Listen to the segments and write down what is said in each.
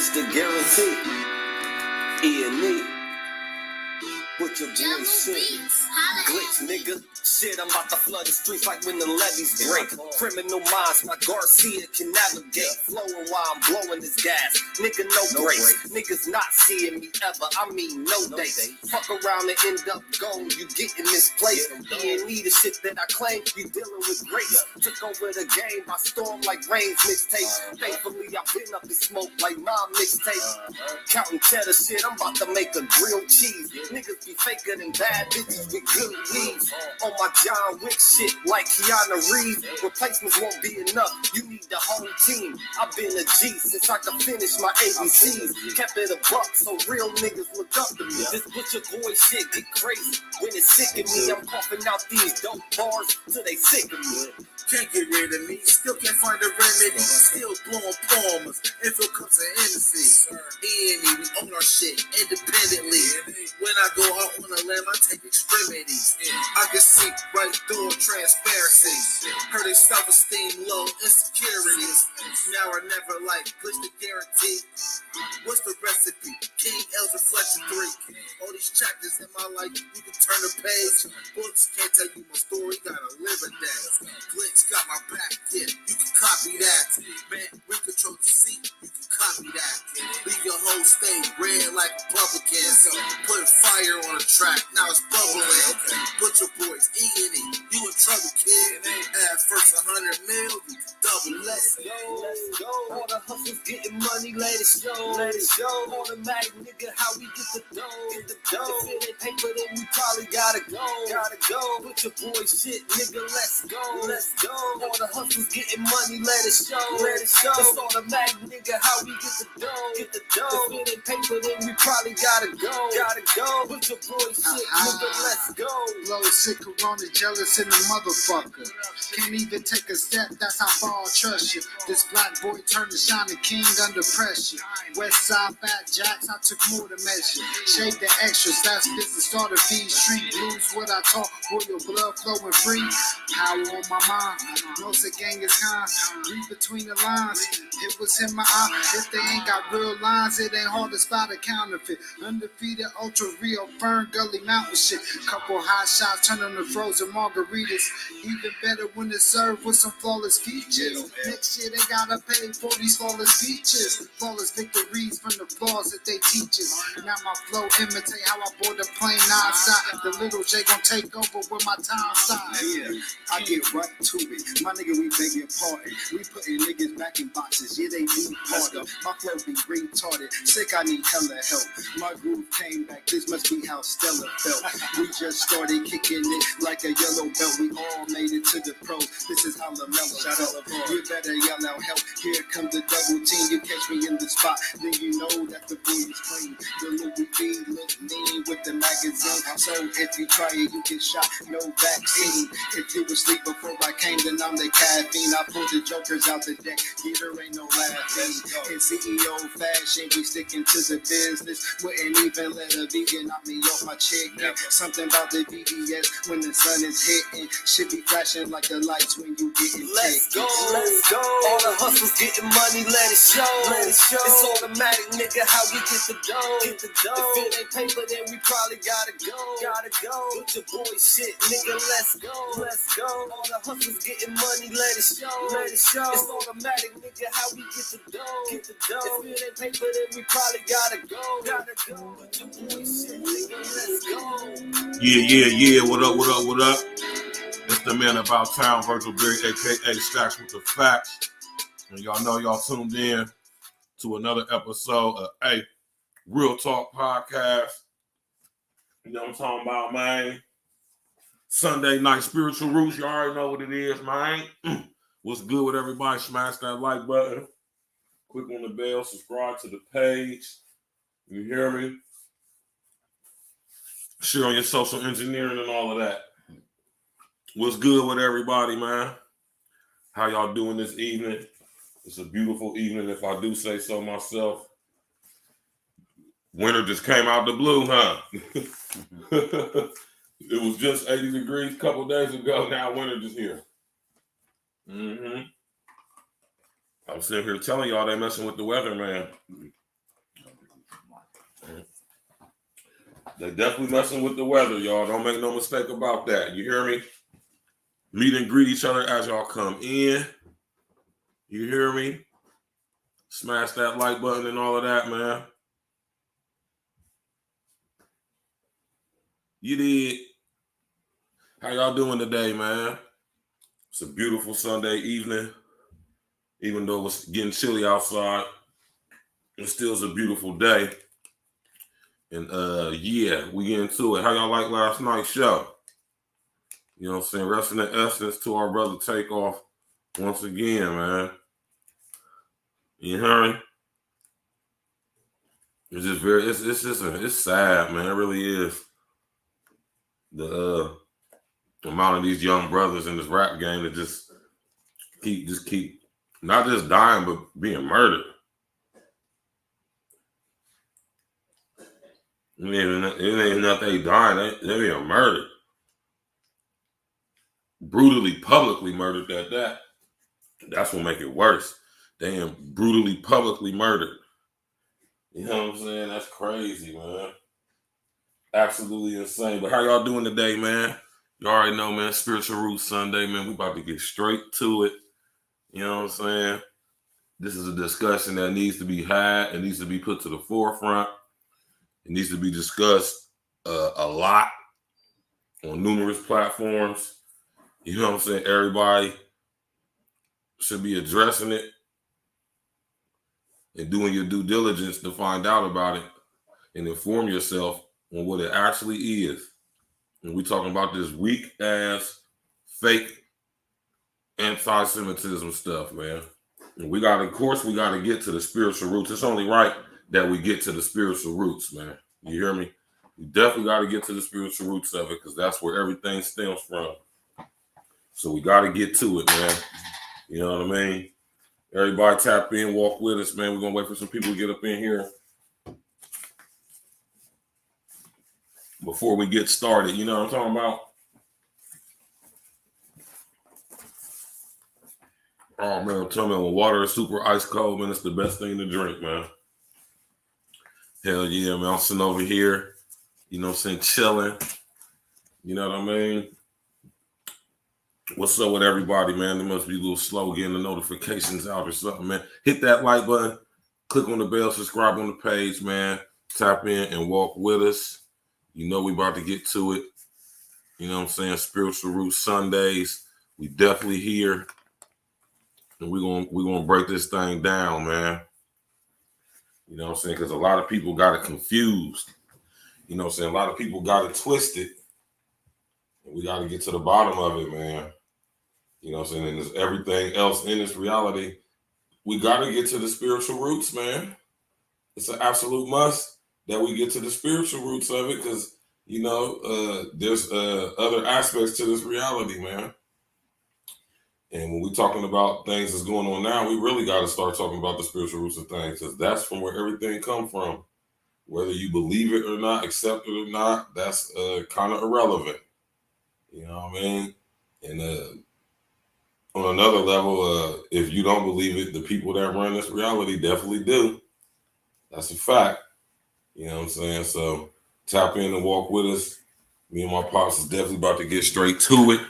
Glitch the guarantee. E&E. With your boy shit. Glitch, nigga. Shit, I'm about to flood the streets like when the levees break. Criminal minds, my Garcia can navigate. Flowing while I'm blowing this gas. Nigga, no grace. Niggas not seeing me ever. I mean, no dates. Fuck around and end up gone. You getting misplaced. E&E, the shit that I claim. You dealing with grace. Took over the game by storm like Rain's mixtape. Thankfully, I've been up in smoke like mom mixtape. Counting cheddar shit, I'm about to make a grilled cheese. Niggas be faker than bad bitches with good weeds. On my John Wick shit like Keanu Reeves. Replacements won't be enough, you need the whole team. I've been a G since I could finish my ABCs. Kept it a buck so real niggas look up to me. This butcher boy shit get crazy when it's sick of me. I'm coughing out these dope bars till they sick of me. Can't get rid of me, still can't find a remedy. Still blowing palmers, info cups of Hennessy. E&E, we own our shit independently. When I go out on a limb, I take extremities. I can see right through transparency. Heard their self-esteem low, insecurities. Now or never like, glitch the guarantee. What's the recipe? King L's Reflection 3. All these chapters in my life, you can turn the page. Books can't tell you my story, gotta live a day. Glitch got my back, yeah, you can copy that. Man, we control the seat, you can copy that. Leave your whole state red like Republicans. Put fire on the track, now it's bubbling. Put your boys E&E, you in trouble, kid. Add first 100 mil, you can double. Let's go. All the hustlers getting money, let it show. Automatic nigga, how we get the dough. If it ain't paper, then we probably gotta go. Put your boy shit, nigga, let's go. All the hustlers getting money, let it show. It's automatic nigga, how we get the dough. If it ain't paper, then we probably gotta go. Put your boy shit, nigga, let's go. Blow sick, corona, jealous in the motherfucker. Can't even take a step, that's how far I trust you. This black boy turned to shining king under pressure. West side fat jacks, I took more to measure. Shake the extras, that's business starter fees. Street blues, what I talk, royal blood flowing free. Power on my mind, knows the gang is kind. Read between the lines, it was in my eye. If they ain't got real lines, it ain't hard to spot a counterfeit. Undefeated, ultra real, Fern Gully Mountain shit. Couple hot shots, turn on the frozen margaritas. Even better when it's served with some flawless features. Next year they gotta pay for these flawless features. Flawless victories from the flaws that they teach us. Now my flow imitate how I board the plane outside. The little J gon' take over with my time side. Yeah, I get right to it. My nigga, we begging pardon. We putting niggas back in boxes. Yeah, they need harder. My flow be retarded. Sick, I need hella help. My groove came back. This must be how Stella felt. We just started kicking it like a yellow belt. We all made it to the pro. This is how LaMelo felt. You better yell out help. Here comes the double team. You catch me in the spot, then you know that the boy is clean. The Louis V look mean with the magazine. So if you try it, you get shot. No vaccine. If you was asleep before I came, then I'm the caffeine. I pulled the jokers out the deck. Yeah, there ain't no laughing. In CEO fashion, we sticking to the business. Wouldn't even let a vegan knock me off my chicken. Something about the BBS when the sun is hitting. Should be flashing like the lights when you getting Let's go. All the hustlers getting money, let it show. It's automatic, nigga, how we get the dough. If it ain't paper, then we probably gotta go. Put your boy shit, nigga, let's go. All the hustlers getting money, let it show. It's automatic, nigga, how we get the dough. If it ain't paper, then we probably gotta go. Put your boy shit, nigga, let's go. Yeah. What up? It's the man about town, Virgil, aka Stacks with the Facts. And y'all know y'all tuned in to another episode of Real Talk Podcast. You know what I'm talking about, man? Sunday night spiritual roots. You already know what it is, man. What's good with everybody? Smash that like button. Click on the bell. Subscribe to the page. You hear me? Share on your social engineering and all of that. What's good with everybody, man? How y'all doing this evening? It's a beautiful evening, if I do say so myself. Winter just came out the blue, huh? It was just 80 degrees a couple days ago. Now winter just here. I'm sitting here telling y'all they messing with the weather, man. They definitely messing with the weather, y'all. Don't make no mistake about that. You hear me? Meet and greet each other as y'all come in. You hear me? Smash that like button and all of that, man. You did. How y'all doing today, man? It's a beautiful Sunday evening. Even though it's getting chilly outside, it still is a beautiful day. And yeah, we get into it. How y'all like last night's show? You know what I'm saying? Rest in the essence to our brother Takeoff once again, man. You heard me? It's just it's sad, man. It really is. The amount of these young brothers in this rap game that just keep not just dying but being murdered. It ain't enough they dying, they being murdered. Brutally, publicly murdered at that. That's what make it worse. They ain't brutally, publicly murdered. You know what I'm saying? That's crazy, man. Absolutely insane. But how y'all doing today, man? You already know, man. Spiritual Roots Sunday, man. We about to get straight to it. You know what I'm saying? This is a discussion that needs to be had. It needs to be put to the forefront. It needs to be discussed a lot on numerous platforms. You know what I'm saying? Everybody should be addressing it and doing your due diligence to find out about it and inform yourself on what it actually is. And we're talking about this weak-ass, fake anti-Semitism stuff, man. And we got to get to the spiritual roots. It's only right that we get to the spiritual roots, man. You hear me? We definitely got to get to the spiritual roots of it because that's where everything stems from. So we got to get to it, man. You know what I mean? Everybody tap in, walk with us, man. We're going to wait for some people to get up in here before we get started. You know what I'm talking about? Oh, man, tell me when water is super ice cold, man, it's the best thing to drink, man. Hell yeah, man. I'm sitting over here, you know what I'm saying, chilling. You know what I mean? What's up with everybody, man? They must be a little slow getting the notifications out or something, man. Hit that like button. Click on the bell. Subscribe on the page, man. Tap in and walk with us. You know we about to get to it. You know what I'm saying? Spiritual Roots Sundays. We definitely here. And we're gonna break this thing down, man. You know what I'm saying? Because a lot of people got it confused. You know what I'm saying? A lot of people got it twisted. And we got to get to the bottom of it, man. You know what I'm saying? And there's everything else in this reality. We got to get to the spiritual roots, man. It's an absolute must that we get to the spiritual roots of it because, you know, there's other aspects to this reality, man. And when we're talking about things that's going on now, we really got to start talking about the spiritual roots of things because that's from where everything comes from. Whether you believe it or not, accept it or not, that's kind of irrelevant. You know what I mean? And on another level, if you don't believe it, the people that run this reality definitely do. That's a fact. You know what I'm saying? So tap in and walk with us. Me and my pops is definitely about to get straight to it.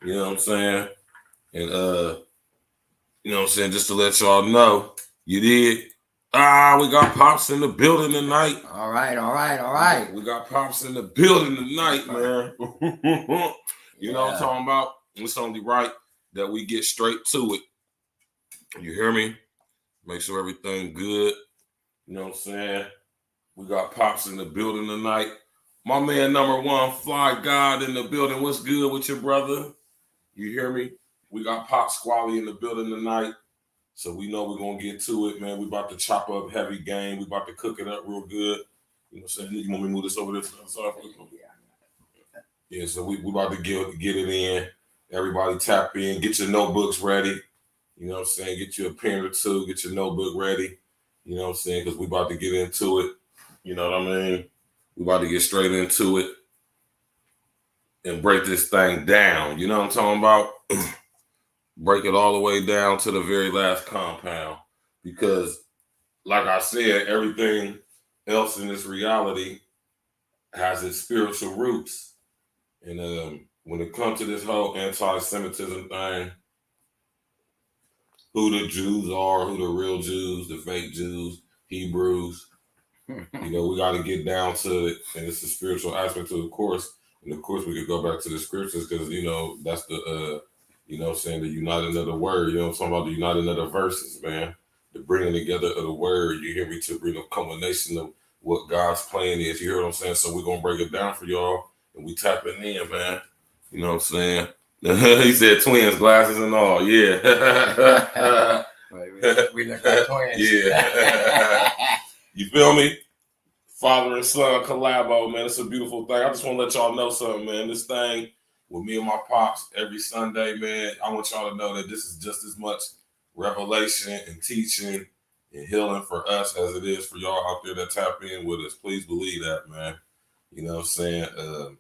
You know what I'm saying? And you know what I'm saying, just to let y'all know, you did. We got Pops in the building tonight. All right. We got Pops in the building tonight, man. You know what I'm talking about? It's only right that we get straight to it. You hear me? Make sure everything good. You know what I'm saying? We got Pops in the building tonight. My man number one, Fly God in the building. What's good with your brother? You hear me? We got Pop Squally in the building tonight. So we know we're going to get to it, man. We about to chop up heavy game. We about to cook it up real good. You know what I'm saying? You want me to move this over there? Yeah, so we about to get it in. Everybody tap in. Get your notebooks ready. You know what I'm saying? Get you a pen or two. Get your notebook ready. You know what I'm saying? Because we about to get into it. You know what I mean? We about to get straight into it and break this thing down. You know what I'm talking about? Break it all the way down to the very last compound. Because, like I said, everything else in this reality has its spiritual roots. And when it comes to this whole anti-Semitism thing, who the Jews are, who the real Jews, the fake Jews, Hebrews, we got to get down to it. And it's a spiritual aspect to the course. And of course, we could go back to the scriptures because, that's the, saying the uniting of the word. I'm talking about the uniting of the verses, man. The bringing together of the word. You hear me? To bring a culmination of what God's plan is. You hear what I'm saying? So we're going to break it down for y'all. And we tapping in, man. You know what I'm saying? He said twins, glasses and all. Yeah. we look like twins. Yeah. You feel me? Father and son collabo, man. It's a beautiful thing. I just want to let y'all know something, man. This thing with me and my pops every Sunday, man, I want y'all to know that this is just as much revelation and teaching and healing for us as it is for y'all out there that tap in with us. Please believe that, man. You know what I'm saying?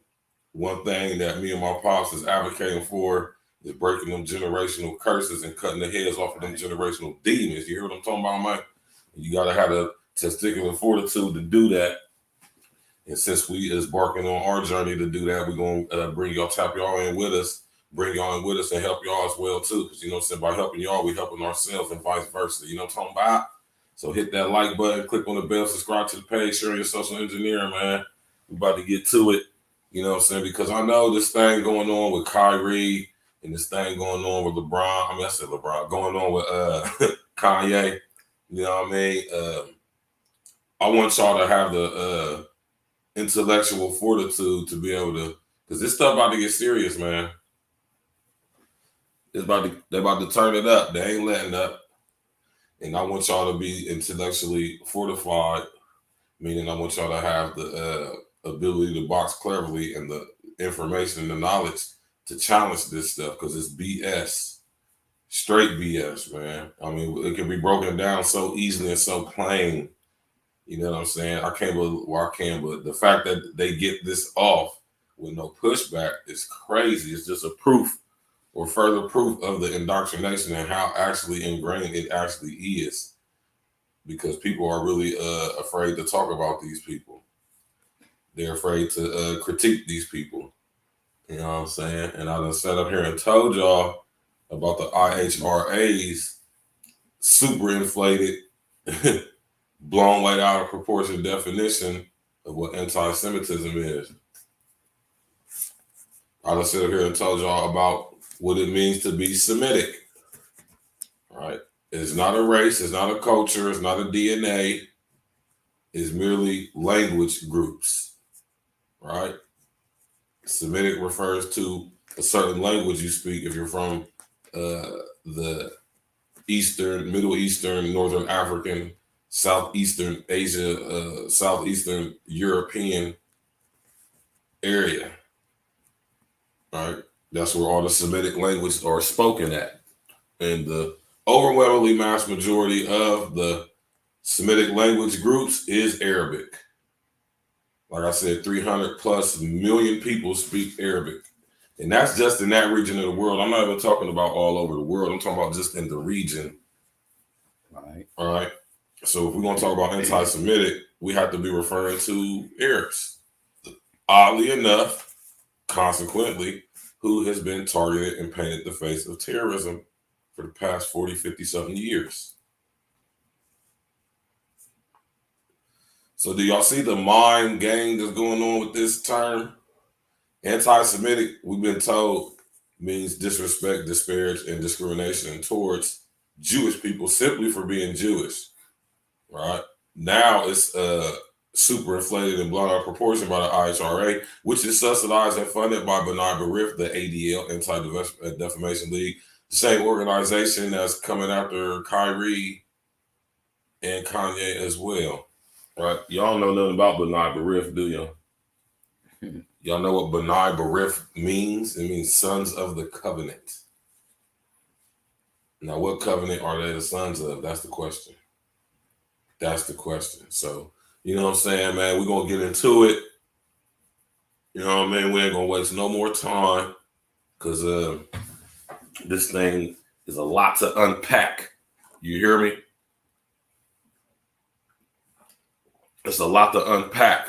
One thing that me and my pops is advocating for is breaking them generational curses and cutting the heads off of them generational demons. You hear what I'm talking about, Mike? You got to have the testicular fortitude to do that. And since we is embarking on our journey to do that, we're going to tap y'all in with us, bring y'all in with us and help y'all as well, too. Because, you know what I'm saying, by helping y'all, we helping ourselves and vice versa. You know what I'm talking about? So hit that like button, click on the bell, subscribe to the page, share your social engineering, man. We're about to get to it. You know what I'm saying? Because I know this thing going on with Kyrie and this thing going on with LeBron. I said LeBron. Going on with Kanye. You know what I mean? I want y'all to have the intellectual fortitude to be able to, because this stuff about to get serious, man. They're about to turn it up. They ain't letting up. And I want y'all to be intellectually fortified, meaning I want y'all to have the ability to box cleverly and the information and the knowledge to challenge this stuff, because it's BS. Straight BS, man. I mean, it can be broken down so easily and so plain. You know what I'm saying? I can't believe, well, I can, but the fact that they get this off with no pushback is crazy. It's just a proof or further proof of the indoctrination and how actually ingrained it actually is. Because people are really afraid to talk about these people. They're afraid to critique these people. You know what I'm saying? And I done sat up here and told y'all about the IHRA's super inflated, blown way out of proportion definition of what anti-Semitism is. I done sit up here and told y'all about what it means to be Semitic. Right? It's not a race, it's not a culture, it's not a DNA. It's merely language groups. Right? Semitic refers to a certain language you speak if you're from the Eastern, Middle Eastern, Northern African, Southeastern Asia, Southeastern European area. Right? That's where all the Semitic languages are spoken at. And the overwhelmingly mass majority of the Semitic language groups is Arabic. Like I said, 300 plus million people speak Arabic. And that's just in that region of the world. I'm not even talking about all over the world. I'm talking about just in the region. Right. All right. So if we're going to talk about anti-Semitic, we have to be referring to Arabs. Oddly enough, consequently, who has been targeted and painted the face of terrorism for the past 40, 50 something years. So do y'all see the mind game that's going on with this term? Anti-Semitic, we've been told, means disrespect, disparage, and discrimination towards Jewish people simply for being Jewish. Right? Now it's super inflated and blown out of proportion by the IHRA, which is subsidized and funded by B'nai B'rith, the ADL, Anti-Defamation League, the same organization that's coming after Kyrie and Kanye as well. Right? Y'all know nothing about B'nai B'rith, do y'all? Y'all know what B'nai B'rith means? It means sons of the covenant. Now, what covenant are they the sons of? That's the question. That's the question. So, you know what I'm saying, man? We're going to get into it. You know what I mean? We ain't going to waste no more time because this thing is a lot to unpack. You hear me? It's a lot to unpack.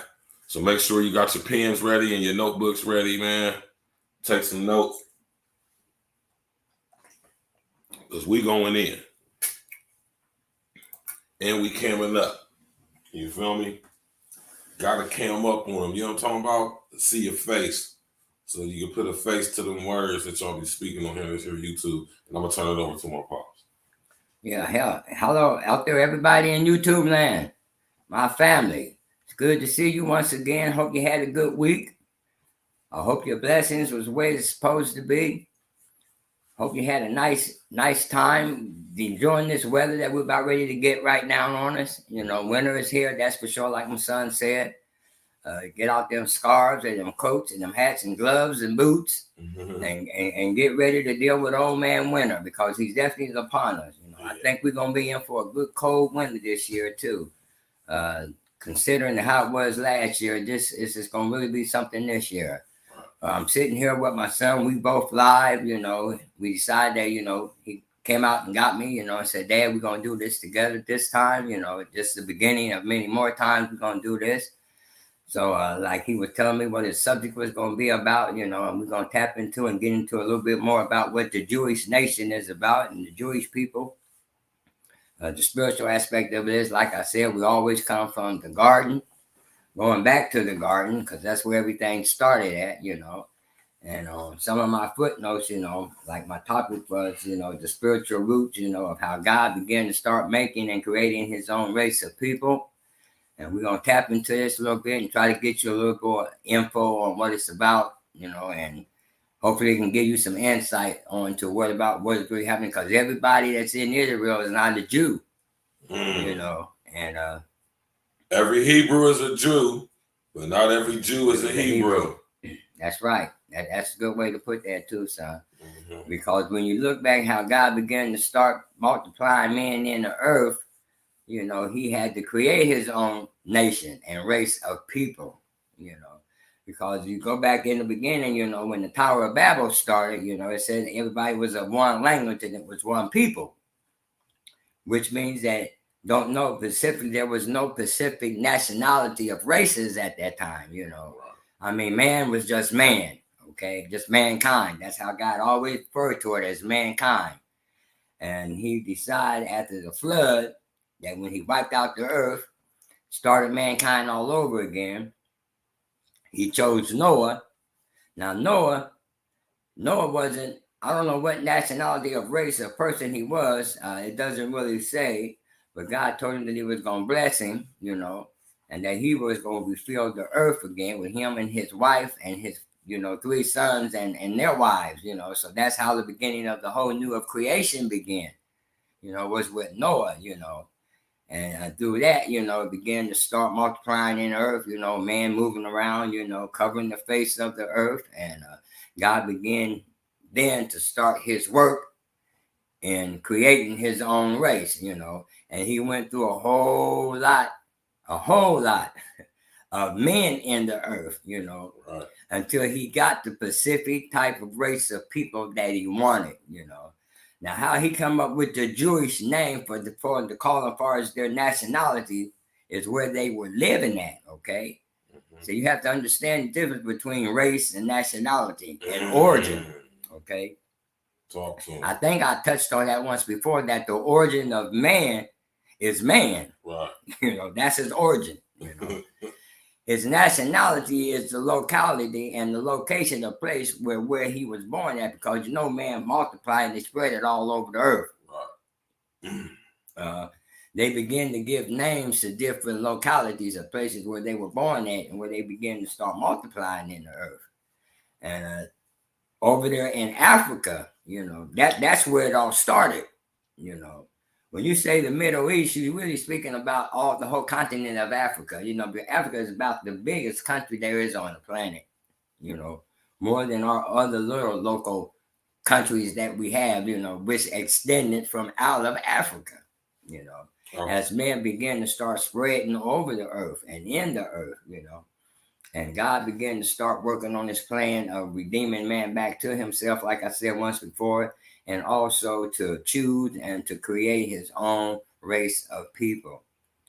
So make sure you got your pens ready and your notebooks ready, man. Take some notes. Because we going in. And we camming up. You feel me? Gotta cam up on them. You know what I'm talking about? See your face. So you can put a face to them words that y'all be speaking on here. This here YouTube. And I'm gonna turn it over to my pops. Yeah, hell, hello out there, everybody in YouTube land. My family. It's good to see you once again. Hope you had a good week. I hope your blessings was the way it's supposed to be. Hope you had a nice time enjoying this weather that we're about ready to get right now on us. You know, winter is here, that's for sure, like my son said. Get out them scarves and them coats and them hats and gloves and boots and get ready to deal with old man winter, because he's definitely upon us. You know, I think we're going to be in for a good cold winter this year too. Considering how it was last year, this is just going to really be something this year. I'm sitting here with my son. We both live, you know. We decided that, you know, he came out and got me, you know, and said, Dad, we're going to do this together this time. You know, just the beginning of many more times we're going to do this. So, like he was telling me what his subject was going to be about, you know, and we're going to tap into and get into a little bit more about what the Jewish nation is about and the Jewish people. The spiritual aspect of it is, like I said, we always come from the garden. Going back to the garden, because that's where everything started at, you know. And some of my footnotes, you know, like my topic was, you know, the spiritual roots, you know, of how God began to start making and creating his own race of people. And we're going to tap into this a little bit and try to get you a little more info on what it's about, you know, and hopefully it can give you some insight on to what is really happening, because everybody that's in Israel is not a Jew, you know, and every Hebrew is a Jew, but not every Jew is a Hebrew. That's right. That's a good way to put that too, son. Because when you look back how God began to start multiplying men in the earth, you know, he had to create his own nation and race of people, you know. Because you go back in the beginning, you know, when the Tower of Babel started, you know, it said everybody was of one language and it was one people, which means that there was no specific nationality of races at that time, you know. I mean, man was just man, okay? Just mankind. That's how God always referred to it, as mankind. And he decided after the flood that when he wiped out the earth, started mankind all over again, he chose Noah. Now, Noah wasn't, I don't know what nationality of race or person he was. It doesn't really say. But God told him that he was going to bless him, you know, and that he was going to refill the earth again with him and his wife and his, you know, 3 sons and their wives, you know. So that's how the beginning of the whole new of creation began, you know, was with Noah, you know. And through that, you know, it began to start multiplying in the earth, you know, man moving around, you know, covering the face of the earth. And God began then to start his work in creating his own race, you know. And he went through a whole lot of men in the earth, you know, until he got the specific type of race of people that he wanted, you know. Now, how he come up with the Jewish name for the call as far as their nationality is where they were living at, okay? So you have to understand the difference between race and nationality and origin, okay? Talk to him. I think I touched on that once before, that the origin of man is man. Right. You know, that's his origin, you know. His nationality is the locality and the location, the place where he was born at, because, you know, man multiplied and they spread it all over the earth. Right. They begin to give names to different localities of places where they were born at and where they began to start multiplying in the earth. And over there in Africa, you know, that's where it all started, you know. When you say the Middle East, you're really speaking about the whole continent of Africa. You know, Africa is about the biggest country there is on the planet, you know, more than our other little local countries that we have, you know, which extended from out of Africa, you know, as men began to start spreading over the earth and in the earth, you know. And God began to start working on his plan of redeeming man back to himself, like I said once before, and also to choose and to create his own race of people,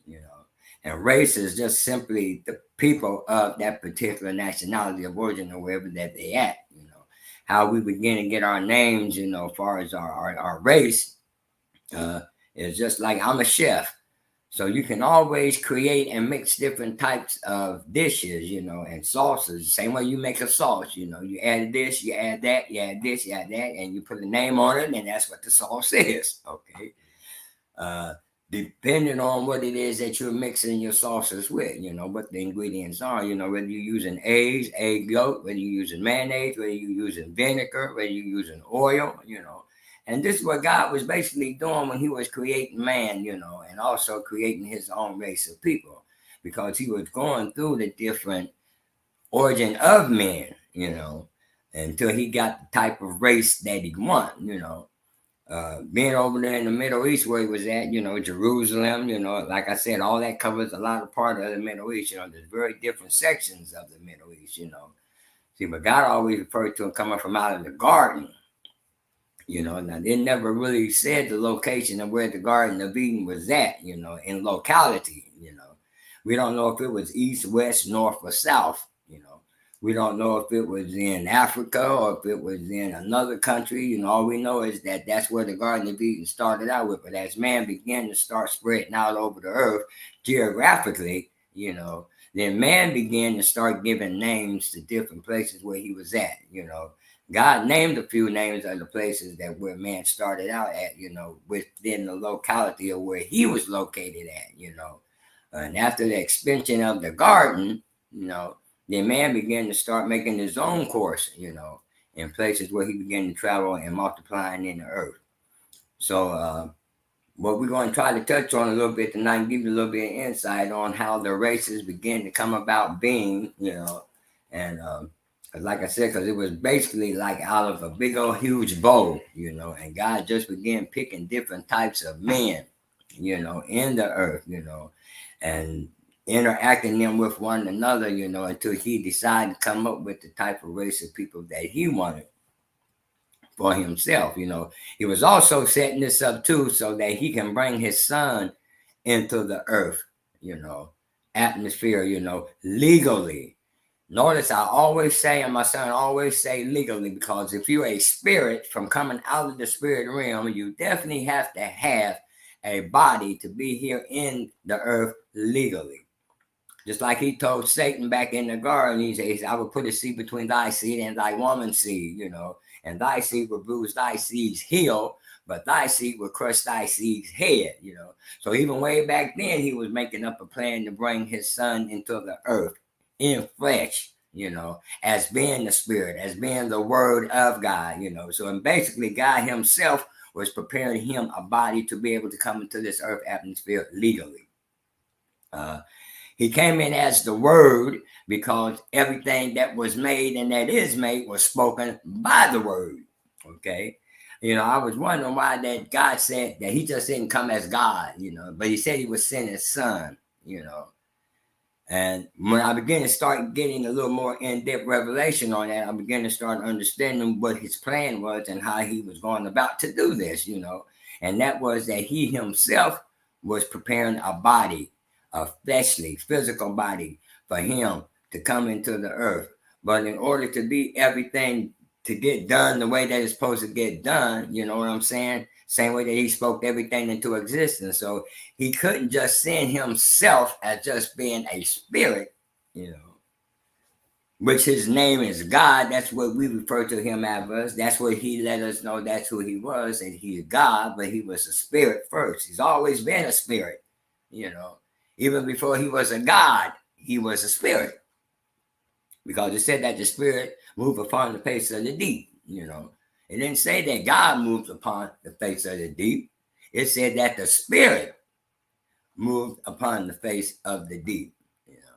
you know. And race is just simply the people of that particular nationality of origin or wherever that they at, you know. How we begin to get our names, you know, as far as our race, is just like I'm a chef. So you can always create and mix different types of dishes, you know, and sauces. Same way you make a sauce, you know, you add this, you add that, you add this, you add that, and you put a name on it, and that's what the sauce is, okay? Depending on what it is that you're mixing your sauces with, you know, what the ingredients are, you know, whether you're using eggs, egg yolk, whether you're using mayonnaise, whether you're using vinegar, whether you're using oil, you know. And this is what God was basically doing when he was creating man, you know, and also creating his own race of people, because he was going through the different origin of men, you know, until he got the type of race that he wanted, you know. Being over there in the Middle East where he was at, you know, Jerusalem, you know, like I said, all that covers a lot of part of the Middle East, you know, there's very different sections of the Middle East, you know. See, but God always referred to him coming from out of the garden, you know. Now, they never really said the location of where the Garden of Eden was at, you know, in locality, you know. We don't know if it was east, west, north, or south, you know. We don't know if it was in Africa or if it was in another country. You know, all we know is that that's where the Garden of Eden started out with. But as man began to start spreading out over the earth geographically, you know, then man began to start giving names to different places where he was at, you know. God named a few names of the places that where man started out at, you know, within the locality of where he was located at, you know. And after the expansion of the garden, you know, then man began to start making his own course, you know, in places where he began to travel and multiplying in the earth. So what we're going to try to touch on a little bit tonight and give you a little bit of insight on how the races began to come about being, you know, and like I said, because it was basically like out of a big old huge bowl, you know, and God just began picking different types of men, you know, in the earth, you know, and interacting them with one another, you know, until he decided to come up with the type of race of people that he wanted for himself, you know. He was also setting this up too so that he can bring his son into the earth, you know, atmosphere, you know, legally. Notice I always say, and my son always say legally, because if you're a spirit from coming out of the spirit realm, you definitely have to have a body to be here in the earth legally. Just like he told Satan back in the garden, he says, I will put a seed between thy seed and thy woman's seed, you know, and thy seed will bruise thy seed's heel, but thy seed will crush thy seed's head, you know. So even way back then, he was making up a plan to bring his son into the earth in flesh, you know, as being the spirit, as being the word of God, you know. So and basically God himself was preparing him a body to be able to come into this earth atmosphere legally. He came in as the word because everything that was made and that is made was spoken by the word. Okay. You know, I was wondering why that God said that he just didn't come as God, you know, but he said he would send his son, you know. And when I began to start getting a little more in-depth revelation on that, I began to start understanding what his plan was and how he was going about to do this, you know. And that was that he himself was preparing a body, a fleshly, physical body for him to come into the earth. But in order to be everything to get done the way that it's supposed to get done, you know what I'm saying? Same way that he spoke everything into existence. So he couldn't just send himself as just being a spirit, you know, which his name is God. That's what we refer to him as. That's what he let us know that's who he was, and he's God, but he was a spirit first. He's always been a spirit, you know. Even before he was a God, he was a spirit. Because it said that the spirit moved upon the face of the deep, you know. It didn't say that God moved upon the face of the deep. It said that the spirit moved upon the face of the deep, you know.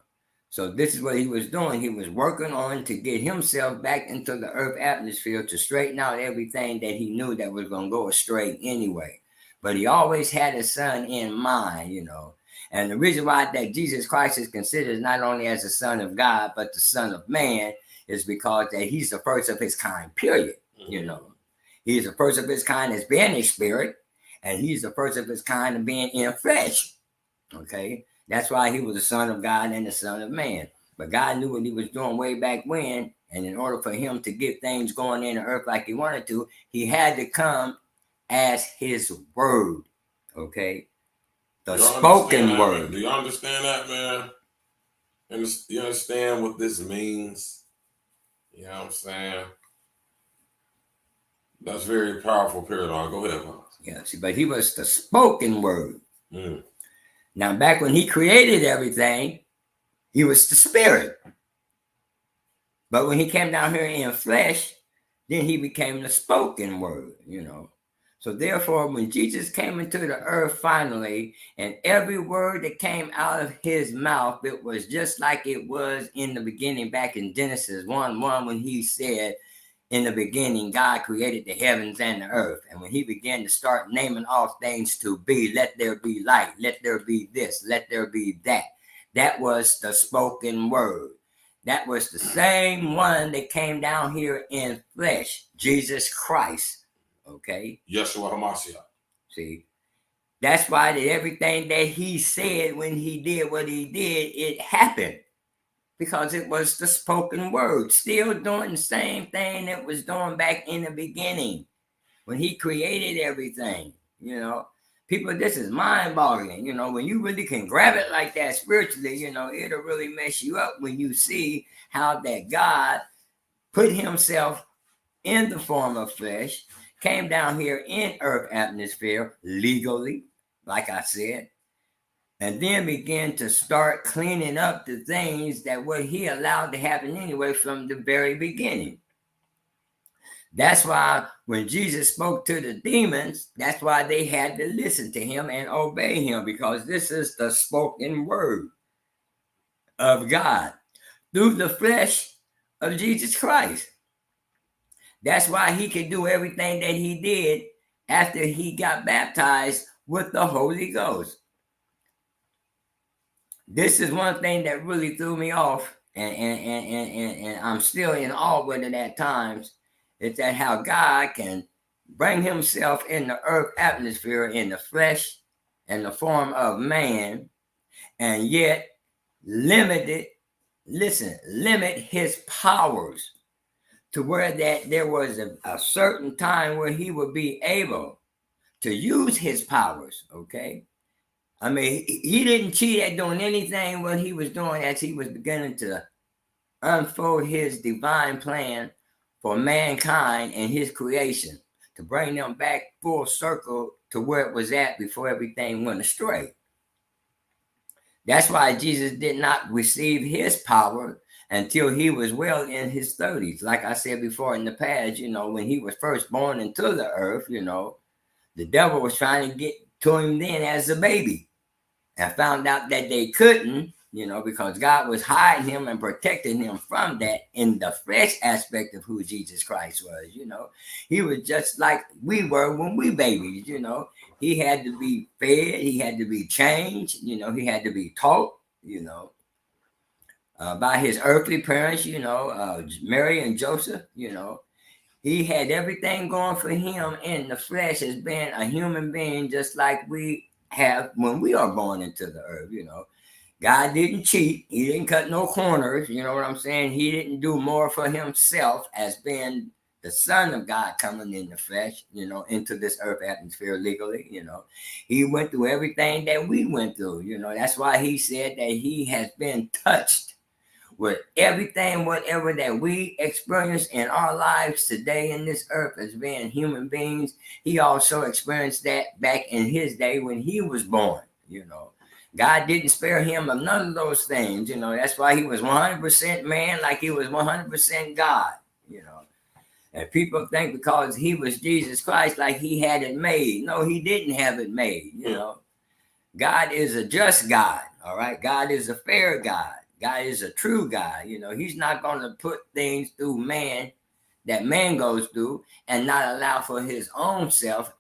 So this is what he was doing. He was working on to get himself back into the earth atmosphere to straighten out everything that he knew that was going to go astray anyway. But he always had his son in mind, you know. And the reason why that Jesus Christ is considered not only as the Son of God, but the Son of Man is because that he's the first of his kind, period. You know, he's the first of his kind as being a spirit, and he's the first of his kind of being in flesh. Okay. That's why he was the Son of God and the Son of Man. But God knew what he was doing way back when. And in order for him to get things going in the earth like he wanted to, he had to come as his word. Okay? The spoken word. Do you understand that, man? And you understand what this means? You know what I'm saying? That's very powerful paradigm. Go ahead, Bob. Yeah, see, but he was the spoken word. Mm. Now, back when he created everything, he was the spirit. But when he came down here in flesh, then he became the spoken word, you know. So therefore, when Jesus came into the earth finally, and every word that came out of his mouth, it was just like it was in the beginning back in Genesis 1:1 when he said, in the beginning, God created the heavens and the earth. And when he began to start naming off things to be, let there be light, let there be this, let there be that. That was the spoken word. That was the same one that came down here in flesh, Jesus Christ. Okay? Yeshua HaMashiach. See? That's why that everything that he said when he did what he did, it happened. Because it was the spoken word, still doing the same thing that was doing back in the beginning when he created everything. You know, people, this is mind-boggling. You know, when you really can grab it like that spiritually, you know, it'll really mess you up when you see how that God put himself in the form of flesh, came down here in earth atmosphere legally, like I said, and then began to start cleaning up the things that what he allowed to happen anyway from the very beginning. That's why when Jesus spoke to the demons, that's why they had to listen to him and obey him, because this is the spoken word of God through the flesh of Jesus Christ. That's why he could do everything that he did after he got baptized with the Holy Ghost. This is one thing that really threw me off, and I'm still in awe with it at times, is that how God can bring himself in the earth atmosphere in the flesh and the form of man, and yet limit his powers to where that there was a certain time where he would be able to use his powers, okay? I mean, he didn't cheat at doing anything what he was doing as he was beginning to unfold his divine plan for mankind and his creation, to bring them back full circle to where it was at before everything went astray. That's why Jesus did not receive his power until he was well in his 30s. Like I said before in the past, you know, when he was first born into the earth, you know, the devil was trying to get to him then as a baby. And found out that they couldn't, you know, because God was hiding him and protecting him from that in the flesh aspect of who Jesus Christ was, you know. He was just like we were when we babies, you know. He had to be fed, he had to be changed, you know, he had to be taught, you know, by his earthly parents, you know, Mary and Joseph, you know. He had everything going for him in the flesh as being a human being, just like we have when we are born into the earth, you know. God didn't cheat. He didn't cut no corners. You know what I'm saying? He didn't do more for himself as being the Son of God coming in the flesh, you know, into this earth atmosphere legally, you know. He went through everything that we went through, you know. That's why he said that he has been touched with everything, whatever that we experience in our lives today in this earth as being human beings. He also experienced that back in his day when he was born, you know. God didn't spare him of none of those things, you know. That's why he was 100% man, like he was 100% God, you know. And people think because he was Jesus Christ, like he had it made. No, he didn't have it made, you know. God is a just God, all right? God is a fair God. God is a true God. You know, he's not going to put things through man that man goes through and not allow for his own self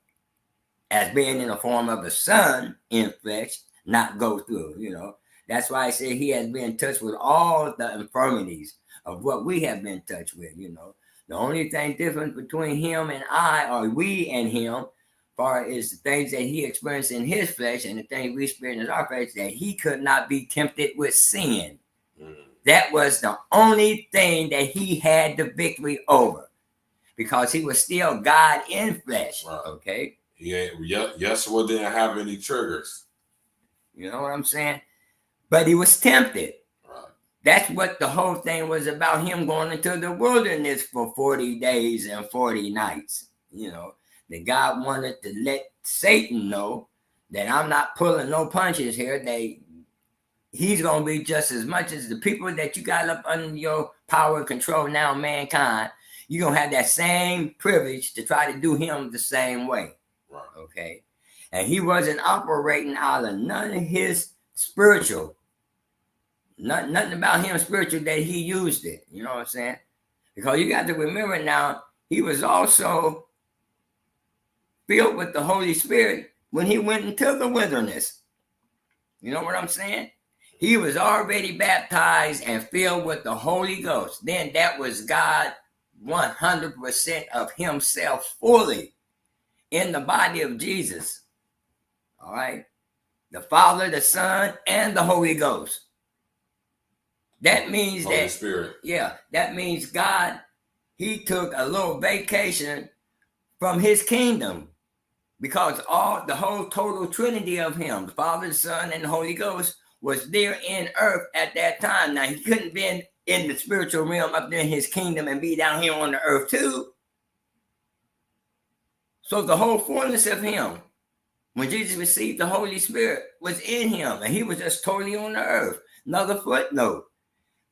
as being in the form of a son in flesh, not go through, you know. That's why I say he has been touched with all the infirmities of what we have been touched with, you know. The only thing different between him and I, or we and him, far as the things that he experienced in his flesh and the things we experience in our flesh, that he could not be tempted with sin. That was the only thing that he had the victory over, because he was still God in flesh. Right. Okay. Yeshua didn't have any triggers. You know what I'm saying? But he was tempted. Right. That's what the whole thing was about, him going into the wilderness for 40 days and 40 nights. You know, that God wanted to let Satan know that I'm not pulling no punches here. He's going to be just as much as the people that you got up under your power and control now, mankind. You're going to have that same privilege to try to do him the same way. Right. Okay. And he wasn't operating out of none of his spiritual, nothing about him spiritual that he used it. You know what I'm saying? Because you got to remember now, he was also filled with the Holy Spirit when he went into the wilderness. You know what I'm saying? He was already baptized and filled with the Holy Ghost. Then that was God 100% of himself fully in the body of Jesus. All right? The Father, the Son, and the Holy Ghost. That means Holy Spirit. Yeah, that means God, he took a little vacation from his kingdom, because the whole total Trinity of him, the Father, the Son, and the Holy Ghost, was there in earth at that time. Now, he couldn't be in the spiritual realm up there in his kingdom and be down here on the earth too. So the whole fullness of him, when Jesus received the Holy Spirit, was in him, and he was just totally on the earth. Another footnote: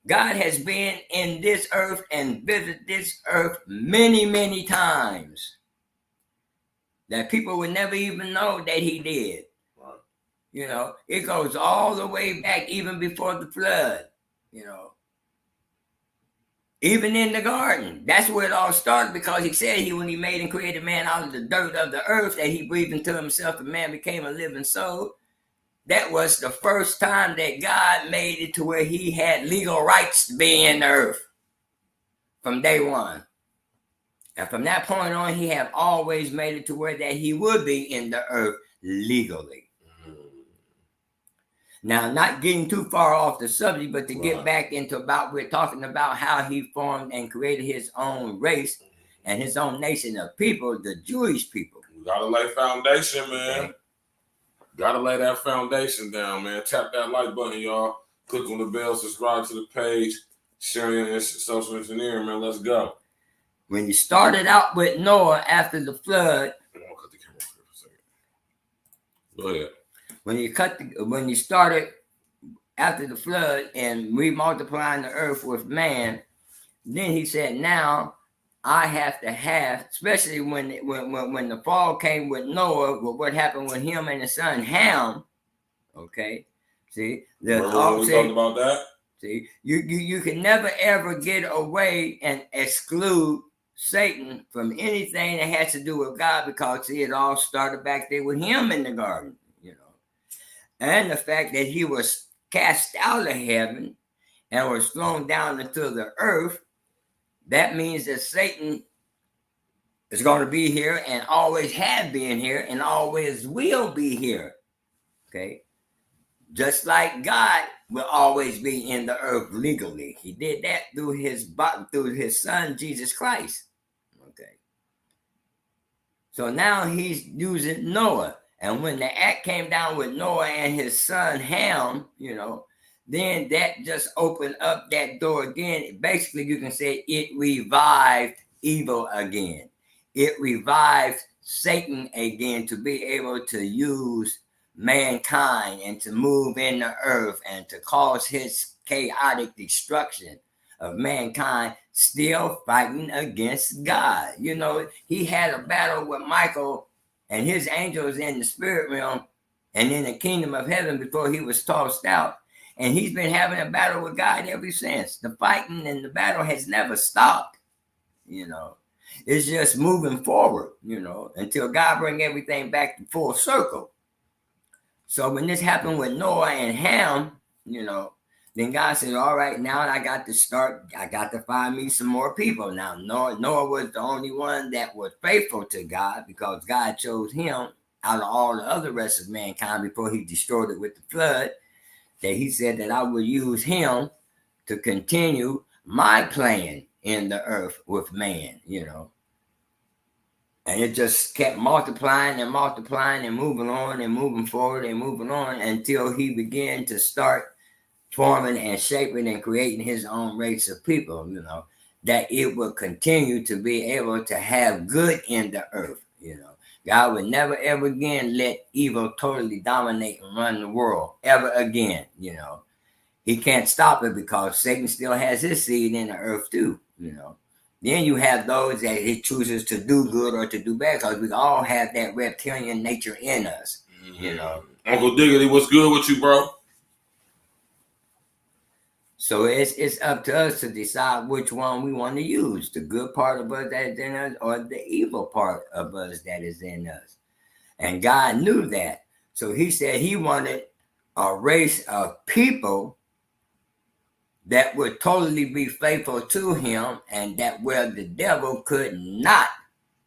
God has been in this earth and visited this earth many, many times that people would never even know that he did. Right. You know, it goes all the way back even before the flood, you know. Even in the garden, that's where it all started, because he said when he made and created man out of the dirt of the earth, that he breathed into himself and man became a living soul. That was the first time that God made it to where he had legal rights to be in the earth from day one. And from that point on, he have always made it to where that he would be in the earth legally. Now, not getting too far off the subject, but to get back into we're talking about how he formed and created his own race and his own nation of people, the Jewish people. You gotta lay foundation, man. Okay. Gotta lay that foundation down, man. Tap that like button, y'all. Click on the bell, subscribe to the page, share your social engineering, man. Let's go. When you started out with Noah after the flood, I'm gonna cut the camera off here for a second. Go ahead. when you started after the flood and remultiplying the earth with man, then he said, now I have to have, especially when the fall came with Noah, with what happened with him and his son Ham. Okay, see, we talked about that. See, you can never ever get away and exclude Satan from anything that has to do with God, because see, it all started back there with him in the garden, you know, and the fact that he was cast out of heaven and was thrown down into the earth. That means that Satan is going to be here and always have been here and always will be here. Okay. Just like God will always be in the earth legally. He did that through his son, Jesus Christ. Okay. So now he's using Noah. And when the act came down with Noah and his son Ham, you know, then that just opened up that door again. Basically, you can say it revived evil again. It revived Satan again to be able to use mankind and to move in the earth and to cause his chaotic destruction of mankind, still fighting against God. You know, he had a battle with Michael and his angels in the spirit realm and in the kingdom of heaven before he was tossed out. And he's been having a battle with God ever since. The fighting and the battle has never stopped, you know. It's just moving forward, you know, until God bring everything back to full circle. So when this happened with Noah and Ham, you know, Then God said, all right, now I got to find me some more people. Now, Noah was the only one that was faithful to God because God chose him out of all the other rest of mankind before he destroyed it with the flood, that he said that I would use him to continue my plan in the earth with man, And it just kept multiplying and multiplying and moving on and moving forward and moving on until he began to start forming and shaping and creating his own race of people, that it will continue to be able to have good in the earth, God would never ever again let evil totally dominate and run the world ever again, He can't stop it because Satan still has his seed in the earth too, Then you have those that he chooses to do good or to do bad because we all have that reptilian nature in us, Uncle Diggity, what's good with you, bro? So it's up to us to decide which one we want to use, the good part of us that is in us or the evil part of us that is in us. And God knew that. So he said he wanted a race of people that would totally be faithful to him and that where the devil could not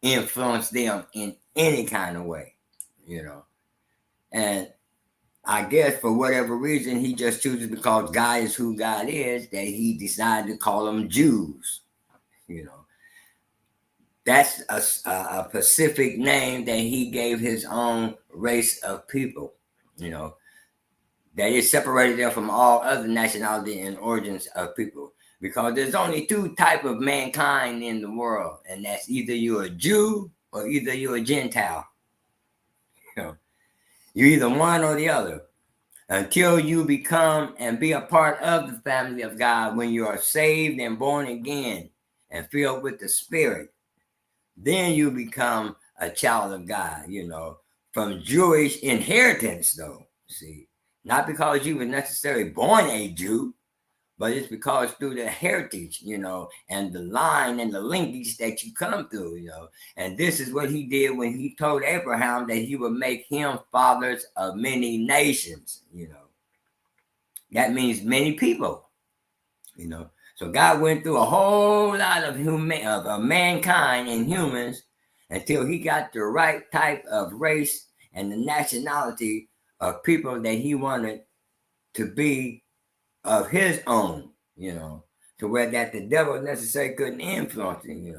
influence them in any kind of way, And I guess for whatever reason, he just chooses because God is who God is, that he decided to call them Jews. That's a specific name that he gave his own race of people, that it separated them from all other nationality and origins of people. Because there's only two types of mankind in the world, and that's either you're a Jew or either you're a Gentile. You're either one or the other. Until you become and be a part of the family of God, when you are saved and born again and filled with the Spirit, then you become a child of God, from Jewish inheritance, though. See, not because you were necessarily born a Jew, but it's because through the heritage, and the line and the linkage that you come through, And this is what he did when he told Abraham that he would make him fathers of many nations, That means many people, So God went through a whole lot of mankind and humans until he got the right type of race and the nationality of people that he wanted to be of his own, to where that the devil necessarily couldn't influence him,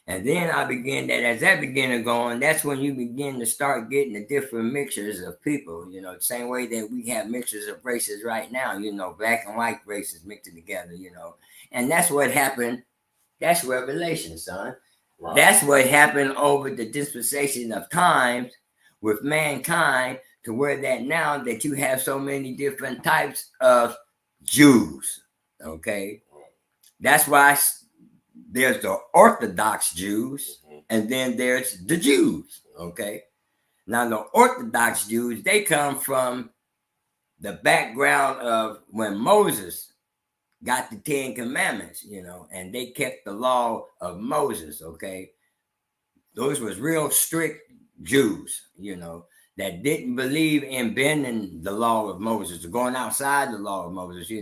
And then I began that as that began to go on, that's when you begin to start getting the different mixtures of people, the same way that we have mixtures of races right now, black and white races mixed together, And that's what happened. That's revelation, son. Right. That's what happened over the dispensation of times with mankind, to where that now that you have so many different types of Jews, okay? That's why there's the Orthodox Jews, and then there's the Jews, okay? Now, the Orthodox Jews, they come from the background of when Moses got the 10 Commandments, and they kept the law of Moses, okay? Those was real strict Jews, that didn't believe in bending the law of Moses, or going outside the law of Moses,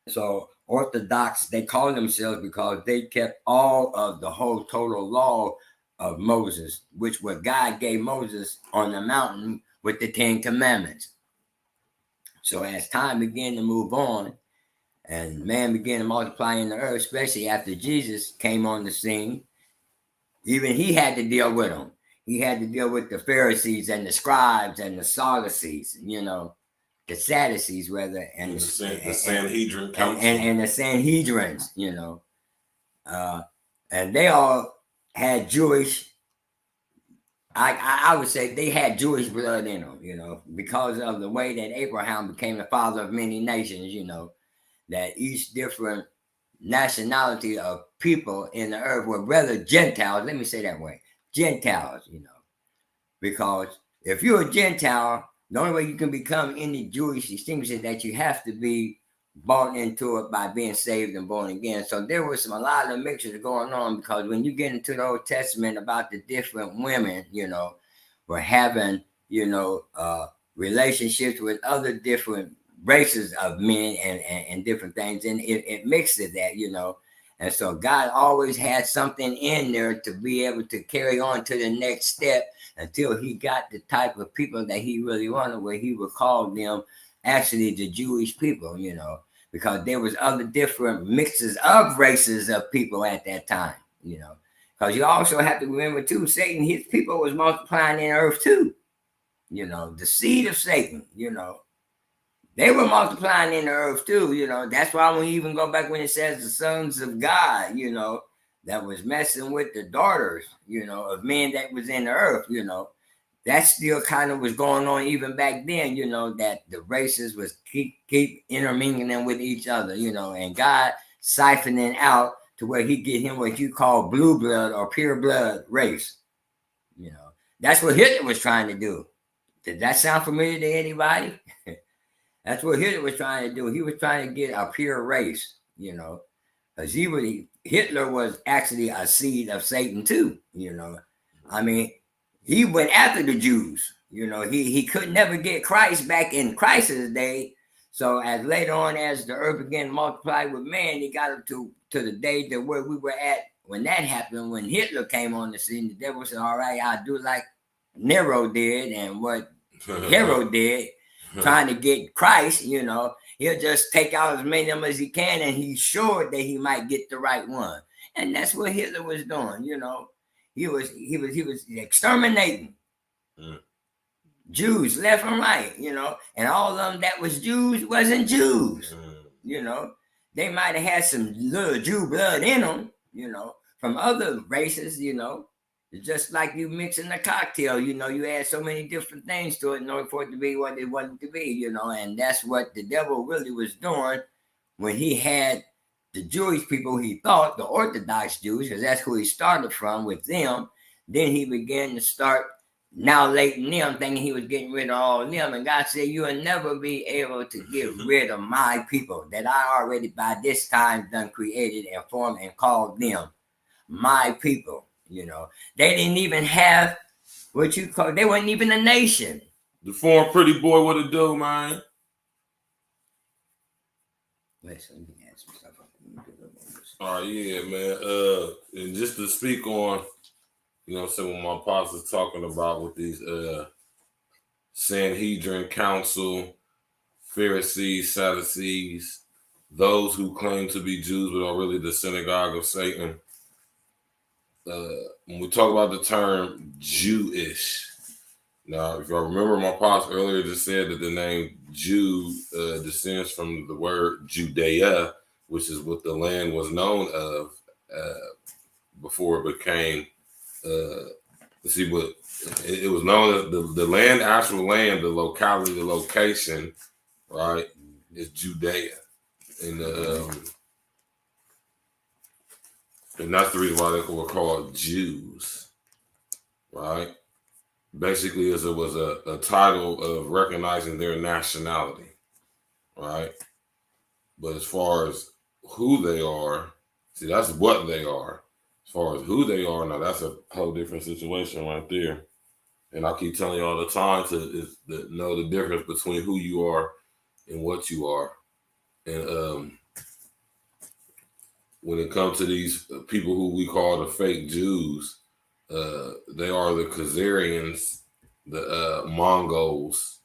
So Orthodox, they call themselves because they kept all of the whole total law of Moses, which what God gave Moses on the mountain with the 10 Commandments. So as time began to move on, and man began to multiply in the earth, especially after Jesus came on the scene, even he had to deal with them. He had to deal with the Pharisees and the scribes and the Sadducees, the Sadducees, rather, and the Sanhedrin Council. And the Sanhedrins, and they all had Jewish. I would say they had Jewish blood in them, because of the way that Abraham became the father of many nations, that each different nationality of people in the earth were rather Gentiles. Let me say that way, Gentiles, because if you're a Gentile, the only way you can become any Jewish distinction is that you have to be bought into it by being saved and born again. So there was a lot of mixtures going on, because when you get into the Old Testament about the different women, were having, relationships with other different races of men and different things, and it mixes that, you know. And so God always had something in there to be able to carry on to the next step until he got the type of people that he really wanted, where he would call them actually the Jewish people, you know, because there was other different mixes of races of people at that time, you know. Because you also have to remember too, Satan, his people was multiplying in earth too, you know, the seed of Satan, you know. They were multiplying in the earth too, you know. That's why when you even go back when it says the sons of God, you know, that was messing with the daughters, you know, of men that was in the earth, you know, that still kind of was going on even back then, you know, that the races was keep intermingling with each other, you know, and God siphoning out to where he get him what you call blue blood or pure blood race, you know. That's what Hitler was trying to do. Did that sound familiar to anybody? That's what Hitler was trying to do. He was trying to get a pure race, you know, because Hitler was actually a seed of Satan too, you know. I mean, he went after the Jews, you know. He could never get Christ back in Christ's day. So as later on, as the earth began to multiply with man, he got up to the day that where we were at when that happened. When Hitler came on the scene, the devil said, all right, I'll do like Nero did and what Herod did. Trying to get Christ, you know, he'll just take out as many of them as he can, and he's sure that he might get the right one. And that's what Hitler was doing, you know. He was exterminating Jews left and right, you know, and all of them that was Jews wasn't Jews, you know. They might have had some little Jew blood in them, you know, from other races, you know. It's just like you mixing a cocktail, you know, you add so many different things to it in order for it to be what it wanted to be, you know, and that's what the devil really was doing when he had the Jewish people, he thought, the Orthodox Jews, because that's who he started from with them. Then he began to start annihilating them, thinking he was getting rid of all of them. And God said, you will never be able to get rid of my people that I already by this time done created and formed and called them my people. You know, they didn't even have what you call, they weren't even a nation. The former pretty boy, what it do, man? Listen, let me ask you something. All right, yeah, man. And just to speak on, you know, some of my apostles talking about with these Sanhedrin Council, Pharisees, Sadducees, those who claim to be Jews but are really the synagogue of Satan. When we talk about the term Jewish, now, if I remember, my pops earlier just said that the name Jew descends from the word Judea, which is what the land was known of before it became. Let's see what it was known as the land, actual land, the locality, the location, right, is Judea, and that's the reason why they were called Jews, right? Basically, it was a title of recognizing their nationality, right? But as far as who they are, see, that's what they are. As far as who they are, now that's a whole different situation right there. And I keep telling you all the time to know the difference between who you are and what you are. And when it comes to these people who we call the fake Jews, they are the Khazarians, the Mongols,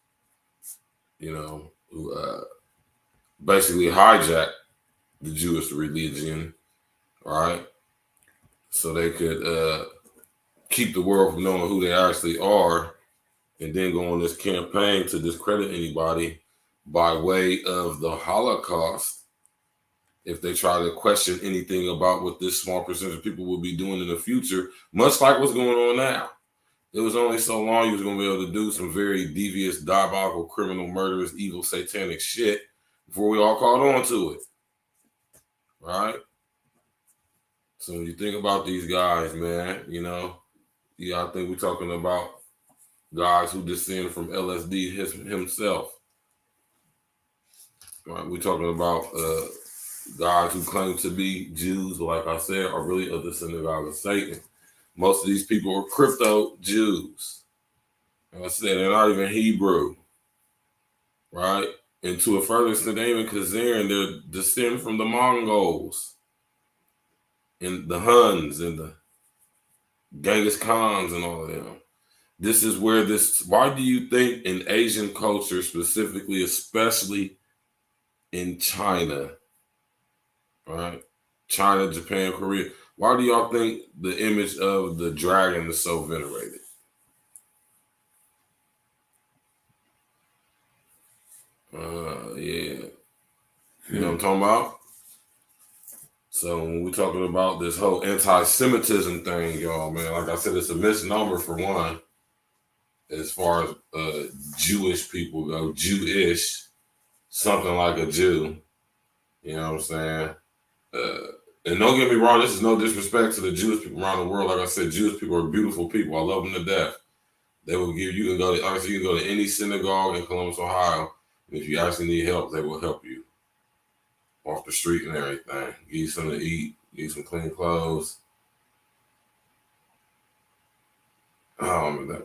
you know, who basically hijacked the Jewish religion, right? So they could keep the world from knowing who they actually are, and then go on this campaign to discredit anybody by way of the Holocaust. If they try to question anything about what this small percentage of people will be doing in the future, much like what's going on now. It was only so long you was going to be able to do some very devious, diabolical, criminal, murderous, evil, satanic shit before we all caught on to it. Right? So when you think about these guys, man, you know, I think we're talking about guys who descend from LSD himself. Right? We're talking about guys who claim to be Jews, like I said, are really of the synagogue of Satan. Most of these people are crypto Jews. Like I said, they're not even Hebrew, right? And to a further extent, they even considering their descent from the Mongols and the Huns and the Genghis Khans and all of them. This is where why do you think in Asian culture specifically, especially in China, right? China, Japan, Korea, why do y'all think the image of the dragon is so venerated? Yeah. You know what I'm talking about? So when we're talking about this whole anti-Semitism thing, y'all, man, like I said, it's a misnomer for one, as far as Jewish people go, Jewish, something like a Jew. You know what I'm saying? And don't get me wrong, this is no disrespect to the Jewish people around the world. Like I said, Jewish people are beautiful people. I love them to death. They will give you can go to any synagogue in Columbus, Ohio. And if you actually need help, they will help you off the street and everything. Give you something to eat, give you some clean clothes. Oh man,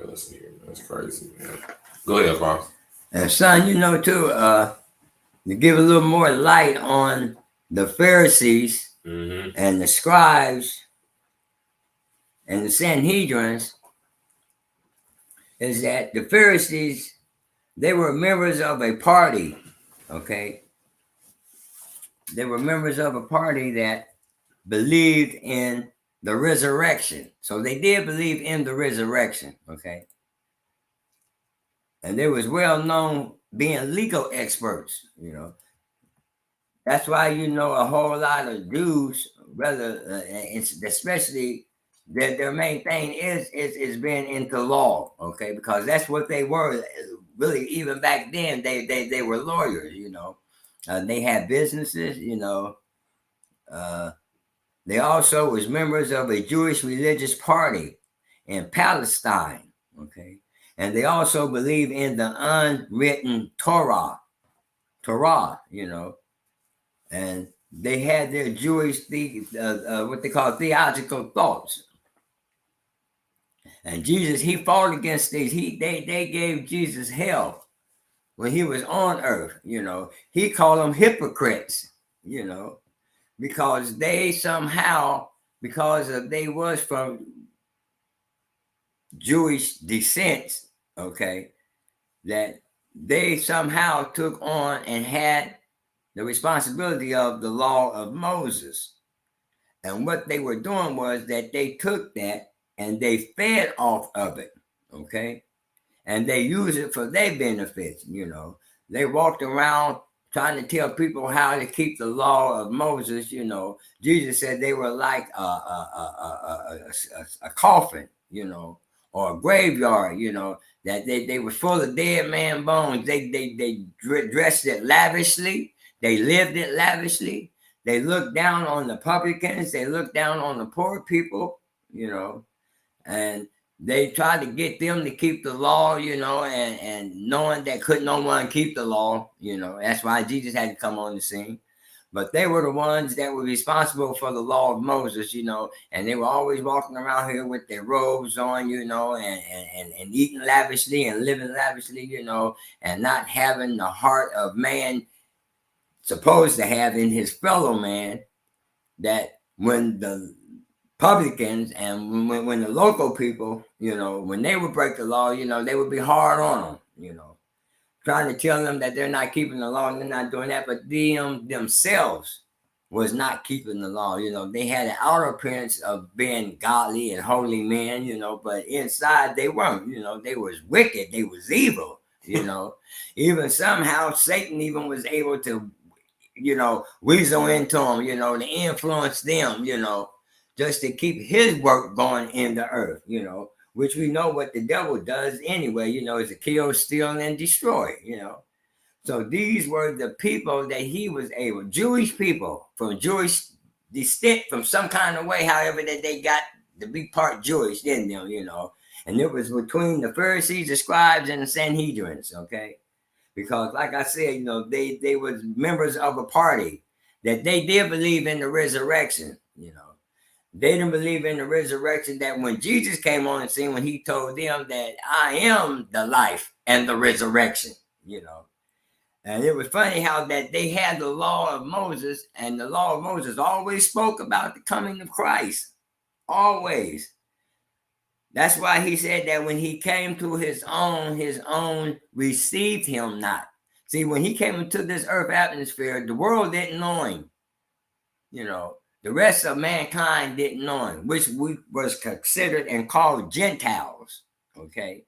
listen here, that's crazy, man. Go ahead, Pops. And son, you know too, to give a little more light on the Pharisees and the scribes and the Sanhedrins, is that the Pharisees, they were members of a party, okay? They were members of a party that believed in the resurrection. So they did believe in the resurrection, okay? And they was well known being legal experts, you know. That's why, you know, a whole lot of Jews, especially their main thing is being into law, okay? Because that's what they were. Really, even back then, they were lawyers, you know. They had businesses, you know. They also was members of a Jewish religious party in Palestine, okay? And they also believe in the unwritten Torah, you know. And they had their Jewish, what they call theological thoughts. And Jesus, he fought against these. They gave Jesus hell when he was on earth, you know. He called them hypocrites, you know, because they somehow, they was from Jewish descent, okay, that they somehow took on and had the responsibility of the law of Moses. And what they were doing was that they took that and they fed off of it, okay? And they used it for their benefits, you know. They walked around trying to tell people how to keep the law of Moses, you know. Jesus said they were like a coffin, you know, or a graveyard, you know, that they were full of dead man bones. They dressed it lavishly. They lived it lavishly. They looked down on the publicans. They looked down on the poor people, you know, and they tried to get them to keep the law, you know, and knowing that could no one keep the law, you know. That's why Jesus had to come on the scene. But they were the ones that were responsible for the law of Moses, you know, and they were always walking around here with their robes on, you know, and eating lavishly and living lavishly, you know, and not having the heart of man supposed to have in his fellow man, that when the publicans and when the local people, you know, when they would break the law, you know, they would be hard on them, you know, trying to tell them that they're not keeping the law and they're not doing that, but themselves was not keeping the law, you know. They had an outer appearance of being godly and holy men, you know, but inside they weren't, you know. They was wicked, they was evil, you know. Even somehow Satan even was able to, you know, weasel into them, you know, to influence them, you know, just to keep his work going in the earth, you know, which we know what the devil does anyway, you know, is to kill, steal, and destroy, you know. So these were the people that he was able, Jewish people from Jewish descent, from some kind of way, however that they got to be part Jewish in them, you know. And it was between the Pharisees, the scribes, and the Sanhedrins, okay? Because like I said, you know, they was members of a party that they did believe in the resurrection, you know. They didn't believe in the resurrection, that when Jesus came on the scene, when he told them that I am the life and the resurrection, you know. And it was funny how that they had the law of Moses, and the law of Moses always spoke about the coming of Christ. Always. That's why he said that when he came to his own received him not. See, when he came into this earth atmosphere, the world didn't know him. You know, the rest of mankind didn't know him, which was considered and called Gentiles. Okay.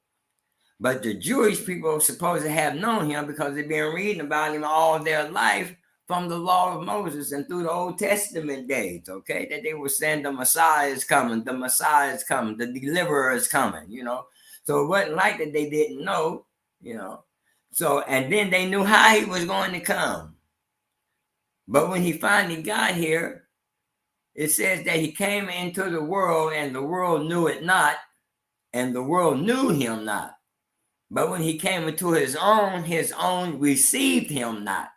But the Jewish people supposed to have known him because they've been reading about him all their life from the law of Moses and through the Old Testament days, okay? That they were saying the Messiah is coming, the Messiah is coming, the deliverer is coming, you know? So it wasn't like that they didn't know, you know? So, and then they knew how he was going to come. But when he finally got here, it says that he came into the world and the world knew it not, and the world knew him not. But when he came into his own received him not.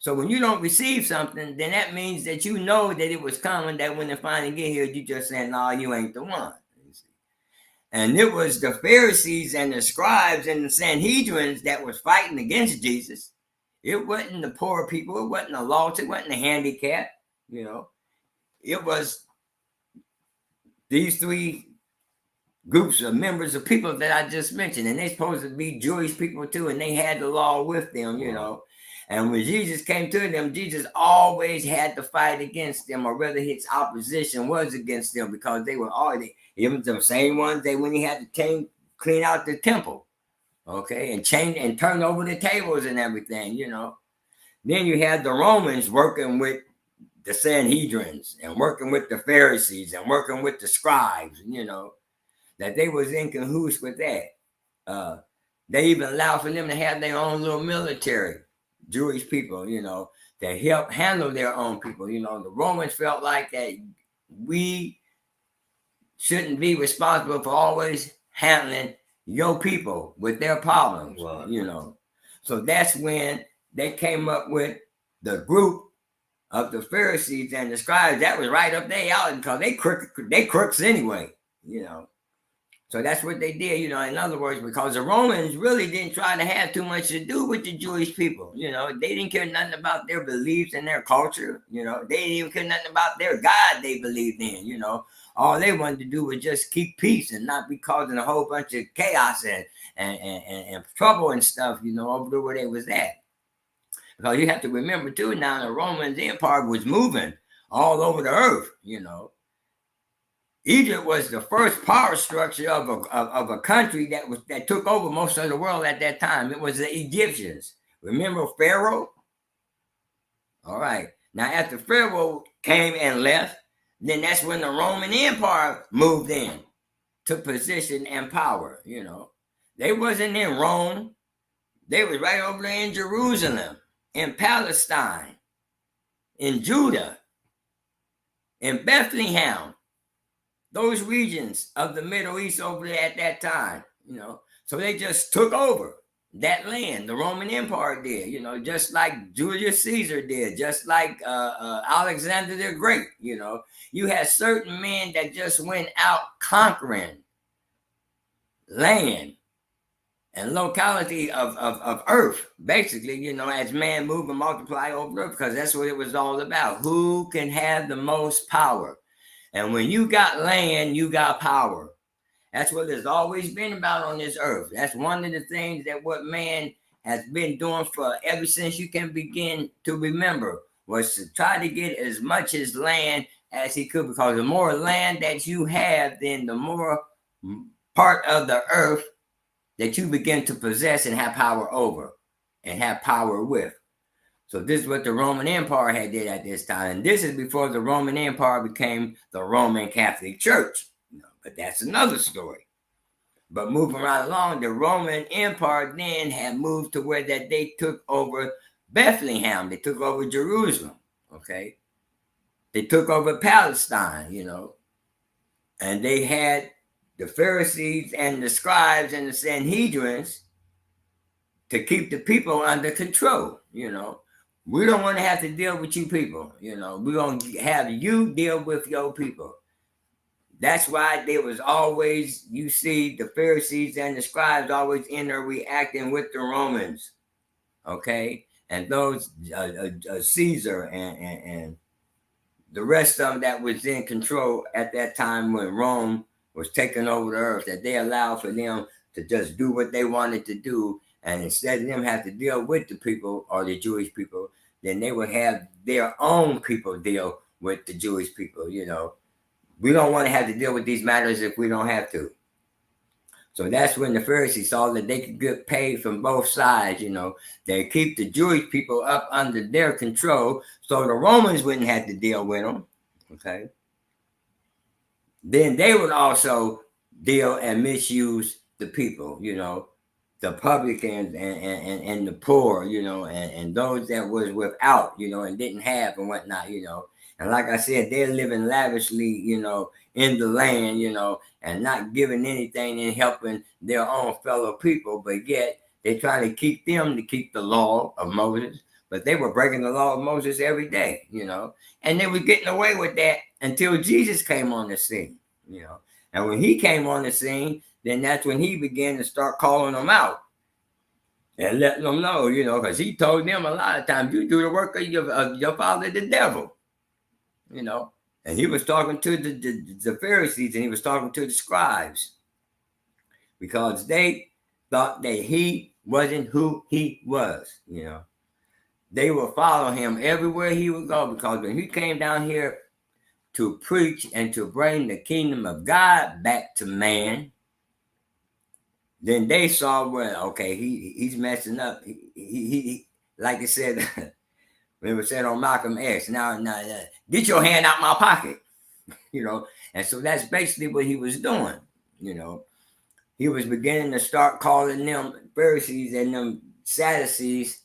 So when you don't receive something, then that means that you know that it was coming, that when it finally get here, you just saying, no, you ain't the one. And it was the Pharisees and the scribes and the Sanhedrins that was fighting against Jesus. It wasn't the poor people. It wasn't the lost. It wasn't the handicapped. You know, it was these three groups of members of people that I just mentioned, and they're supposed to be Jewish people too, and they had the law with them, you know. And when Jesus came to them, Jesus always had to fight against them, or rather his opposition was against them, because they were already, even the same ones that when he had to clean out the temple, okay, and change and turn over the tables and everything, you know. Then you had the Romans working with the Sanhedrins and working with the Pharisees and working with the scribes, you know, that they was in cahoots with that. They even allowed for them to have their own little military, Jewish people, you know, to help handle their own people. You know, the Romans felt like that we shouldn't be responsible for always handling your people with their problems, you know. So that's when they came up with the group of the Pharisees and the scribes. That was right up their alley, because they crooks anyway, you know. So that's what they did, you know, in other words, because the Romans really didn't try to have too much to do with the Jewish people. You know, they didn't care nothing about their beliefs and their culture. You know, they didn't even care nothing about their God they believed in, you know. All they wanted to do was just keep peace and not be causing a whole bunch of chaos and trouble and stuff, you know, over where they was at. Because you have to remember too, now the Roman Empire was moving all over the earth, you know. Egypt was the first power structure of a country that took over most of the world at that time. It was the Egyptians. Remember Pharaoh? All right. Now, after Pharaoh came and left, then that's when the Roman Empire moved in, took position and power, you know. They wasn't in Rome. They was right over there in Jerusalem, in Palestine, in Judah, in Bethlehem. Those regions of the Middle East over there at that time, you know. So they just took over that land. The Roman Empire did, you know, just like Julius Caesar did, just like Alexander the Great, you know. You had certain men that just went out conquering land and locality of earth, basically, you know, as man move and multiply over earth, because that's what it was all about. Who can have the most power? And when you got land, you got power. That's what it's always been about on this earth. That's one of the things that what man has been doing for ever since you can begin to remember, was to try to get as much as land as he could, because the more land that you have, then the more part of the earth that you begin to possess and have power over and have power with. So this is what the Roman Empire had did at this time. And this is before the Roman Empire became the Roman Catholic Church. You know, but that's another story. But moving right along, the Roman Empire then had moved to where that they took over Bethlehem. They took over Jerusalem, okay? They took over Palestine, you know. And they had the Pharisees and the scribes and the Sanhedrins to keep the people under control, you know. We don't want to have to deal with you people, you know. We're going to have you deal with your people. That's why there was always, you see, the Pharisees and the scribes always in there reacting with the Romans, okay, and those Caesar and the rest of them that was in control at that time when Rome was taking over the earth, that they allowed for them to just do what they wanted to do, and instead of them have to deal with the people or the Jewish people, then they would have their own people deal with the Jewish people. You know, we don't want to have to deal with these matters if we don't have to. So that's when the Pharisees saw that they could get paid from both sides. You know, they keep the Jewish people up under their control, so the Romans wouldn't have to deal with them. Okay. Then they would also deal and misuse the people. You know, the publicans and the poor. You know, and those that was without. You know, and didn't have and whatnot. You know, and like I said, they're living lavishly. You know, in the land. You know, and not giving anything and helping their own fellow people, but yet they try to keep them to keep the law of Moses, but they were breaking the law of Moses every day, you know, and they were getting away with that until Jesus came on the scene, you know, and when he came on the scene, then that's when he began to start calling them out and letting them know, you know, because he told them a lot of times, you do the work of your father, the devil, you know. And he was talking to the Pharisees, and he was talking to the scribes, because they thought that he wasn't who he was, you know. They would follow him everywhere he would go, because when he came down here to preach and to bring the kingdom of God back to man, then they saw, well, okay, he's messing up. He like they said, when it was said on Malcolm X, now, get your hand out my pocket, you know. And so that's basically what he was doing, you know. He was beginning to start calling them Pharisees and them Sadducees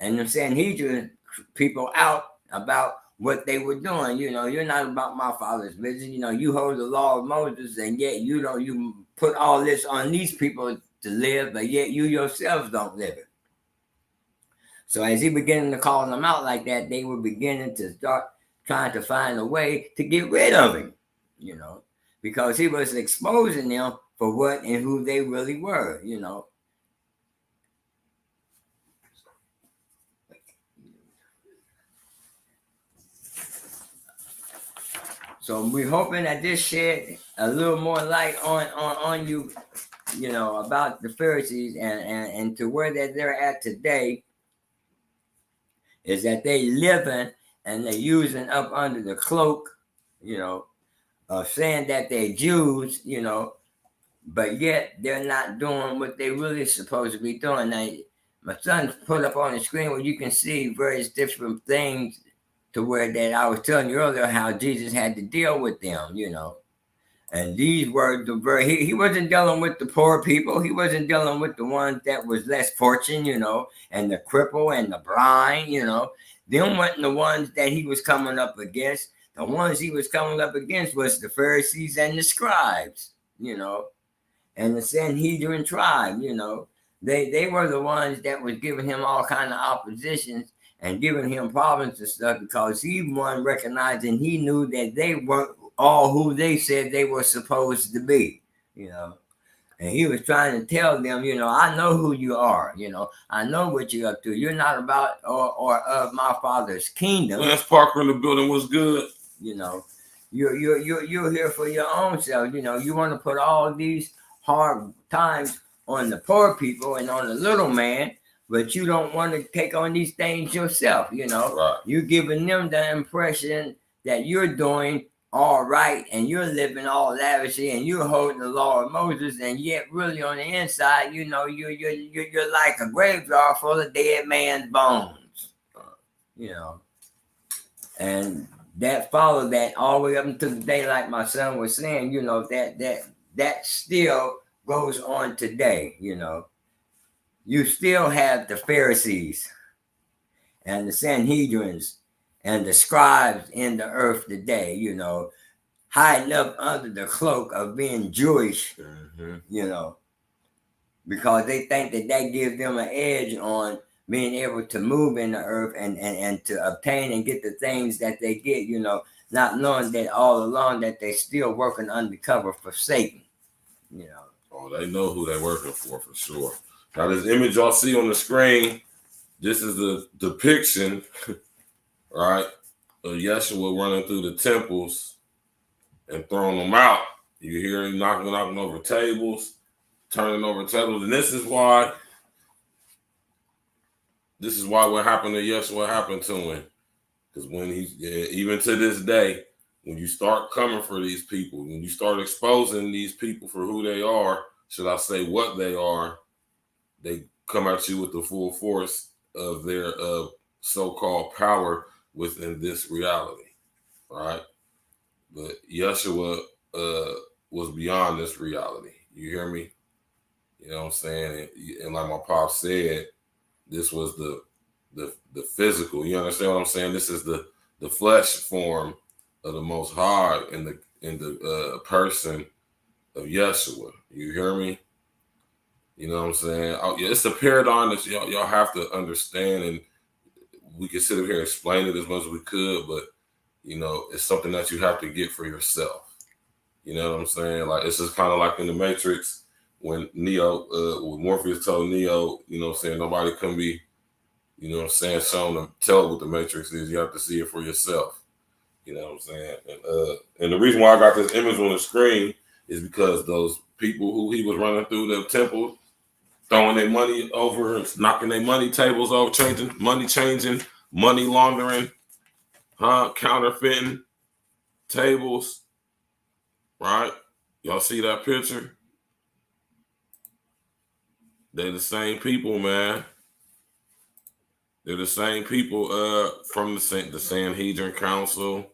and them Sanhedrin people out about what they were doing. You know, you're not about my father's business. You know, you hold the law of Moses, and yet you put all this on these people to live, but yet you yourselves don't live it. So as he began to call them out like that, they were beginning to start trying to find a way to get rid of him, you know, because he was exposing them for what and who they really were, you know. So we're hoping that this shed a little more light on you, you know, about the Pharisees and to where that they're at today, is that they living and they're using up under the cloak, you know, of saying that they're Jews, you know, but yet they're not doing what they really supposed to be doing. Now, my son put up on the screen where you can see various different things to where that I was telling you earlier how Jesus had to deal with them, you know. And these were he wasn't dealing with the poor people. He wasn't dealing with the ones that was less fortunate, you know, and the cripple and the blind, you know. Them weren't the ones that he was coming up against. The ones he was coming up against was the Pharisees and the scribes, you know, and the Sanhedrin tribe, you know. They were the ones that was giving him all kind of oppositions and giving him problems and stuff, because he wasn't recognizing, he knew that they weren't all who they said they were supposed to be, you know. And he was trying to tell them, you know, I know who you are, you know, I know what you're up to. You're not about or of my father's kingdom. Lance Parker in the building was good. You know, you're here for your own self. You know, you want to put all these hard times on the poor people and on the little man, but you don't want to take on these things yourself, you know. Right. You're giving them the impression that you're doing all right and you're living all lavishly and you're holding the law of Moses, and yet really on the inside, you know, you're like a graveyard full of dead man's bones, you know. And that followed that all the way up until the day, like my son was saying, you know, that still goes on today, you know. You still have the Pharisees and the Sanhedrins and the scribes in the earth today, you know, hiding up under the cloak of being Jewish, you know, because they think that gives them an edge on being able to move in the earth and to obtain and get the things that they get, you know, not knowing that all along that they're still working undercover for Satan, you know. Oh, they know who they're working for sure. Now, this image y'all see on the screen this is a depiction, right, of Yeshua running through the temples and throwing them out. You hear him knocking over tables, turning over tables, and this is why what happened to Yeshua happened to him. Because when even to this day, when you start coming for these people, when you start exposing these people for who they are, should I say what they are, they come at you with the full force of their so-called power within this reality, right? But Yeshua was beyond this reality. You hear me? You know what I'm saying? And like my pop said, this was the physical. You understand what I'm saying? This is the flesh form of the Most High in the person of Yeshua. You hear me? You know what I'm saying? Yeah, it's a paradigm that y'all have to understand, and we can sit up here and explain it as much as we could, but you know, it's something that you have to get for yourself. You know what I'm saying? Like, it's just kind of like in the Matrix when Neo, when Morpheus told Neo, you know what I'm saying, nobody can be, you know what I'm saying, shown to tell what the Matrix is. You have to see it for yourself. You know what I'm saying? And the reason why I got this image on the screen is because those people who he was running through the temple, throwing their money over, knocking their money tables over, changing, money laundering, counterfeiting tables, right? Y'all see that picture? They're the same people, man. They're the same people from the Sanhedrin Council.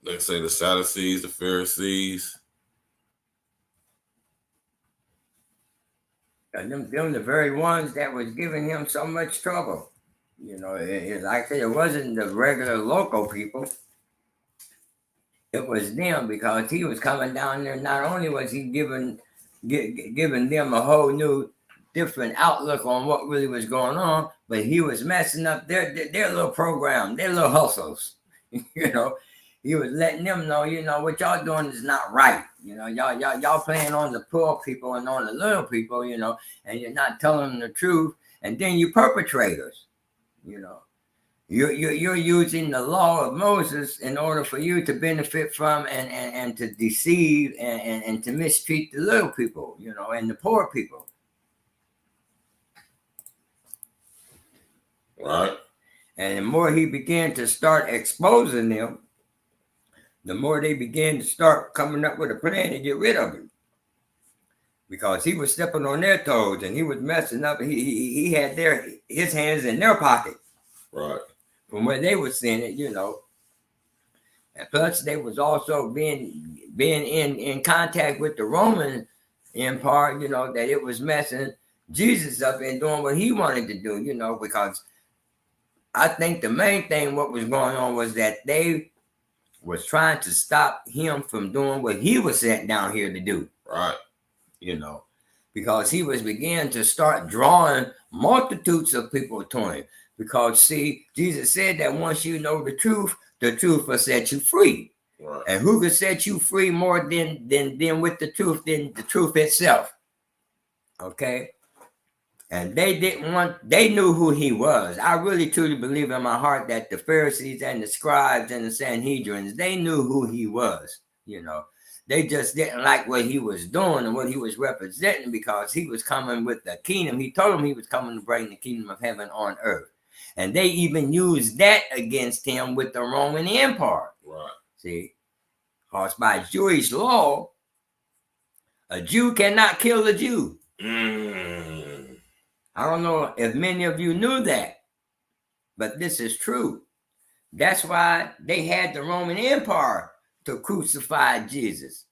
They say the Sadducees, the Pharisees. And them the very ones that was giving him so much trouble. You know, like I said, it wasn't the regular local people. It was them, because he was coming down there. Not only was he giving them a whole new, different outlook on what really was going on, but he was messing up their little program, their little hustles. You know, he was letting them know, you know, what y'all doing is not right. You know, y'all playing on the poor people and on the little people, you know, and you're not telling them the truth. And then you perpetrators, you know. You're using the law of Moses in order for you to benefit from and to deceive and to mistreat the little people, you know, and the poor people. Right. And the more he began to start exposing them, the more they began to start coming up with a plan to get rid of him. Because he was stepping on their toes and he was messing up. He had his hands in their pocket. Right. From where they were seeing it, you know. And plus they was also being in contact with the Roman Empire, you know, that it was messing Jesus up and doing what he wanted to do, you know, because I think the main thing what was going on was that they was trying to stop him from doing what he was sent down here to do. Right. You know, because he was beginning to start drawing multitudes of people to him. Because, see, Jesus said that once you know the truth will set you free. Right. And who could set you free more than with the truth, than the truth itself? Okay? And they knew who he was. I really truly believe in my heart that the Pharisees and the scribes and the Sanhedrins, they knew who he was, you know. They just didn't like what he was doing and what he was representing, because he was coming with the kingdom. He told them he was coming to bring the kingdom of heaven on earth. And they even used that against him with the Roman Empire. Right. See, because by Jewish law, a Jew cannot kill a Jew. I don't know if many of you knew that, but this is true. That's why they had the Roman Empire to crucify Jesus.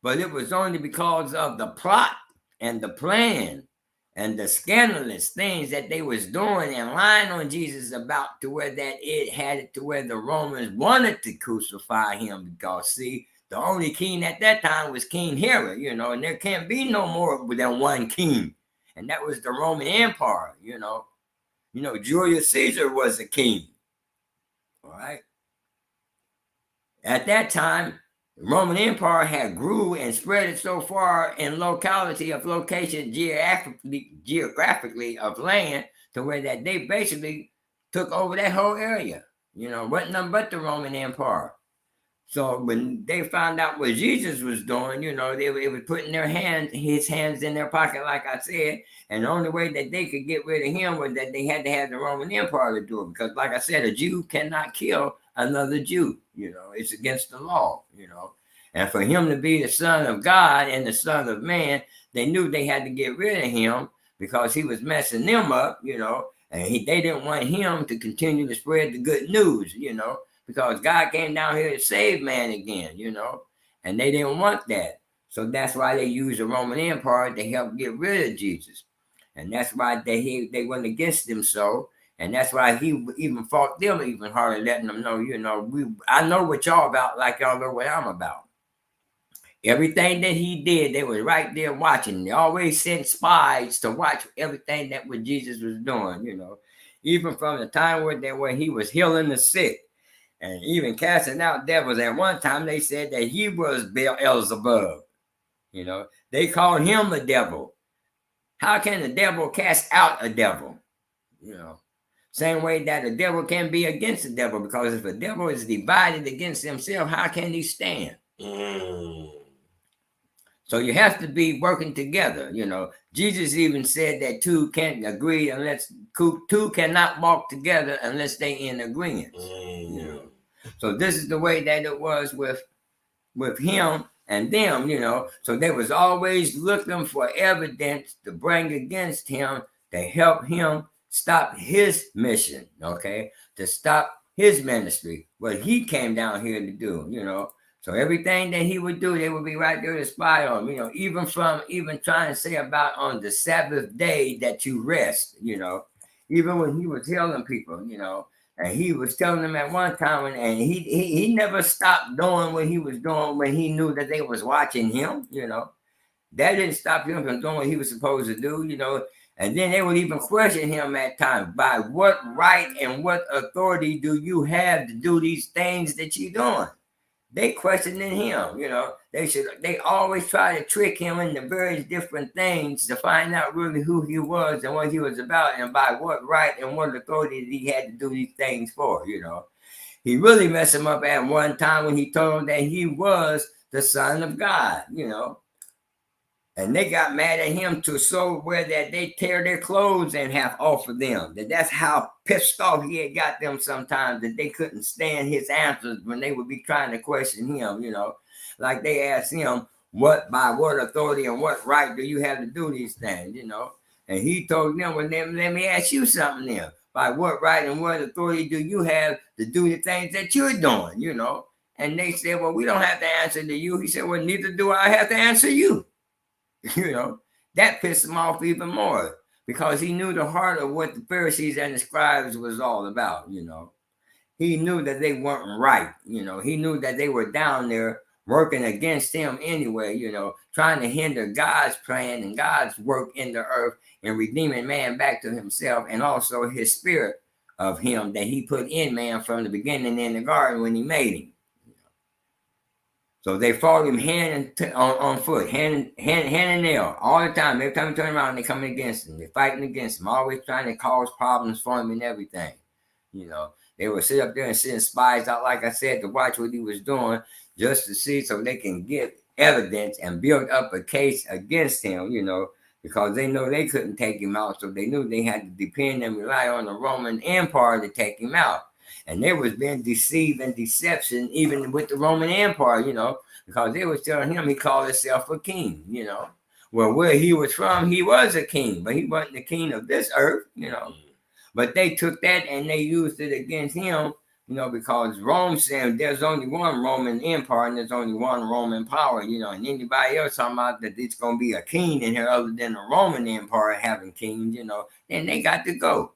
But it was only because of the plot and the plan and the scandalous things that they was doing and lying on Jesus about, to where that it had it to where the Romans wanted to crucify him. Because, see, the only king at that time was King Herod, you know, and there can't be no more than one king. And that was the Roman Empire, you know. You know, Julius Caesar was a king. All right. At that time, the Roman Empire had grew and spread it so far in location geographically of land, to where that they basically took over that whole area. Wasn't nothing but the Roman Empire. So when they found out what Jesus was doing, they were putting his hands in their pocket, like I said, and the only way that they could get rid of him was that they had to have the Roman Empire to do it. Because, like I said, a Jew cannot kill another Jew. It's against the law. And for him to be the Son of God and the Son of Man, they knew they had to get rid of him because he was messing them up. And they didn't want him to continue to spread the good news. Because God came down here to save man again, and they didn't want that. So that's why they used the Roman Empire to help get rid of Jesus. And that's why they went against him so. And that's why he even fought them even harder, letting them know, I know what y'all about like y'all know what I'm about. Everything that he did, they were right there watching. They always sent spies to watch everything that what Jesus was doing, Even from the time where he was healing the sick. And even casting out devils. At one time, they said that he was Beelzebub. They called him a devil. How can a devil cast out a devil? Same way that a devil can be against the devil. Because if a devil is divided against himself, how can he stand? So you have to be working together. Jesus even said that two can't agree unless two cannot walk together unless they in agreement. So this is the way that it was with him and them. So they was always looking for evidence to bring against him to help him stop his mission, to stop his ministry, what he came down here to do, So everything that he would do, they would be right there to spy on him, even trying to say about on the Sabbath day that you rest, even when he was telling people, and he was telling them at one time, and he never stopped doing what he was doing when he knew that they was watching him, That didn't stop him from doing what he was supposed to do, And then they would even question him at times, by what right and what authority do you have to do these things that you're doing? They questioning him, They always try to trick him into various different things to find out really who he was and what he was about, and by what right and what authority he had to do these things for. He really messed him up at one time when he told him that he was the Son of God. And they got mad at him to so where that they tear their clothes in half off of them. That's how pissed off he had got them sometimes, that they couldn't stand his answers when they would be trying to question him, Like they asked him, by what authority and what right do you have to do these things, And he told them, well, let me ask you something then. By what right and what authority do you have to do the things that you're doing, And they said, well, we don't have to answer to you. He said, well, neither do I have to answer you. That pissed him off even more because he knew the heart of what the Pharisees and the scribes was all about. He knew that they weren't right. He knew that they were down there working against him anyway, trying to hinder God's plan and God's work in the earth and redeeming man back to himself, and also his spirit of him that he put in man from the beginning in the garden when he made him. So they fought him on foot, hand and nail, all the time. Every time he turned around, they coming against him. They're fighting against him, always trying to cause problems for him and everything. They would sit up there and send spies out, like I said, to watch what he was doing, just to see so they can get evidence and build up a case against him, because they know they couldn't take him out. So they knew they had to depend and rely on the Roman Empire to take him out. And they was being deceived and deception even with the Roman Empire, because they was telling him he called himself a king, Well, where he was from, he was a king, but he wasn't the king of this earth, But they took that and they used it against him, because Rome said there's only one Roman Empire and there's only one Roman power, and anybody else talking about that it's going to be a king in here other than the Roman Empire having kings, then they got to go,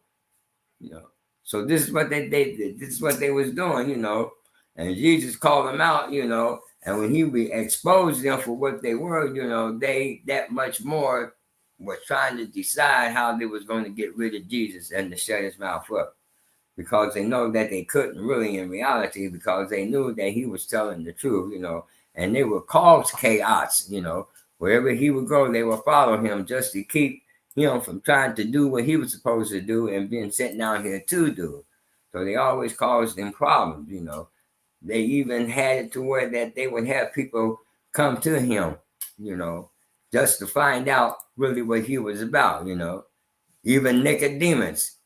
So this is what they did. This is what they was doing, And Jesus called them out, And when he exposed them for what they were, they that much more were trying to decide how they was going to get rid of Jesus and to shut his mouth up, because they know that they couldn't really in reality, because they knew that he was telling the truth, And they would cause chaos, Wherever he would go, they would follow him just to keep him from trying to do what he was supposed to do and being sent down here to do. So they always caused them problems, you know. They even had it to where that they would have people come to him, you know, just to find out really what he was about, you know. Even Nicodemus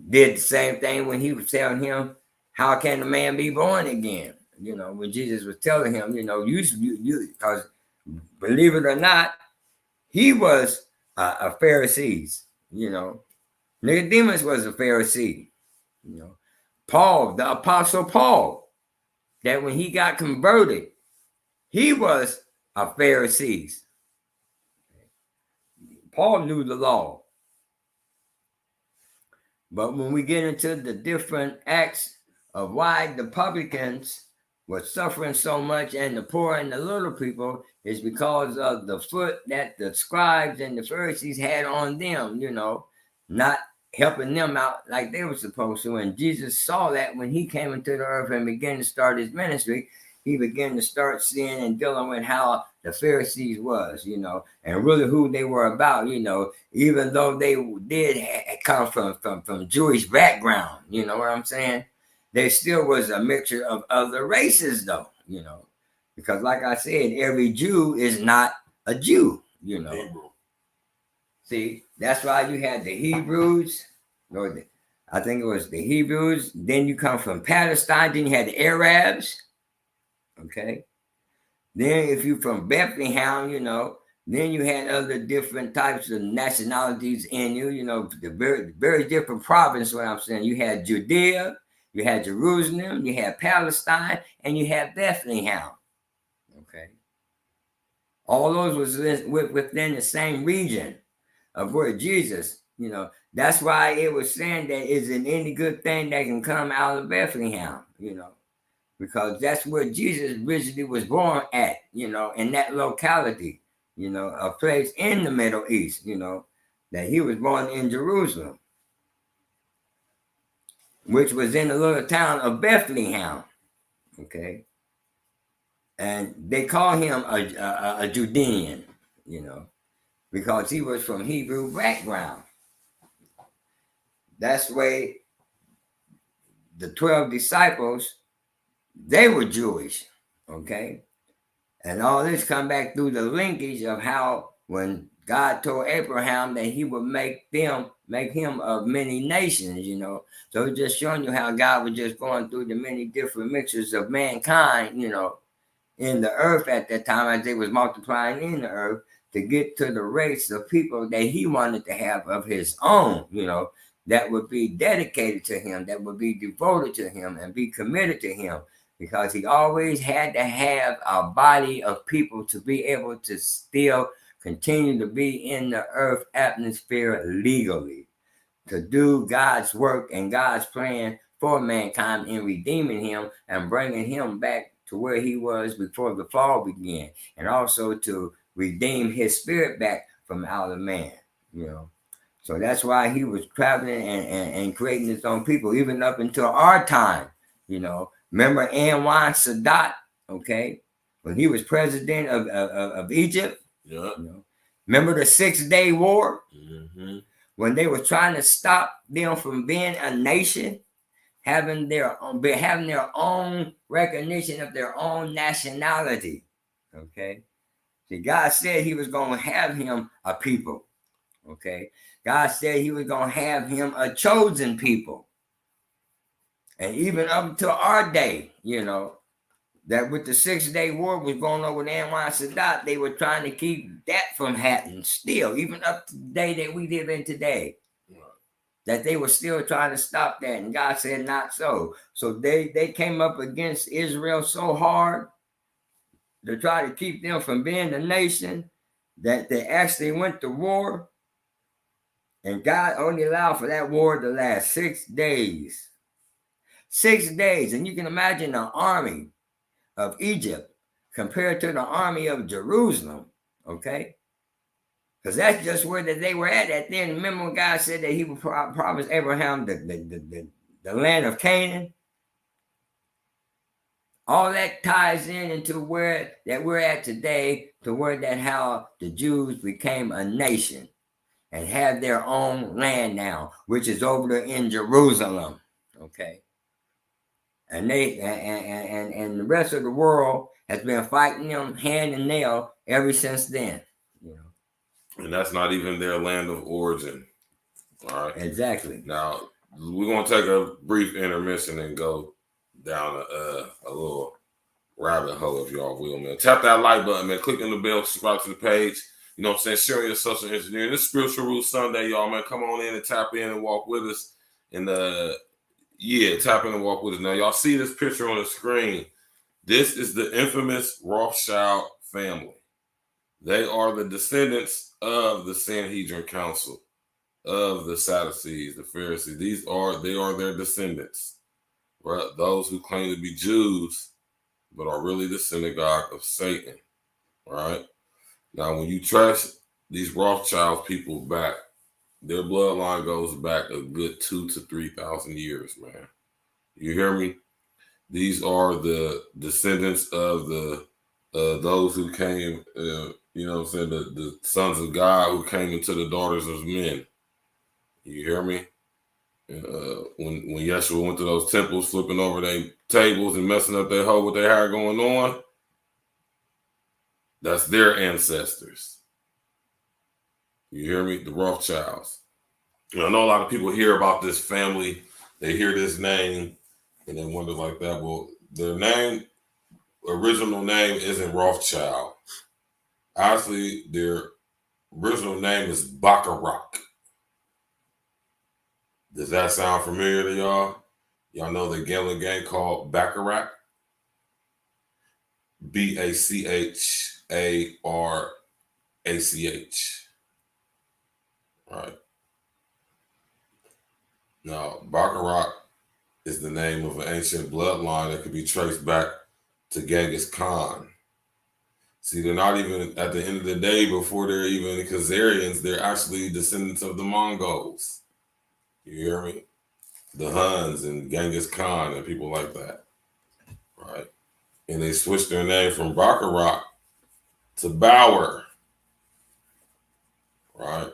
did the same thing when he was telling him, how can a man be born again? You know, when Jesus was telling him, you know, you, because believe it or not, he was a Pharisee, you know. Nicodemus was a Pharisee, you know. Paul, the Apostle Paul, that when he got converted, he was a Pharisee. Paul knew the law. But when we get into the different acts of why the publicans were suffering so much and the poor and the little people, is because of the foot that the scribes and the Pharisees had on them, you know, not helping them out like they were supposed to. And Jesus saw that when he came into the earth and began to start his ministry. He began to start seeing and dealing with how the Pharisees was, you know, and really who they were about, you know, even though they did come from Jewish background, you know what I'm saying? There still was a mixture of other races, though, you know, because like I said, every Jew is not a Jew, you know. Hebrew. See, that's why you had the Hebrews, or I think it was the Hebrews. Then you come from Palestine. Then you had the Arabs. Okay. Then if you from Bethlehem, you know, then you had other different types of nationalities in you, you know, the very different province, what I'm saying. You had Judea, you had Jerusalem, you had Palestine, and you had Bethlehem. Okay. All those was within the same region of where Jesus, you know, that's why it was saying that isn't any good thing that can come out of Bethlehem, you know, because that's where Jesus originally was born at, you know, in that locality, you know, a place in the Middle East, you know, that he was born in Jerusalem, which was in the little town of Bethlehem, okay? And they call him a Judean, you know, because he was from Hebrew background. That's why the 12 disciples, they were Jewish, okay? And all this come back through the linkage of how when God told Abraham that he would make him of many nations, you know. So it's just showing you how God was just going through the many different mixtures of mankind, you know, in the earth at that time as they was multiplying in the earth to get to the race of people that he wanted to have of his own, you know, that would be dedicated to him, that would be devoted to him and be committed to him, because he always had to have a body of people to be able to still continue to be in the earth atmosphere legally, to do God's work and God's plan for mankind in redeeming him and bringing him back to where he was before the fall began, and also to redeem his spirit back from out of man, you know. So that's why he was traveling and creating his own people, even up until our time, you know. Remember Anwar Sadat, okay, when he was president of Egypt? Yeah. You know? Remember the 6-Day War? Mm-hmm. When they were trying to stop them from being a nation, having their own recognition of their own nationality, okay? See, God said he was going to have him a people, okay? God said he was going to have him a chosen people. And even up to our day, you know, that with the 6-Day War was going on with Anwar Sadat, they were trying to keep that from happening still, even up to the day that we live in today. Right. That they were still trying to stop that. And God said not so. So they came up against Israel so hard to try to keep them from being a nation that they actually went to war. And God only allowed for that war to last 6 days. 6 days. And you can imagine the army of Egypt compared to the army of Jerusalem, okay? Because that's just where they were at then. Remember when God said that he would promise Abraham the land of Canaan? All that ties into where that we're at today, to where that how the Jews became a nation. and have their own land now, which is over there in Jerusalem. Okay. And and the rest of the world has been fighting them hand and nail ever since then. You know. And that's not even their land of origin. All right. Exactly. Now we're gonna take a brief intermission and go down a little rabbit hole, if y'all will, man. Tap that like button, man. Click on the bell, subscribe to the page. You know what I'm saying? Share your social engineering. This Spiritual Roots Sunday, y'all, man. Come on in and tap in and walk with us. And tap in and walk with us. Now, y'all see this picture on the screen. This is the infamous Rothschild family. They are the descendants of the Sanhedrin Council, of the Sadducees, the Pharisees. They are their descendants. Right? Those who claim to be Jews, but are really the synagogue of Satan. Right? Now, when you trace these Rothschild people back, their bloodline goes back a good 2,000 to 3,000 years, man. You hear me? These are the descendants of the those who came, you know what I'm saying, the sons of God who came into the daughters of men. You hear me? When Yeshua went to those temples, flipping over their tables and messing up their hoe with their hair going on, that's their ancestors. You hear me? The Rothschilds. And I know a lot of people hear about this family. They hear this name and they wonder like that. Well, their original name isn't Rothschild. Actually, their original name is Baccarat. Does that sound familiar to y'all? Y'all know the gambling game called Baccarat? Bacharach. Right. Now, Baccarat is the name of an ancient bloodline that could be traced back to Genghis Khan. See, they're not even, at the end of the day, before they're even Khazarians, they're actually descendants of the Mongols. You hear me? The Huns and Genghis Khan and people like that. Right? And they switched their name from Baccarat to Bauer. Right?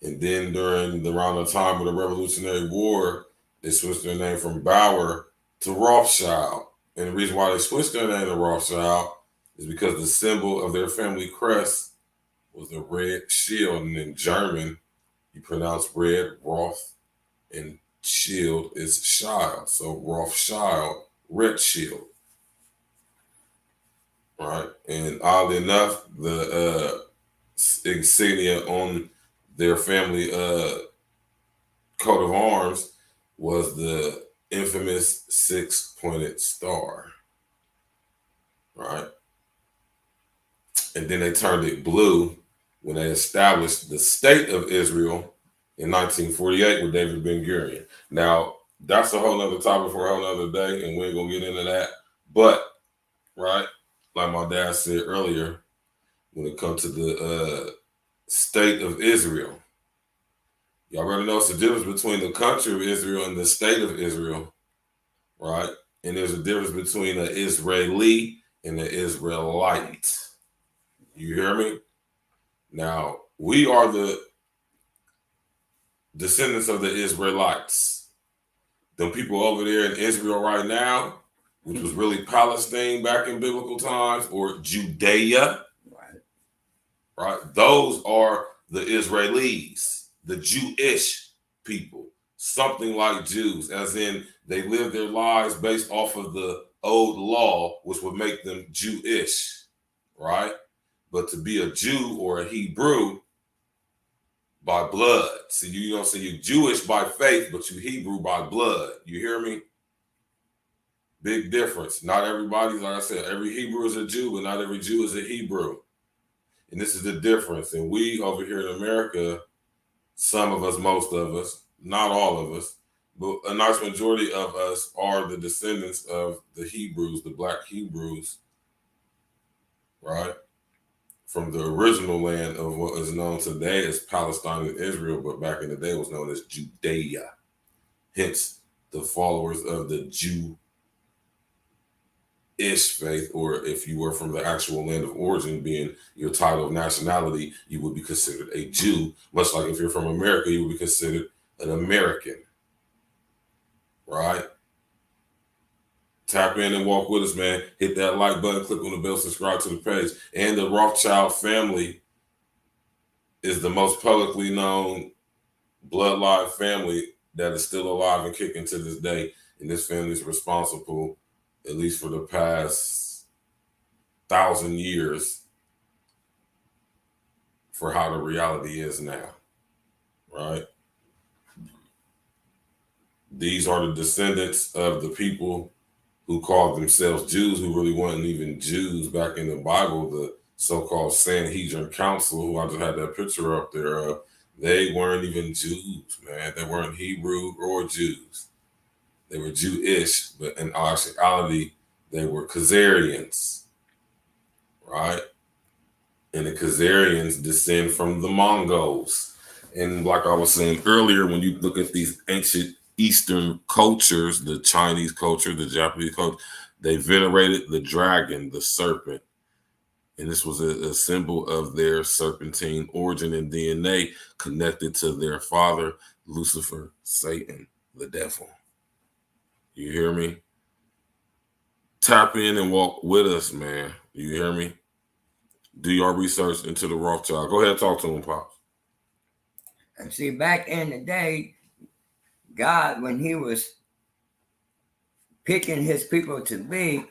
And then around the time of the Revolutionary War, they switched their name from Bauer to Rothschild. And the reason why they switched their name to Rothschild is because the symbol of their family crest was a red shield. And in German, you pronounce red, Roth, and shield is Schild. So Rothschild, red shield. Right? And oddly enough, the insignia on their family coat of arms was the infamous 6-pointed star, right? And then they turned it blue when they established the state of Israel in 1948 with David Ben-Gurion. Now, that's a whole nother topic for a whole nother day, and we ain't gonna get into that. But, right, like my dad said earlier, when it comes to the state of Israel, y'all already know it's the difference between the country of Israel and the state of Israel, right? And there's a difference between an Israeli and an Israelite. You hear me? Now, we are the descendants of the Israelites. The people over there in Israel right now, which was really Palestine back in biblical times, or Judea, right? Those are the Israelis, the Jewish people, something like Jews, as in they live their lives based off of the old law, which would make them Jewish, right? But to be a Jew or a Hebrew by blood. See, you don't say you're Jewish by faith, but you Hebrew by blood. You hear me? Big difference. Not everybody, like I said, every Hebrew is a Jew, but not every Jew is a Hebrew. And this is the difference. And we over here in America, some of us, most of us, not all of us, but a nice majority of us are the descendants of the Hebrews, the black Hebrews, right? From the original land of what is known today as Palestine and Israel, but back in the day was known as Judea. Hence, the followers of the Jew-ish faith, or if you were from the actual land of origin, being your title of nationality, you would be considered a Jew. Much like if you're from America, you would be considered an American, right? Tap in and walk with us, man. Hit that like button, click on the bell, subscribe to the page. And the Rothschild family is the most publicly known bloodline family that is still alive and kicking to this day. And this family is responsible, at least for the past 1,000 years, for how the reality is now, right? These are the descendants of the people who called themselves Jews, who really weren't even Jews back in the Bible, the so-called Sanhedrin Council, who I just had that picture up there of. They weren't even Jews, man. They weren't Hebrew or Jews. They were Jewish, but in actuality, they were Khazarians, right? And the Khazarians descend from the Mongols. And like I was saying earlier, when you look at these ancient Eastern cultures, the Chinese culture, the Japanese culture, they venerated the dragon, the serpent. And this was a symbol of their serpentine origin and DNA connected to their father, Lucifer, Satan, the devil. You hear me? Tap in and walk with us, man. You hear me? Do your research into the Rothschild. Go ahead and talk to him, Pops. And see, back in the day, God, when he was picking his people to be,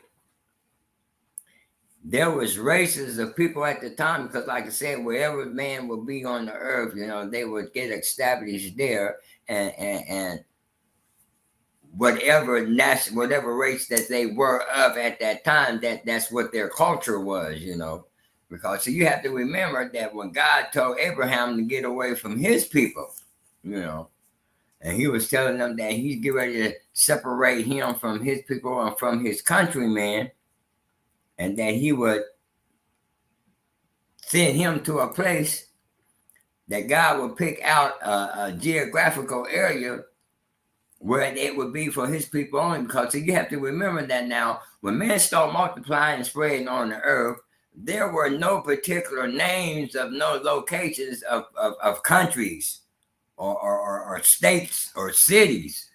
there was races of people at the time, because like I said, wherever man would be on the earth, you know, they would get established there, and whatever race that they were of at that time, that's what their culture was, you know. Because so you have to remember that when God told Abraham to get away from his people, you know, and he was telling them that he's getting ready to separate him from his people and from his countrymen, and that he would send him to a place that God would pick out a geographical area where it would be for his people only. Because so you have to remember that now, when men start multiplying and spreading on the earth, there were no particular names of no locations of countries or states or cities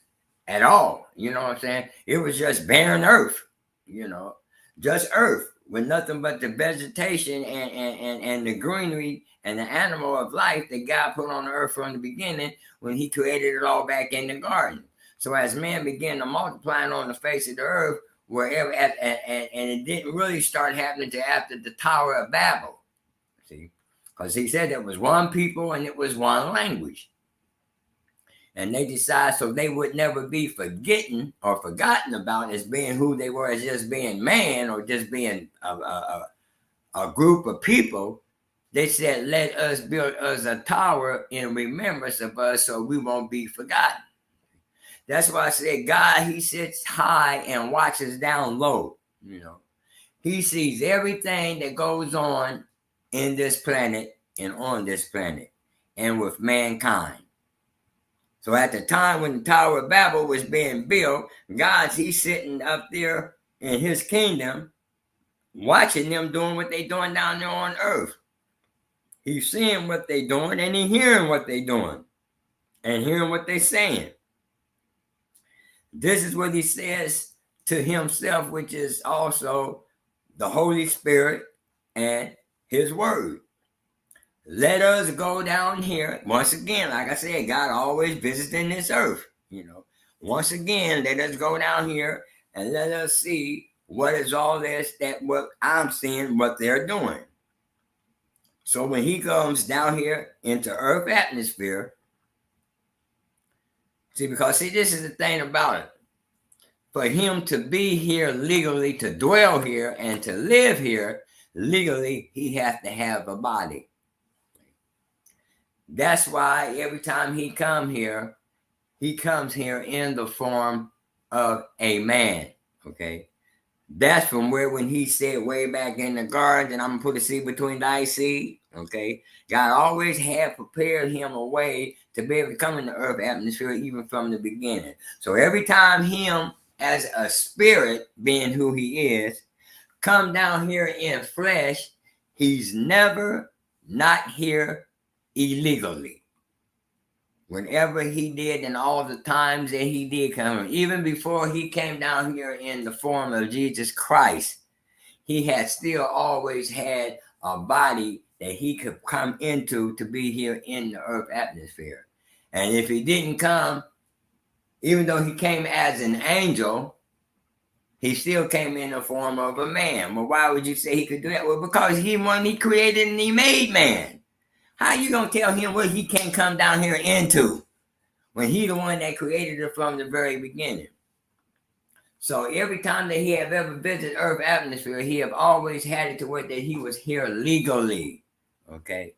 at all. You know what I'm saying? It was just barren earth, you know, just earth with nothing but the vegetation and the greenery and the animal of life that God put on the earth from the beginning when he created it all back in the garden. So as man began to multiply on the face of the earth, wherever, and it didn't really start happening until after the Tower of Babel. See, because he said there was one people and it was one language. And they decided so they would never be forgotten or forgotten about as being who they were, as just being man or just being a group of people. They said, let us build us a tower in remembrance of us so we won't be forgotten. That's why I said God, he sits high and watches down low. You know, he sees everything that goes on in this planet and on this planet and with mankind. So at the time when the Tower of Babel was being built, he's sitting up there in his kingdom, watching them doing what they're doing down there on earth. He's seeing what they're doing and he's hearing what they're doing and hearing what they're saying. This is what he says to himself, which is also the Holy Spirit and his word. Let us go down here. Once again, like I said, God always visiting this earth. You know, once again, let us go down here and let us see what is all this that what I'm seeing, what they're doing. So when he comes down here into earth atmosphere, because this is the thing about it. For him to be here legally, to dwell here and to live here legally, he has to have a body. That's why every time he comes here in the form of a man, okay? That's from where when he said way back in the garden, I'm going to put a seed between thy seed, okay? God always had prepared him a way to be able to come in the earth atmosphere even from the beginning. So every time him as a spirit, being who he is, come down here in flesh, he's never not here illegally. Whenever he did and all the times that he did come, even before he came down here in the form of Jesus Christ, he had still always had a body that he could come into to be here in the earth atmosphere. And if he didn't come, even though he came as an angel, he still came in the form of a man. Well, why would you say he could do that? Well, because he created and he made man. How you going to tell him what he can't come down here into when he the one that created it from the very beginning? So every time that he have ever visited earth atmosphere, he have always had it to where that he was here legally. Okay.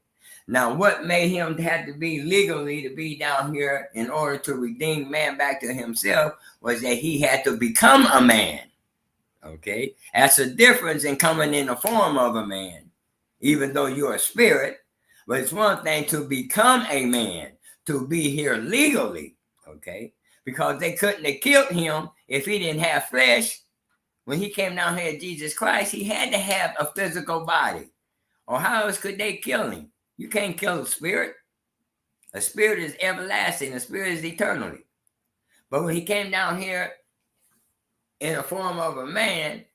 Now, what made him have to be legally to be down here in order to redeem man back to himself was that he had to become a man. Okay. That's a difference in coming in the form of a man, even though you're a spirit. But it's one thing to become a man, to be here legally. Okay. Because they couldn't have killed him if he didn't have flesh. When he came down here, Jesus Christ, he had to have a physical body. Or how else could they kill him? You can't kill a spirit. A spirit is everlasting. A spirit is eternally. But when he came down here in the form of a man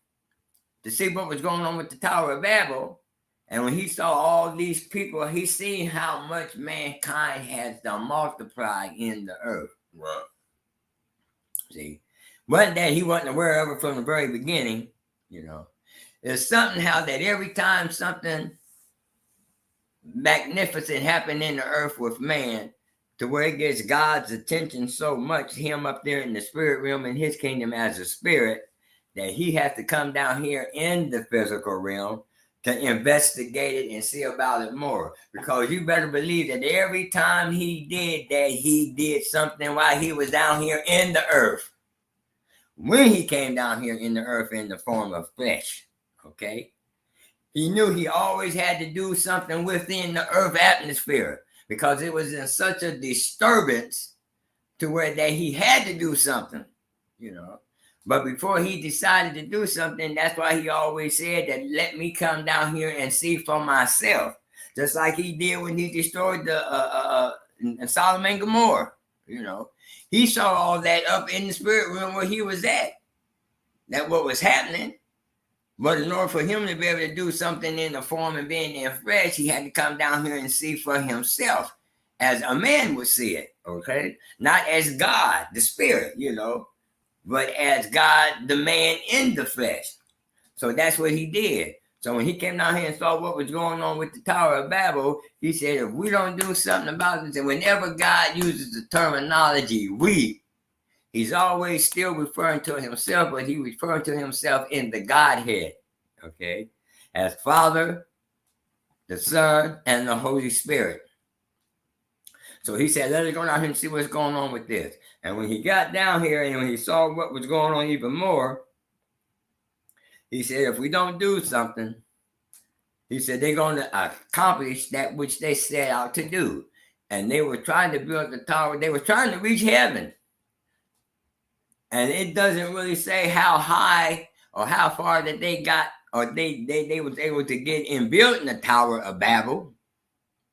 to see what was going on with the Tower of Babel, and when he saw all these people, he seen how much mankind has multiplied in the earth. Right. See, wasn't that he wasn't aware of it from the very beginning, you know. It's something how that every time something magnificent happened in the earth with man, to where it gets God's attention so much, him up there in the spirit realm in his kingdom as a spirit, that he has to come down here in the physical realm to investigate it and see about it more. Because you better believe that every time he did that, he did something while he was down here in the earth. When he came down here in the earth in the form of flesh, okay? He knew he always had to do something within the earth atmosphere because it was in such a disturbance to where that he had to do something, you know. But before he decided to do something, that's why he always said that let me come down here and see for myself. Just like he did when he destroyed the Sodom and Gomorrah, you know. He saw all that up in the spirit realm where he was at. That what was happening. But in order for him to be able to do something in the form of being in flesh, he had to come down here and see for himself as a man would see it, okay? Not as God, the spirit, you know, but as God, the man in the flesh. So that's what he did. So when he came down here and saw what was going on with the Tower of Babel, he said, if we don't do something about this, and whenever God uses the terminology, we, he's always still referring to himself, but he referring to himself in the Godhead, okay? As Father, the Son, and the Holy Spirit. So he said, let us go down here and see what's going on with this. And when he got down here and when he saw what was going on even more, he said, if we don't do something, he said, they're going to accomplish that which they set out to do. And they were trying to build the tower. They were trying to reach heaven. And it doesn't really say how high or how far that they got, or they was able to get in building the Tower of Babel,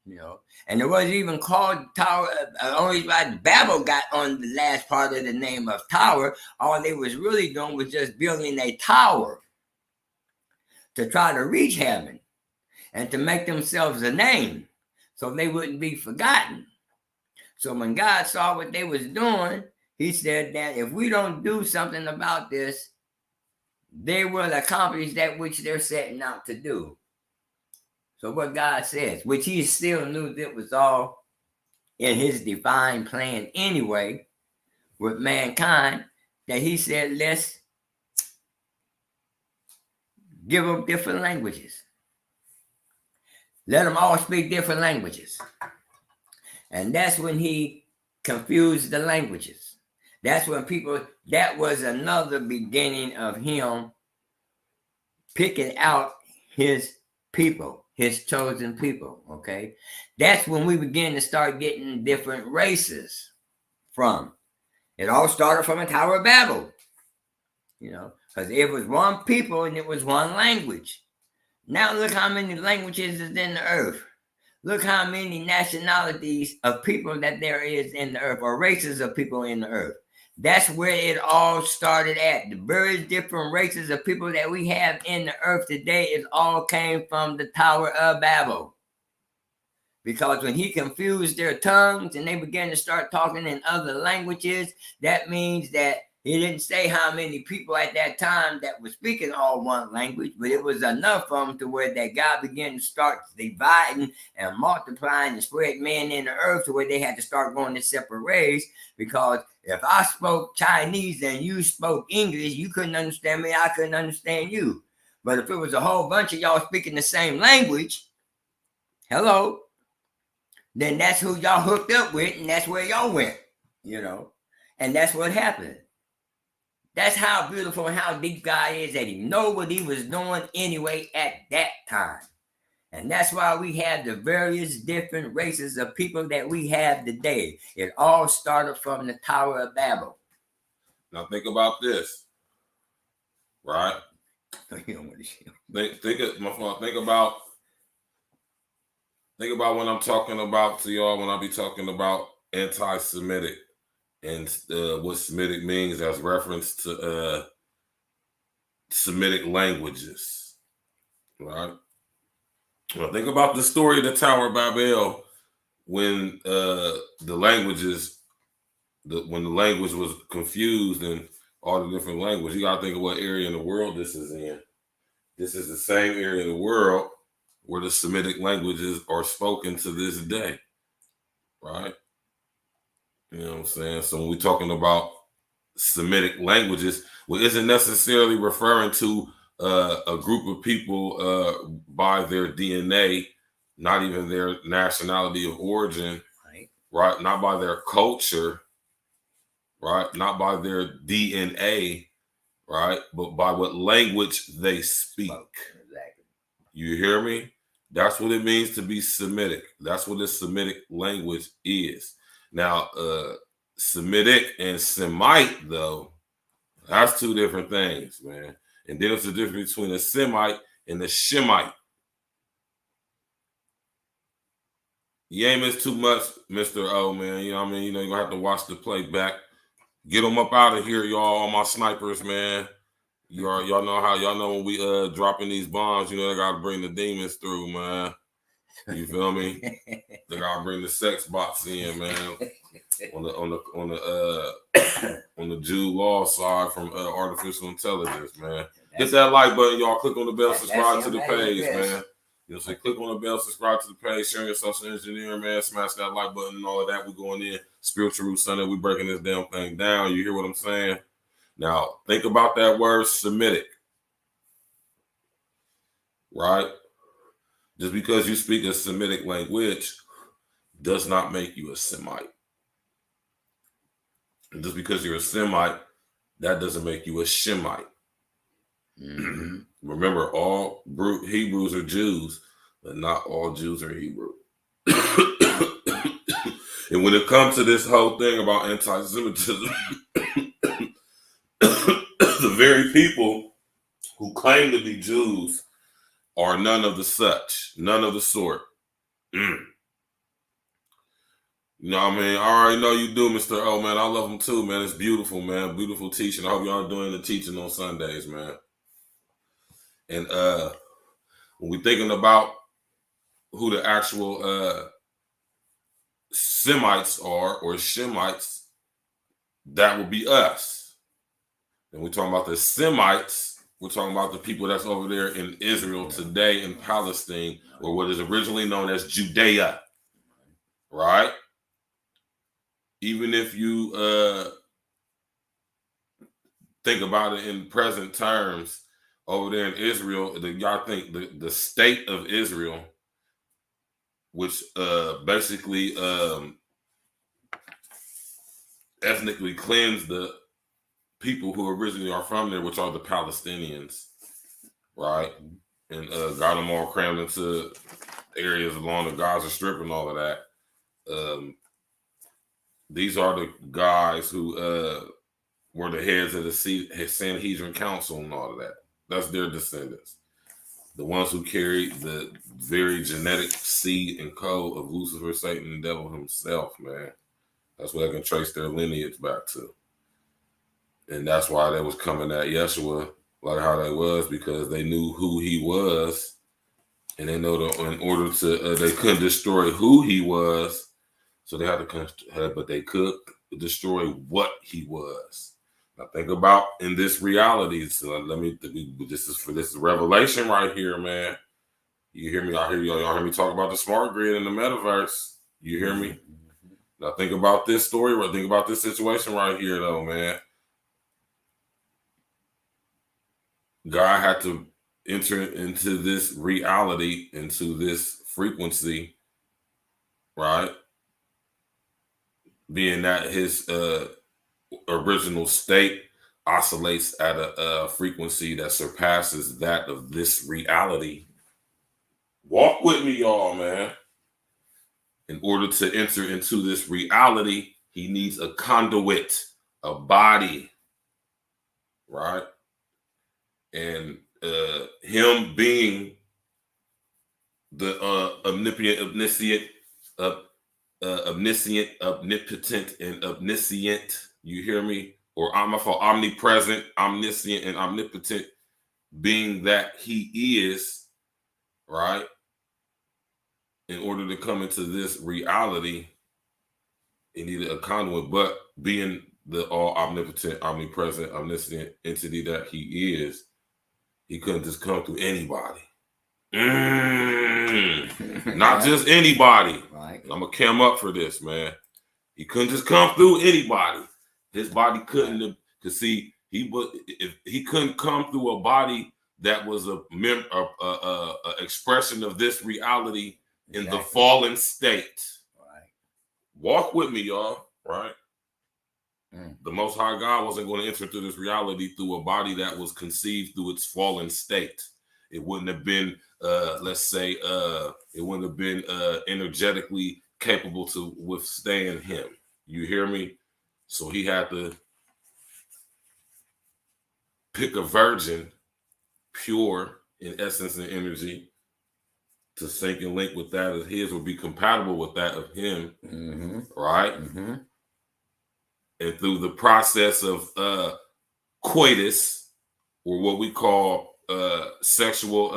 you know. And it wasn't even called Tower. Only like Babel got on the last part of the name of tower. All they was really doing was just building a tower to try to reach heaven and to make themselves a name so they wouldn't be forgotten. So when God saw what they was doing, he said that if we don't do something about this, they will accomplish that which they're setting out to do. So what God says, which he still knew that was all in his divine plan anyway with mankind, that he said, let's give them different languages. Let them all speak different languages. And that's when he confused the languages. That's when people, that was another beginning of him picking out his people, his chosen people, okay? That's when we begin to start getting different races from. It all started from the Tower of Babel. you know, because it was one people and it was one language. Now look how many languages is in the earth. Look how many nationalities of people that there is in the earth, or races of people in the earth. That's where it all started at. The various different races of people that we have in the earth today, it all came from the Tower of Babel. Because when he confused their tongues and they began to start talking in other languages, that means that he didn't say how many people at that time that were speaking all one language, but it was enough of them to where that God began to start dividing and multiplying and spread men in the earth to where they had to start going to separate ways. Because if I spoke Chinese and you spoke English, you couldn't understand me, I couldn't understand you. But if it was a whole bunch of y'all speaking the same language, hello, then that's who y'all hooked up with, and that's where y'all went, you know. And that's what happened. That's how beautiful and how deep God is, that he know what he was doing anyway at that time. And that's why we have the various different races of people that we have today. It all started from the Tower of Babel. Now think about this, right? You don't want to share. Think about when I'm talking about to y'all, when I be talking about anti-Semitic and what Semitic means as reference to Semitic languages, right? Well, think about the story of the Tower of Babel when the language was confused and all the different languages. You gotta think of what area in the world this is in. This is the same area in the world where the Semitic languages are spoken to this day, right? You know what I'm saying? So when we're talking about Semitic languages, well, isn't necessarily referring to a group of people by their DNA, not even their nationality of origin, right? Not by their culture, right? Not by their DNA, right? But by what language they speak. Exactly. You hear me? That's what it means to be Semitic. That's what the Semitic language is. Now, Semitic and Semite, though, that's two different things, man. And then there's a difference between a Semite and a Shemite. You ain't missed too much, Mr. O, man. You know what I mean? You know, you're going to have to watch the playback. Get them up out of here, y'all, all my snipers, man. Y'all know when we dropping these bombs, you know, they gotta bring the demons through, man. You feel me? They gotta bring the sex bots in, man. On the Jude Law side from artificial intelligence, man. Hit that like button, y'all. Click on the bell, subscribe to the page, man. You know, say click on the bell, subscribe to the page, sharing your social engineering, man. Smash that like button and all of that. We going in Spiritual Root Sunday. We breaking this damn thing down. You hear what I'm saying? Now, think about that word Semitic, right? Just because you speak a Semitic language does not make you a Semite. And just because you're a Semite, that doesn't make you a Shemite. Mm-hmm. Remember, all Hebrews are Jews, but not all Jews are Hebrew. And when it comes to this whole thing about anti-Semitism, the very people who claim to be Jews are none of the such, none of the sort. You know what I mean? I already know you do, Mr. O, man. I love them too, man. It's beautiful, man. Beautiful teaching. I hope y'all doing the teaching on Sundays, man. And when we're thinking about who the actual Semites are, or Shemites, that would be us. And we're talking about the Semites. We're talking about the people that's over there in Israel today, in Palestine, or what is originally known as Judea, right? Even if you think about it in present terms, over there in Israel, y'all think the state of Israel, which basically ethnically cleansed the people who originally are from there, which are the Palestinians, right? And got them all crammed into areas along the Gaza Strip and all of that. These are the guys who were the heads of the Sanhedrin Council and all of that. That's their descendants. The ones who carried the very genetic seed and code of Lucifer, Satan, and the devil himself, man. That's what I can trace their lineage back to. And that's why they was coming at Yeshua like how they was, because they knew who he was. And they know that in order to, they couldn't destroy who he was. So they had to, but they could destroy what he was. Now think about in this reality. So this is revelation right here, man. You hear me? Y'all hear me talk about the smart grid in the metaverse. You hear me? Now think about this story. Think about this situation right here, though, man. God had to enter into this reality, into this frequency, right? Being that his original state oscillates at a frequency that surpasses that of this reality. Walk with me, y'all, man. In order to enter into this reality, he needs a conduit, a body, right? And him being the omnipotent, and omniscient, you hear me? Or omnipresent, omniscient, and omnipotent, being that he is, right? In order to come into this reality, he needed a conduit, but being the all omnipotent, omnipresent, omniscient entity that he is, he couldn't just come through anybody. Not just anybody. Right. I'm gonna come up for this, man. He couldn't just come through anybody. His body couldn't have, because see, if he couldn't come through a body that was a expression of this reality in the fallen state. Right. Walk with me, y'all. Right. The Most High God wasn't going to enter through this reality through a body that was conceived through its fallen state. It wouldn't have been, it wouldn't have been energetically capable to withstand him. You hear me? So he had to pick a virgin, pure in essence and energy, to sync and link with that of his, would be compatible with that of him, right? And through the process of coitus, or what we call sexual,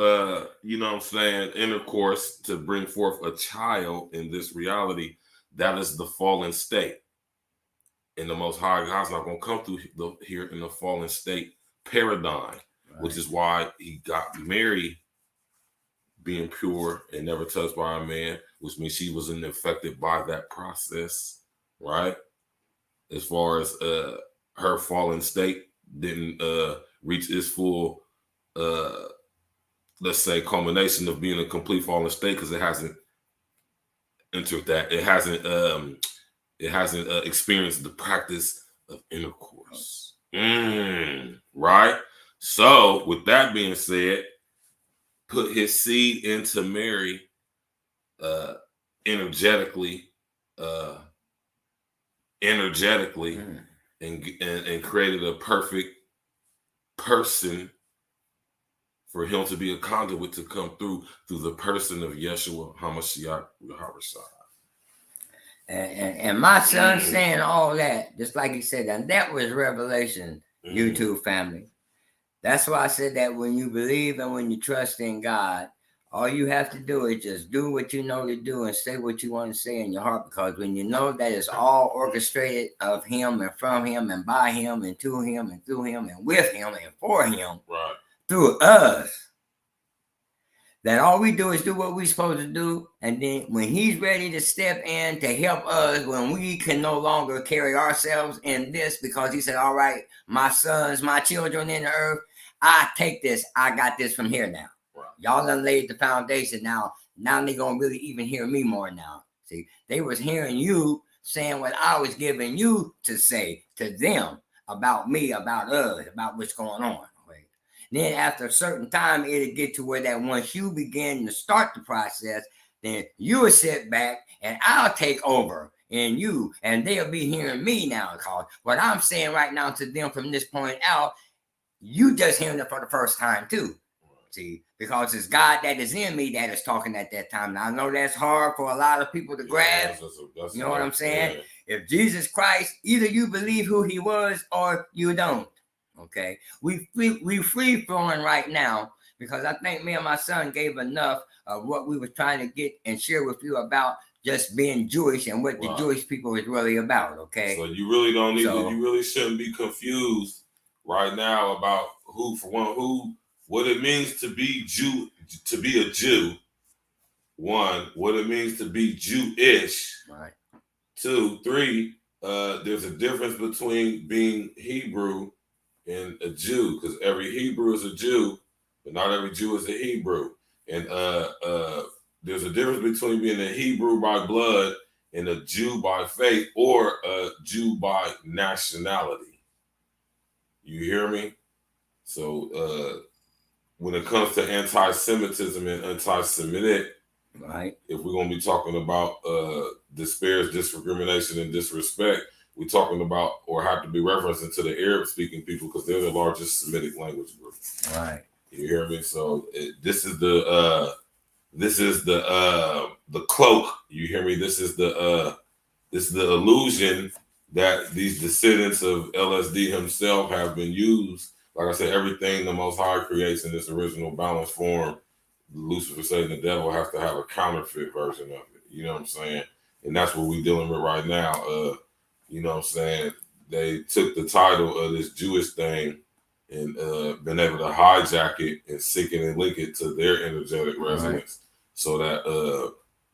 intercourse, to bring forth a child in this reality, that is the fallen state. And the Most High God's not going to come through here in the fallen state paradigm, which is why he got Mary being pure and never touched by a man, which means she wasn't affected by that process, right? As far as her fallen state didn't reach its full, let's say, culmination of being a complete fallen state, because it hasn't entered that. It hasn't experienced the practice of intercourse. Right? So, with that being said, put his seed into Mary energetically, and created a perfect person for him to be a conduit to come through the person of Yeshua HaMashiach. And my son saying all that, just like he said, and that was revelation, YouTube family. That's why I said that when you believe and when you trust in God, all you have to do is just do what you know to do and say what you want to say in your heart. Because when you know that it's all orchestrated of him and from him and by him and to him and through him and with him and for him, right, through us, that all we do is do what we're supposed to do. And then when he's ready to step in to help us, when we can no longer carry ourselves in this, because he said, all right, my sons, my children in the earth, I take this. I got this from here now. Right. Y'all done laid the foundation. Now they're going to really even hear me more now. See, they was hearing you saying what I was giving you to say to them about me, about us, about what's going on. Then after a certain time, it'll get to where that once you begin to start the process, then you will sit back and I'll take over in you, and they'll be hearing me now. Because what I'm saying right now to them from this point out, you just hearing it for the first time too. See, because it's God that is in me that is talking at that time. Now I know that's hard for a lot of people to grasp. That's You know what I'm saying? Yeah. If Jesus Christ, either you believe who he was or you don't. Okay, we free flowing right now, because I think me and my son gave enough of what we were trying to get and share with you about just being Jewish and what the Jewish people is really about. Okay, so you really don't need to, you really shouldn't be confused right now about what it means to be a Jew. One, what it means to be Jewish. Right. 2, 3, there's a difference between being Hebrew and a Jew, because every Hebrew is a Jew, but not every Jew is a Hebrew. And there's a difference between being a Hebrew by blood and a Jew by faith, or a Jew by nationality. You hear me? So when it comes to anti-Semitism and anti-Semitic, right, if we're going to be talking about disparage, discrimination, and disrespect, we're talking about, or have to be referencing to the Arab-speaking people, because they're the largest Semitic language group. Right. You hear me? So this is the cloak. You hear me? This is the illusion that these descendants of LSD himself have been used. Like I said, everything the Most High creates in this original balanced form, Lucifer, Satan, the devil has to have a counterfeit version of it. You know what I'm saying? And that's what we're dealing with right now. You know what I'm saying? They took the title of this Jewish thing and been able to hijack it and sync it and link it to their energetic resonance. So that,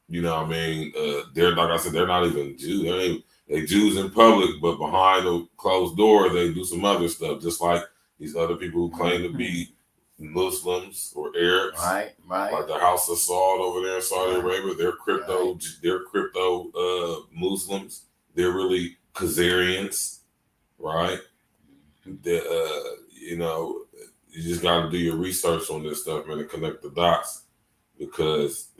you know what I mean? They're, like I said, they're not even Jews. They Jews in public, but behind the closed door, they do some other stuff, just like these other people who claim to be Muslims or Arabs, right, like the House of Saud over there in Saudi Arabia. They're crypto Muslims. They're really Khazarians, right? You know, you just got to do your research on this stuff, man, and connect the dots, because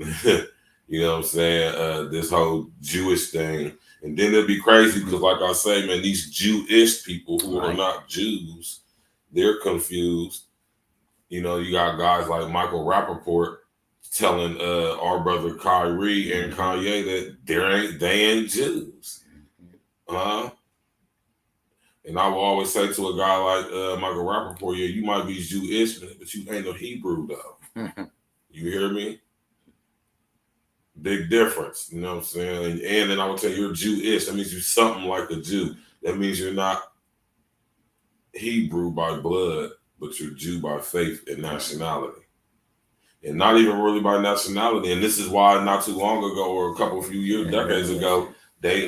you know what I'm saying, this whole Jewish thing. And then it'd be crazy because, like I say, man, these Jewish people who are not Jews, they're confused. You know, you got guys like Michael Rappaport telling our brother Kyrie and Kanye that they ain't Jews. And I will always say to a guy like Michael Rappaport, yeah, you might be Jewish, but you ain't no Hebrew though. You hear me? Big difference, you know what I'm saying? And then I would tell you, you're Jewish. That means you're something like a Jew. That means you're not Hebrew by blood, but you're Jew by faith and nationality. And not even really by nationality. And this is why not too long ago, or a few years, decades ago, they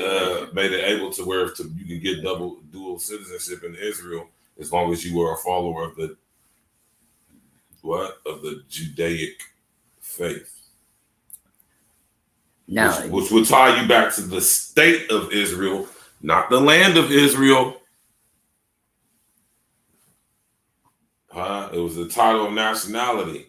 made it able to where you can get dual citizenship in Israel as long as you were a follower of the Judaic faith. Now, which will tie you back to the state of Israel, not the land of Israel. It was the title of nationality.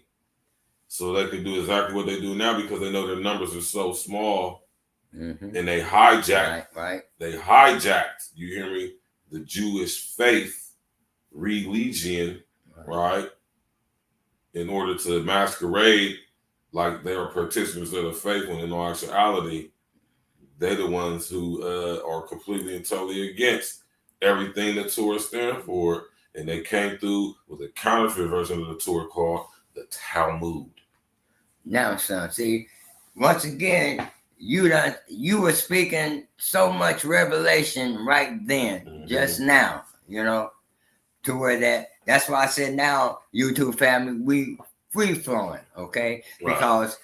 So they could do exactly what they do now, because they know their numbers are so small. And they hijacked. They hijacked, you hear me, the Jewish faith religion, right? In order to masquerade like they are participants of the faith, when in all actuality, they're the ones who are completely and totally against everything the Torah stands for. And they came through with a counterfeit version of the Torah called the Talmud. Now, son, see, once again, you were speaking so much revelation right then, just now, you know, to where that's why I said now, YouTube family, we free flowing, okay? Because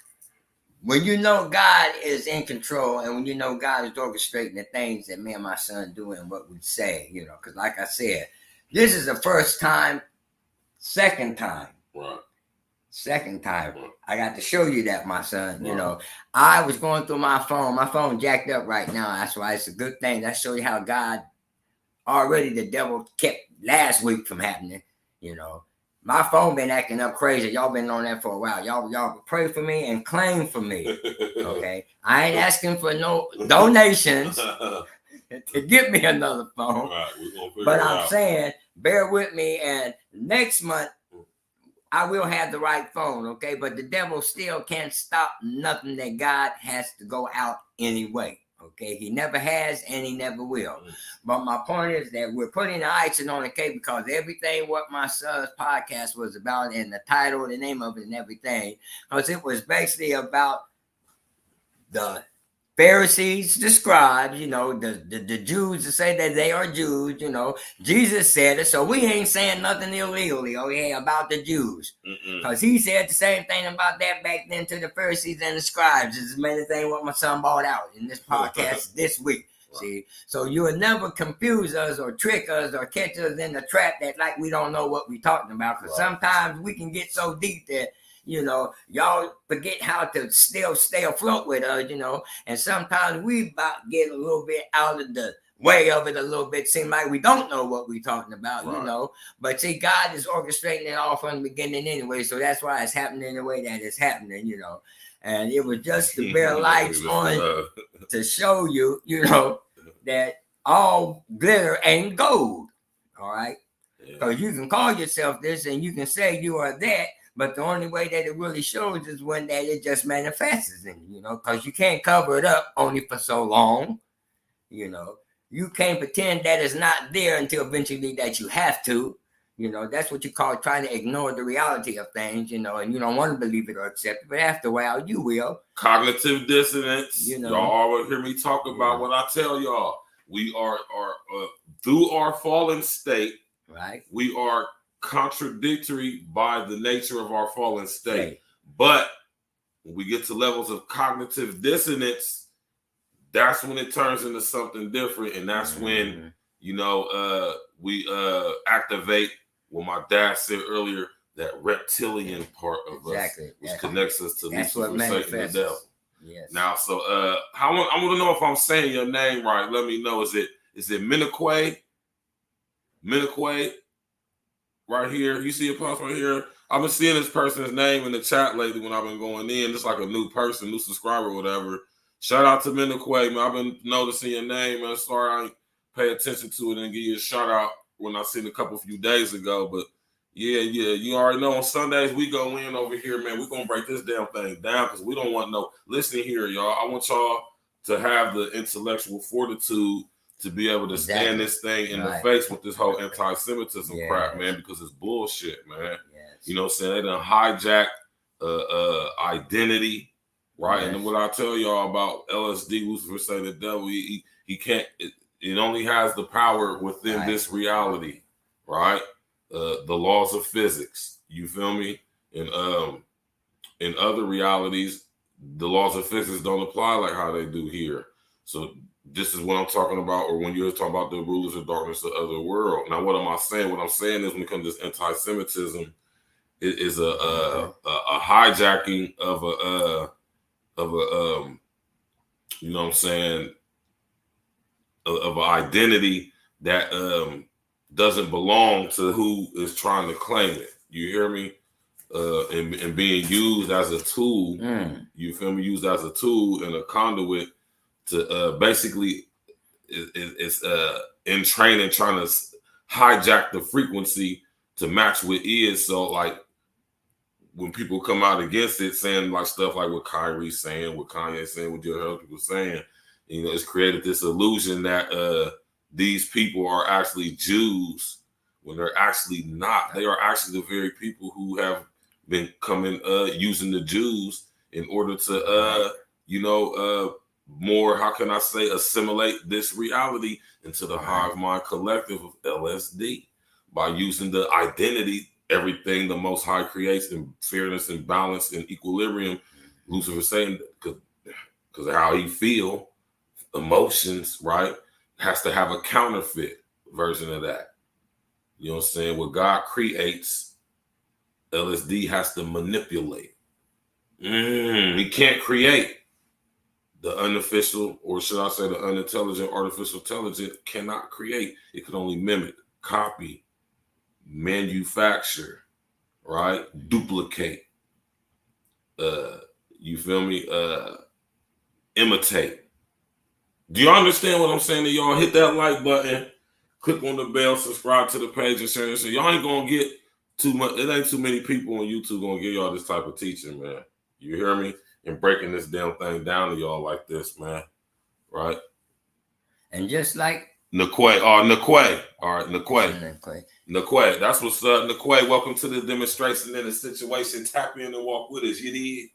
when you know God is in control, and when you know God is orchestrating the things that me and my son do and what we say, you know, because like I said, this is the first time, second time. Second time. I got to show you that, my son. You know, I was going through my phone jacked up right now. That's why it's a good thing. That shows you how God already, the devil kept last week from happening. You know, My phone been acting up crazy. Y'all been on that for a while. Y'all pray for me and claim for me. Okay. I ain't asking for no donations to get me another phone. Right, but I'm saying, bear with me, and next month I will have the right phone, okay? But the devil still can't stop nothing that God has to go out anyway, okay? He never has and he never will. But my point is that we're putting the icing on the cake because everything what my son's podcast was about and the title, the name of it and everything, because it was basically about the Pharisees, the scribes, the Jews to say that they are Jews, Jesus said it, so we ain't saying nothing illegally, okay, about the Jews. Because he said the same thing about that back then to the Pharisees and the scribes. It's the main thing what my son brought out in this podcast this week. Right. See, so you will never confuse us or trick us or catch us in the trap that like we don't know what we're talking about. Because sometimes we can get so deep that y'all forget how to still stay afloat with us, and sometimes we about get a little bit out of the way of it a little bit. Seem like we don't know what we're talking about, but see, God is orchestrating it all from the beginning anyway, so that's why it's happening the way that it's happening, and it was just to bear lights on to show you, that all glitter ain't gold, all right? Because you can call yourself this and you can say you are that, but the only way that it really shows is when that it just manifests in you, because you can't cover it up only for so long, You can't pretend that it's not there until eventually that you have to, That's what you call trying to ignore the reality of things, and you don't want to believe it or accept it, but after a while you will. Cognitive dissonance. Y'all always hear me talk about what I tell y'all. We are through our fallen state, right? We are contradictory by the nature of our fallen state. But when we get to levels of cognitive dissonance, that's when it turns into something different, and that's when we activate what my dad said earlier, that reptilian part of us, which connects us to Lucifer, Satan, the devil. Yes. Now, so I want to know if I'm saying your name right. Let me know. Is it Minakwe? Minakwe? Right here, you see a post right here. I've been seeing this person's name in the chat lately when I've been going in, just like a new person, new subscriber, whatever. Shout out to Minakwe, man. I've been noticing your name, man. Sorry I ain't pay attention to it and give you a shout out when I seen it a few days ago. But yeah, you already know on Sundays we go in over here, man. We're gonna break this damn thing down because we don't want listen here, y'all. I want y'all to have the intellectual fortitude to be able to stand this thing in the face with this whole anti-Semitism crap, man, because it's bullshit, man. You know what I'm saying? They done hijack identity, right? And then what I tell y'all about LSD, Lucifer say the devil, he can't, it only has the power within this reality, right? The laws of physics, you feel me? And in other realities, the laws of physics don't apply like how they do here. So this is what I'm talking about, or when you're talking about the rulers of darkness of the other world. Now, what am I saying? What I'm saying is when it comes to this anti-Semitism, it is a hijacking of a you know what I'm saying, of an identity that doesn't belong to who is trying to claim it. You hear me? And being used as a tool, you feel me? Used as a tool and a conduit to basically it's in training trying to hijack the frequency to match what is. So like when people come out against it, saying like stuff like what Kyrie's saying, what Kanye's saying, what you heard people saying, it's created this illusion that these people are actually Jews when they're actually not. They are actually the very people who have been coming using the Jews in order to more, how can I say, assimilate this reality into the hive mind collective of LSD by using the identity, everything the Most High creates in fairness and balance and equilibrium. Lucifer saying, because of how he feel, emotions, right, has to have a counterfeit version of that. You know what I'm saying? What God creates, LSD has to manipulate. He can't create. The unofficial, or should I say the unintelligent artificial intelligence cannot create. It can only mimic, copy, manufacture, right? Duplicate. You feel me? Imitate. Do you understand what I'm saying to y'all? Hit that like button, click on the bell, subscribe to the page, and share this. So y'all ain't gonna get too much. It ain't too many people on YouTube gonna give y'all this type of teaching, man. You hear me? And breaking this damn thing down to y'all like this, man. Right? And just like Naquay. All right, Naquay. That's what's up. Naquay, welcome to the demonstration in the situation. Tap in and walk with us. You need.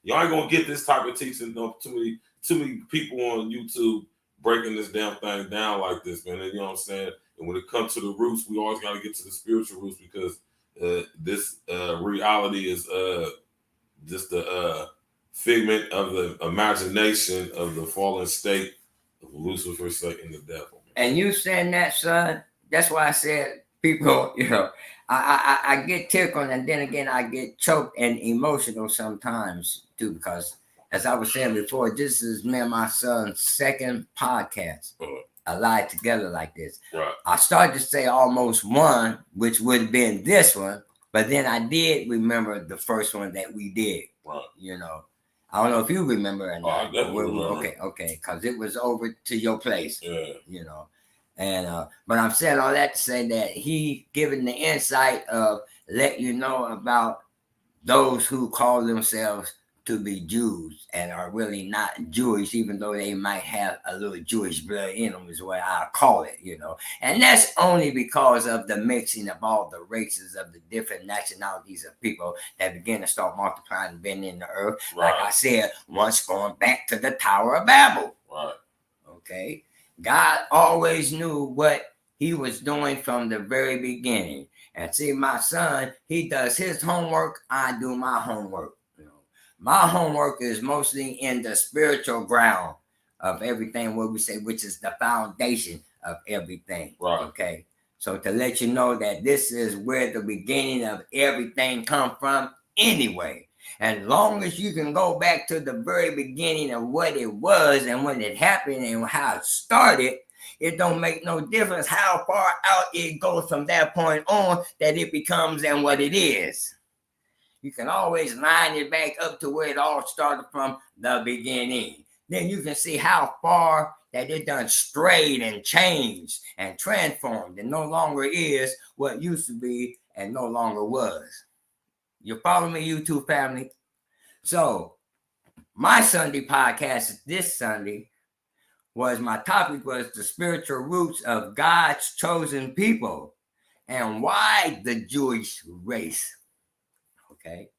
Y'all ain't gonna get this type of teaching. No, too many people on YouTube breaking this damn thing down like this, man. And you know what I'm saying? And when it comes to the roots, we always gotta get to the spiritual roots because this reality is just the figment of the imagination of the fallen state of Lucifer, Satan, the devil. And you saying that, son, that's why I said people, you know, I get tickled and then again I get choked and emotional sometimes too, because as I was saying before, this is me and my son's second podcast. Alive together like this. Right. I started to say almost one, which would have been this one, but then I did remember the first one that we did. Right. You know, I don't know if you remember or not. I definitely remember. Okay, because it was over to your place. Yeah. You know, and but I'm saying all that to say that he giving the insight of let you know about those who call themselves to be Jews and are really not Jewish, even though they might have a little Jewish blood in them, is what I call it, you know. And that's only because of the mixing of all the races of the different nationalities of people that begin to start multiplying and being in the earth. Right. Like I said, once going back to the Tower of Babel. Right. Okay. God always knew what he was doing from the very beginning. And see, my son, he does his homework, I do my homework. My homework is mostly in the spiritual ground of everything, what we say, which is the foundation of everything. Right. Okay. So to let you know that this is where the beginning of everything come from anyway. And long as you can go back to the very beginning of what it was and when it happened and how it started, it don't make no difference how far out it goes from that point on that it becomes and what it is. You can always line it back up to where it all started from the beginning. Then you can see how far that it done strayed and changed and transformed and no longer is what used to be and no longer was. You follow me, YouTube family? So my Sunday podcast this Sunday was my topic was the spiritual roots of God's chosen people and why the Jewish race. Okay.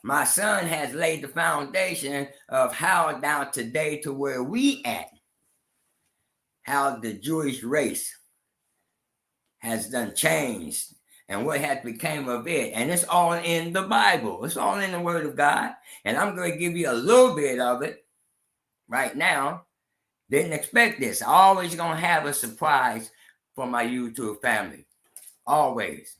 My son has laid the foundation of how down today to where we at, how the Jewish race has done changed and what has become of it. And it's all in the Bible. It's all in the Word of God. And I'm going to give you a little bit of it right now. Didn't expect this. Always going to have a surprise for my YouTube family. Always.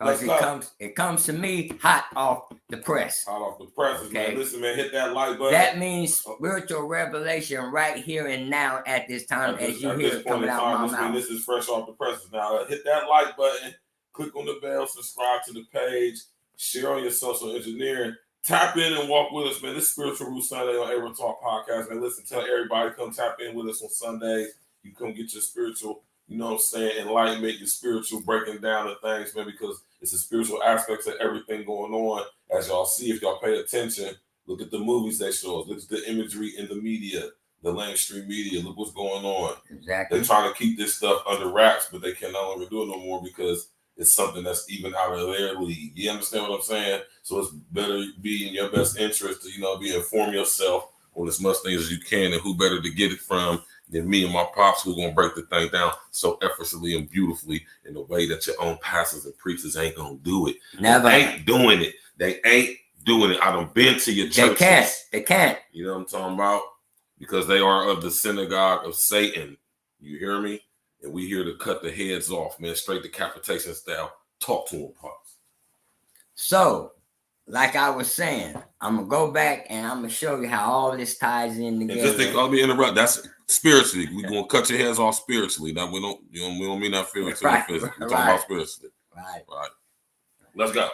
Because it comes to me hot off the press. Hot off the presses, okay. Man. Listen, man, hit that like button. That means spiritual revelation right here and now at this time as you hear it coming out my mouth. This is fresh off the presses. Now, hit that like button, click on the bell, subscribe to the page, share on your social engineering, tap in and walk with us, man. This is Spiritual Root Sunday on Aaron Talk Podcast, man. Listen, tell everybody, come tap in with us on Sundays. You come get your spiritual, you know what I'm saying, enlightenment, your spiritual breaking down of things, man, because it's the spiritual aspects of everything going on. As y'all see, if y'all pay attention, look at the movies they show us. Look at the imagery in the media, the mainstream media. Look what's going on. Exactly. They're trying to keep this stuff under wraps, but they can no longer do it no more because it's something that's even out of their league. You understand what I'm saying? So it's better be in your best interest to, you know, inform yourself on as much things as you can, and who better to get it from than me and my pops, who are going to break the thing down so effortlessly and beautifully in a way that your own pastors and preachers ain't going to do it. Never. They ain't doing it. They ain't doing it. I done been to your churches. They can't. You know what I'm talking about? Because they are of the synagogue of Satan. You hear me? And we here to cut the heads off, man, straight decapitation style. Talk to them, pops. So, like I was saying, I'm going to go back and I'm going to show you how all this ties in together. And just let me interrupt. That's spiritually. We're going to cut your heads off spiritually. Now, we don't mean that physically. Right. We're talking about spiritually. Right. Let's go.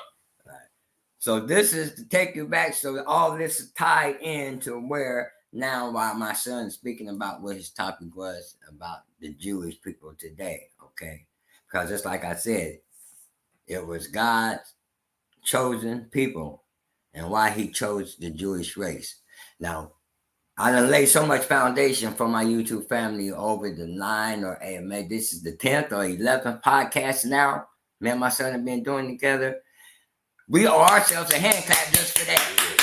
So this is to take you back. So all this is tied into where now while my son is speaking about what his topic was about the Jewish people today, okay? Because just like I said, it was God's chosen people and why he chose the Jewish race. Now, I done laid so much foundation for my YouTube family over the 9 or 8, maybe this is the 10th or 11th podcast now. Me and my son have been doing together. We owe ourselves a hand clap just for that.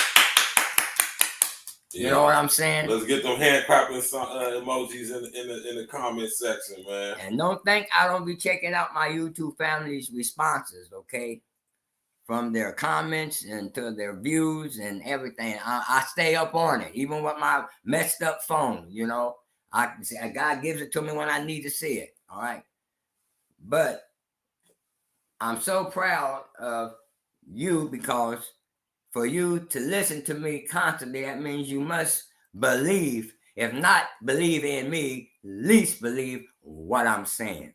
Yeah. You know what I'm saying? Let's get them hand clapping emojis in the comment section, man. And don't think I don't be checking out my YouTube family's responses, okay? From their comments and to their views and everything. I stay up on it, even with my messed up phone, you know. God gives it to me when I need to see it, all right? But I'm so proud of you because for you to listen to me constantly, that means you must believe. If not believe in me, at least believe what I'm saying.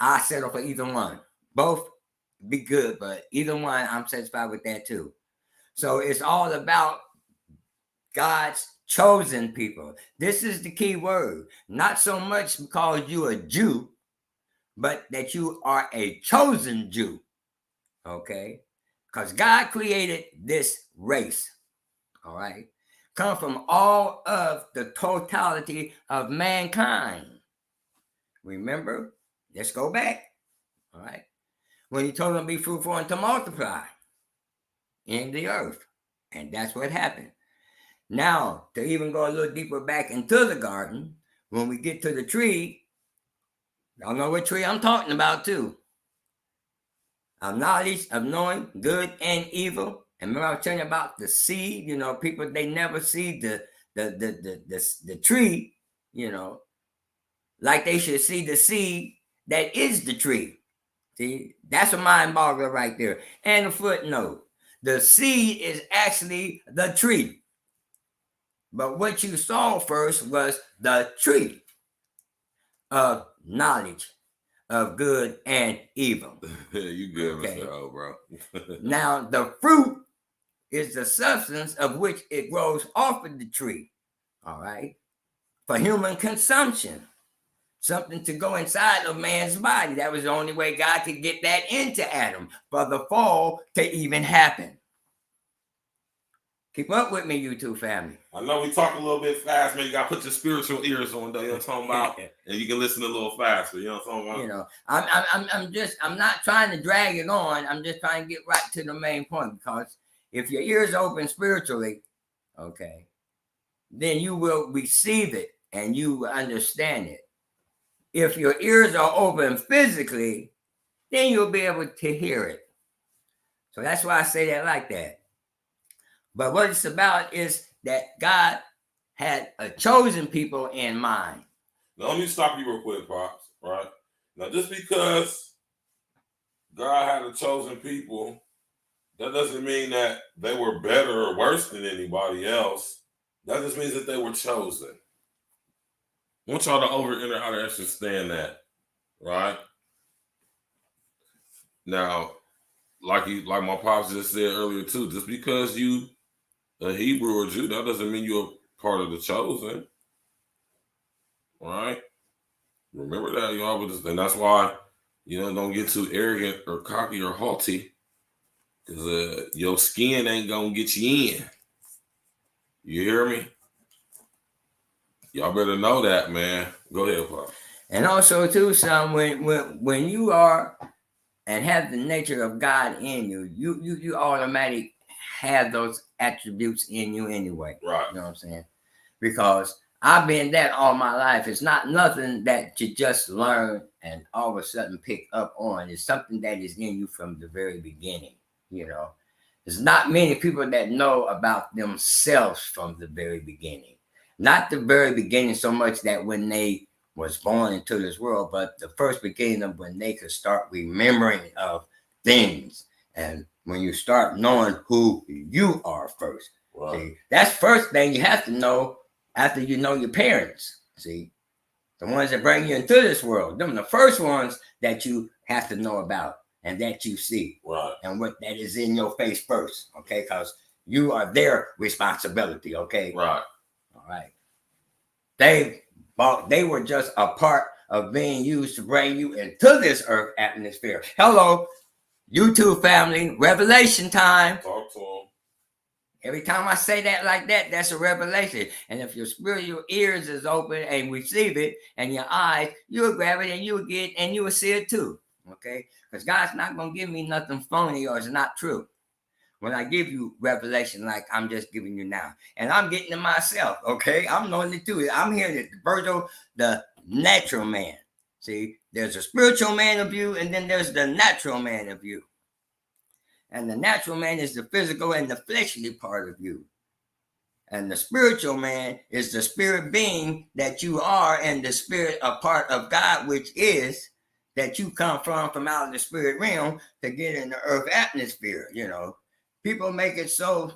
I settle for either one. Both be good, but either one, I'm satisfied with that too. So it's all about God's chosen people. This is the key word. Not so much because you're a Jew, but that you are a chosen Jew. Okay? Because God created this race. All right? Come from all of the totality of mankind. Remember? Let's go back. All right? When he told them to be fruitful and to multiply in the earth. And that's what happened. Now, to even go a little deeper back into the garden, when we get to the tree, y'all know what tree I'm talking about too. Of knowledge, of knowing good and evil. And remember I was telling you about the seed, you know, people, they never see the tree, you know, like they should see the seed that is the tree. See, that's a mind boggler right there. And a footnote, the seed is actually the tree. But what you saw first was the tree of knowledge of good and evil. You good, Okay. Mr. O, bro. Now, the fruit is the substance of which it grows off of the tree, all right, for human consumption. Something to go inside of man's body. That was the only way God could get that into Adam for the fall to even happen. Keep up with me, YouTube family. I know we talk a little bit fast, man. You got to put your spiritual ears on, though. You know what I'm talking about? And you can listen a little faster. You know what I'm talking about? You know, I'm not trying to drag it on. I'm just trying to get right to the main point, because if your ears open spiritually, okay, then you will receive it and you will understand it. If your ears are open physically, then you'll be able to hear it. So that's why I say that like that. But what it's about is that God had a chosen people in mind. Now, let me stop you real quick, Pops, right? Now, just because God had a chosen people, that doesn't mean that they were better or worse than anybody else. That just means that they were chosen. I want y'all to understand that, right? Now, like my pops just said earlier too, just because you a Hebrew or Jew, that doesn't mean you're part of the chosen, right? Remember that, y'all. And that's why, you know, don't get too arrogant or cocky or haughty, because your skin ain't gonna get you in. You hear me? Y'all better know that, man. Go ahead, Pop. And also, too, son, when you are and have the nature of God in you, you automatically have those attributes in you anyway. Right. You know what I'm saying? Because I've been that all my life. It's not nothing that you just learn and all of a sudden pick up on. It's something that is in you from the very beginning, you know. There's not many people that know about themselves from the very beginning. Not the very beginning so much that when they was born into this world, but the first beginning of when they could start remembering of things. And when you start knowing who you are first. Right. See, that's first thing you have to know after you know your parents. See, the ones that bring you into this world, them the first ones that you have to know about and that you see, Right. and what that is in your face first, okay? Because you are their responsibility, okay? Right. All right. They were just a part of being used to bring you into this earth atmosphere. Hello, YouTube family, revelation time. Talk to him. Every time I say that like that, that's a revelation. And if your spiritual ears is open and receive it, and your eyes, you'll grab it and you'll get and you will see it too. Okay? Because God's not going to give me nothing phony or it's not true. When I give you revelation like I'm just giving you now. And I'm getting it myself, okay? I'm knowing it too. I'm hearing it. Virgil, the natural man. See, there's a spiritual man of you, and then there's the natural man of you. And the natural man is the physical and the fleshly part of you. And the spiritual man is the spirit being that you are, and the spirit, a part of God, which is that you come from out of the spirit realm to get in the earth atmosphere, you know. People make it so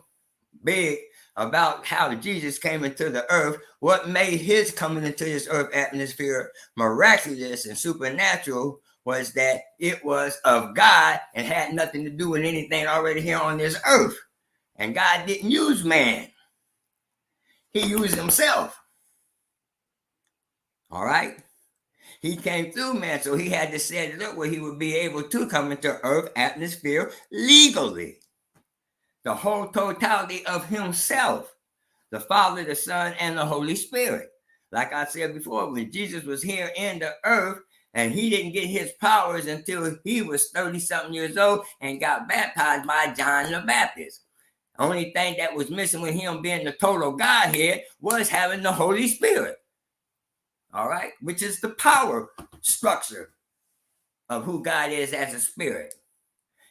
big about how Jesus came into the earth. What made his coming into this earth atmosphere miraculous and supernatural was that it was of God and had nothing to do with anything already here on this earth. And God didn't use man. He used himself. All right? He came through man, so he had to set it up where he would be able to come into earth atmosphere legally. The whole totality of himself, the Father, the Son, and the Holy Spirit. Like I said before, when Jesus was here in the earth, and he didn't get his powers until he was 30-something years old and got baptized by John the Baptist. Only thing that was missing with him being the total Godhead was having the Holy Spirit. All right? Which is the power structure of who God is as a spirit.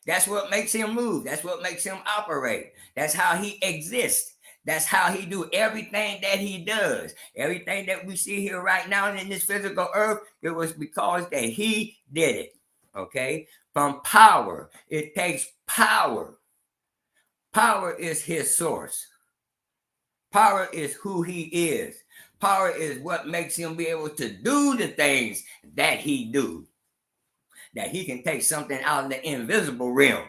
That's what makes him move. That's what makes him operate. That's how he exists. That's how he do everything that he does. Everything that we see here right now in this physical earth, it was because that he did it. Okay? From power. It takes power. Power is his source. Power is who he is. Power is what makes him be able to do the things that he do. That he can take something out of the invisible realm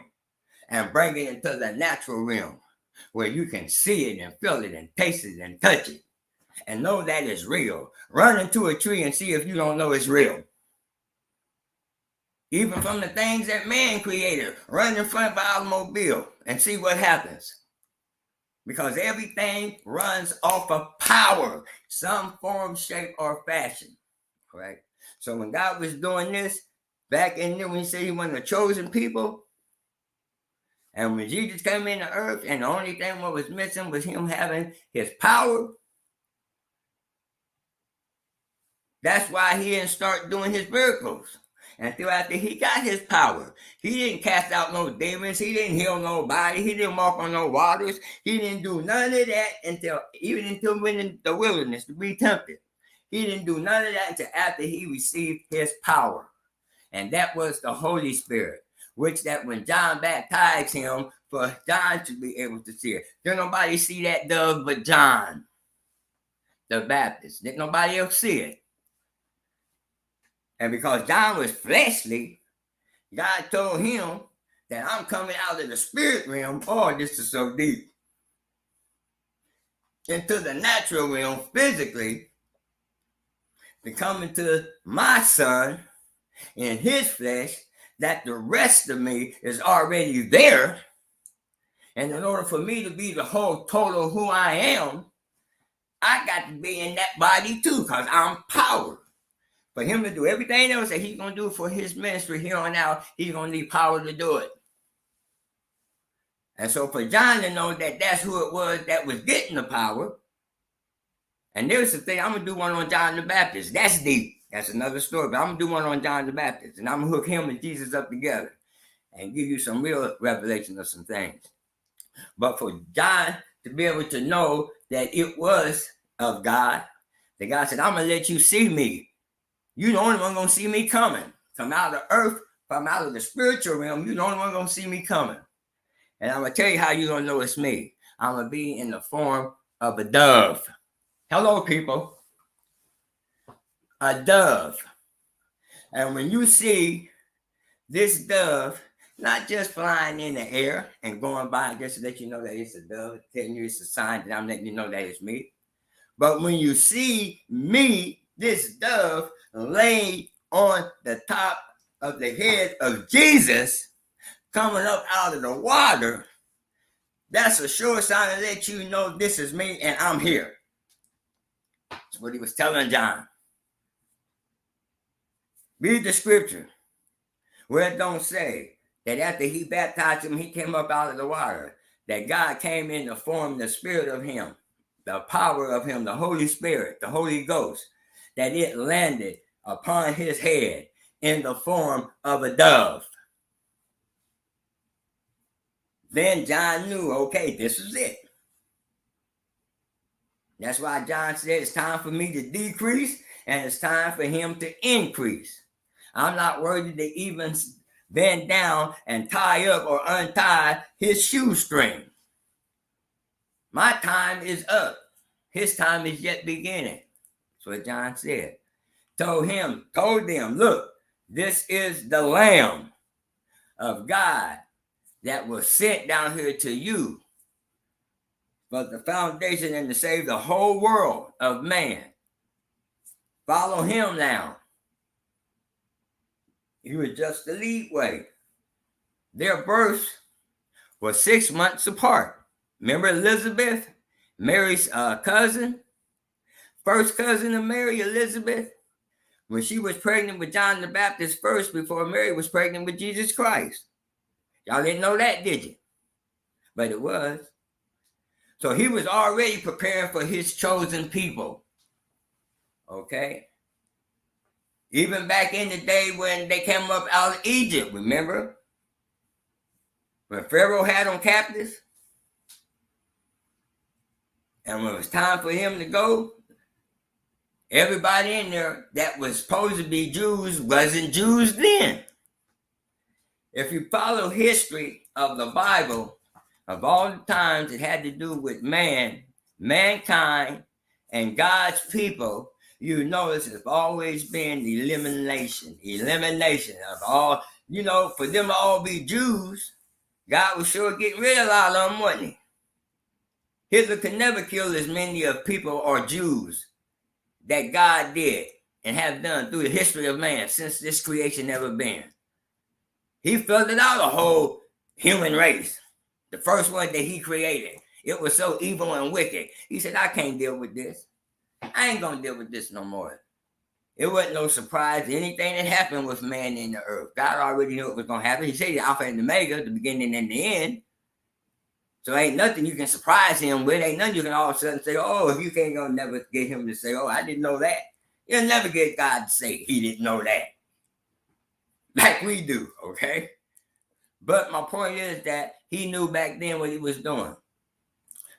and bring it into the natural realm where you can see it and feel it and taste it and touch it and know that it's real. Run into a tree and see if you don't know it's real. Even from the things that man created, run in front of an automobile and see what happens. Because everything runs off of power, some form, shape, or fashion. Correct? So when God was doing this, back in there when he said he was the chosen people, and when Jesus came into earth, and the only thing what was missing was him having his power, that's why he didn't start doing his miracles until after he got his power. He didn't cast out no demons. He didn't heal nobody. He didn't walk on no waters. He didn't do none of that until went in the wilderness to be tempted. He didn't do none of that until after he received his power. And that was the Holy Spirit, which that when John baptized him, for John to be able to see it. Didn't nobody see that dove but John the Baptist. Didn't nobody else see it. And because John was fleshly, God told him that I'm coming out of the spirit realm. Oh, this is so deep. Into the natural realm physically to come into my son in his flesh, that the rest of me is already there. And in order for me to be the whole total who I am, I got to be in that body too, because I'm power. For him to do everything else that he's going to do for his ministry here on out, he's going to need power to do it. And so for John to know that that's who it was that was getting the power, and there's the thing, I'm going to do one on John the Baptist. That's deep. That's another story, but I'm going to do one on John the Baptist, and I'm going to hook him and Jesus up together and give you some real revelation of some things. But for John to be able to know that it was of God, that God said, I'm going to let you see me. You're the only one going to see me coming. From out of the earth, from out of the spiritual realm, you're the only one going to see me coming. And I'm going to tell you how you're going to know it's me. I'm going to be in the form of a dove. Hello, people. A dove. And when you see this dove, not just flying in the air and going by just to let you know that it's a dove, telling you it's a sign that I'm letting you know that it's me. But when you see me, this dove, laid on the top of the head of Jesus, coming up out of the water, that's a sure sign to let you know this is me and I'm here. That's what he was telling John. Read the scripture where it don't say that after he baptized him, he came up out of the water, that God came in the form, the spirit of him, the power of him, the Holy Spirit, the Holy Ghost, that it landed upon his head in the form of a dove. Then John knew, okay, this is it. That's why John said it's time for me to decrease and it's time for him to increase. I'm not worthy to even bend down and tie up or untie his shoestring. My time is up. His time is yet beginning. That's what John said. Told them, look, this is the Lamb of God that was sent down here to you for the foundation and to save the whole world of man. Follow him now. He was just the lead way. Their births were 6 months apart. Remember Elizabeth, Mary's cousin? First cousin of Mary, Elizabeth? When she was pregnant with John the Baptist first before Mary was pregnant with Jesus Christ. Y'all didn't know that, did you? But it was. So he was already preparing for his chosen people. Okay? Even back in the day when they came up out of Egypt, remember? When Pharaoh had them captives? And when it was time for him to go, everybody in there that was supposed to be Jews wasn't Jews then. If you follow history of the Bible, of all the times it had to do with mankind, and God's people, you notice it's always been elimination of all, for them to all be Jews, God was sure getting rid of a lot of them, wasn't he? Hitler could never kill as many of people or Jews that God did and have done through the history of man since this creation ever been. He filtered out a whole human race, the first one that he created. It was so evil and wicked. He said, I can't deal with this. I ain't going to deal with this no more. It wasn't no surprise. Anything that happened with man in the earth, God already knew it was going to happen. He said, the Alpha and the Omega, the beginning and the end. So ain't nothing you can surprise him with. Ain't nothing you can all of a sudden say, oh, if you can't go never get him to say, oh, I didn't know that. You'll never get God to say he didn't know that. Like we do, okay? But my point is that he knew back then what he was doing.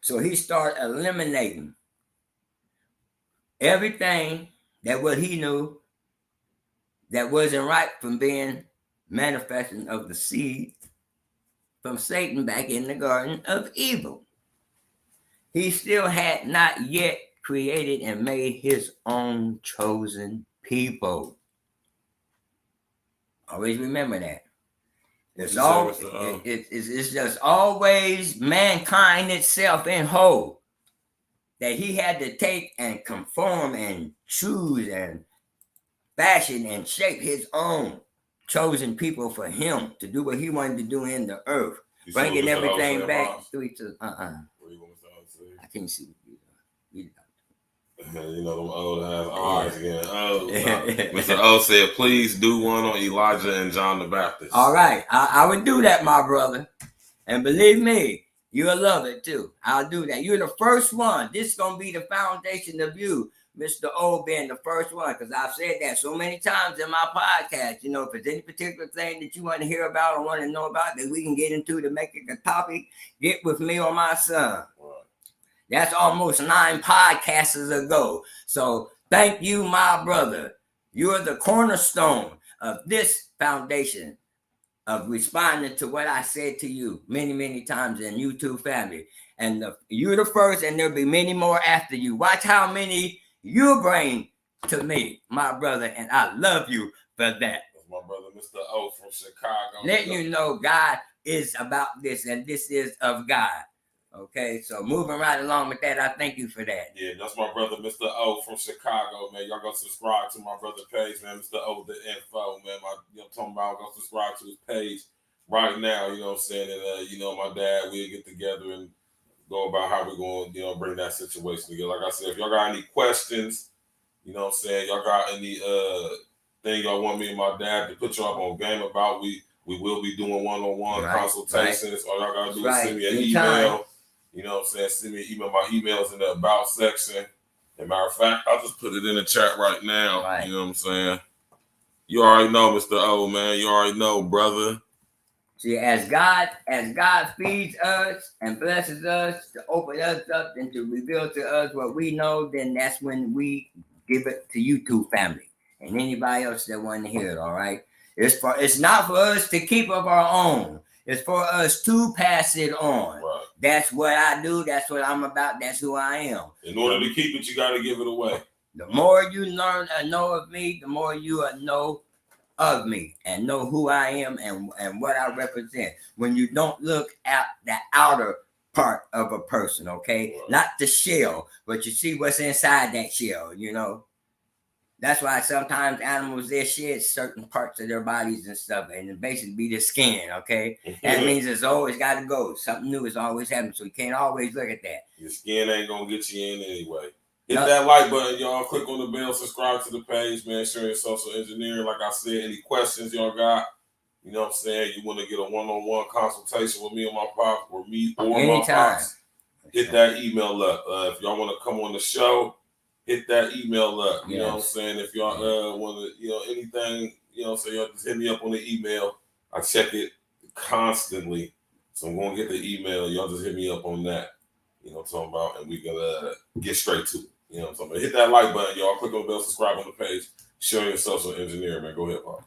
So he started eliminating everything that what he knew that wasn't right from being manifesting of the seed from Satan back in the Garden of Evil. He still had not yet created and made his own chosen people. Always remember that. It's just always mankind itself in whole that he had to take and conform and choose and fashion and shape his own chosen people for him to do what he wanted to do in the earth, bringing everything back to each other. I can't see what you them old ass eyes again. Mr. O said, please do one on Elijah and John the Baptist. All right. I would do that, my brother. And believe me, you'll love it too. I'll do that. You're the first one. This is going to be the foundation of you, Mr. O being the first one, because I've said that so many times in my podcast. If there's any particular thing that you want to hear about or want to know about that we can get into to make it a topic, get with me or my son. That's almost 9 podcasts ago. So thank you, my brother. You're the cornerstone of this foundation of responding to what I said to you many, many times in YouTube family. And you're the first, and there'll be many more after you. Watch how many you bring to me, my brother, and I love you for that. That's my brother, Mr. O from Chicago. Let you know God is about this, and this is of God. Okay, so moving right along with that, I thank you for that. Yeah, that's my brother, Mr. O from Chicago, man. Y'all go subscribe to my brother page, man. Mr. O, the info, man. I'm talking about, go subscribe to his page right now, you know what I'm saying? And, you know, my dad, we'll get together and go about how we're going to, you know, bring that situation together. Like I said, if y'all got any questions, you know what I'm saying, y'all got any thing y'all want me and my dad to put y'all up on game about, we will be doing one-on-one consultations. All y'all got to do is send me an email. You know what I'm saying? Send me an email. My email's in the about section. As a matter of fact, I'll just put it in the chat right now. Right. You know what I'm saying? You already know, Mr. O, man. You already know, brother. See, as God feeds us and blesses us to open us up and to reveal to us what we know, then that's when we give it to YouTube family and anybody else that want to hear it. All right. It's not for us to keep of our own. It's for us to pass it on. Right. That's what I do. That's what I'm about. That's who I am. In order to keep it, you got to give it away. The more you learn and know of me, the more you know of me and know who I am and what I represent. When you don't look at the outer part of a person, okay? Right. Not the shell, but you see what's inside that shell, you know? That's why sometimes animals, they shed certain parts of their bodies and stuff, and it basically be the skin, okay? That means it's always got to go. Something new is always happening, so you can't always look at that. Your skin ain't going to get you in anyway. Hit that like button, y'all. Click on the bell, subscribe to the page, man. Sharing social engineering. Like I said, any questions y'all got, you know what I'm saying? You want to get a one-on-one consultation with me or my pops, or me or my pops, hit that email up. If y'all want to come on the show, hit that email up. You know what I'm saying? If y'all want to, you know, anything, you know what I'm saying, y'all just hit me up on the email. I check it constantly. So I'm going to get the email. Y'all just hit me up on that. You know what I'm talking about? And we going to get straight to it. You know what I'm talking about? Hit that like button, y'all. Click on the bell, subscribe on the page. Share your social engineer, man. Go ahead, Paul.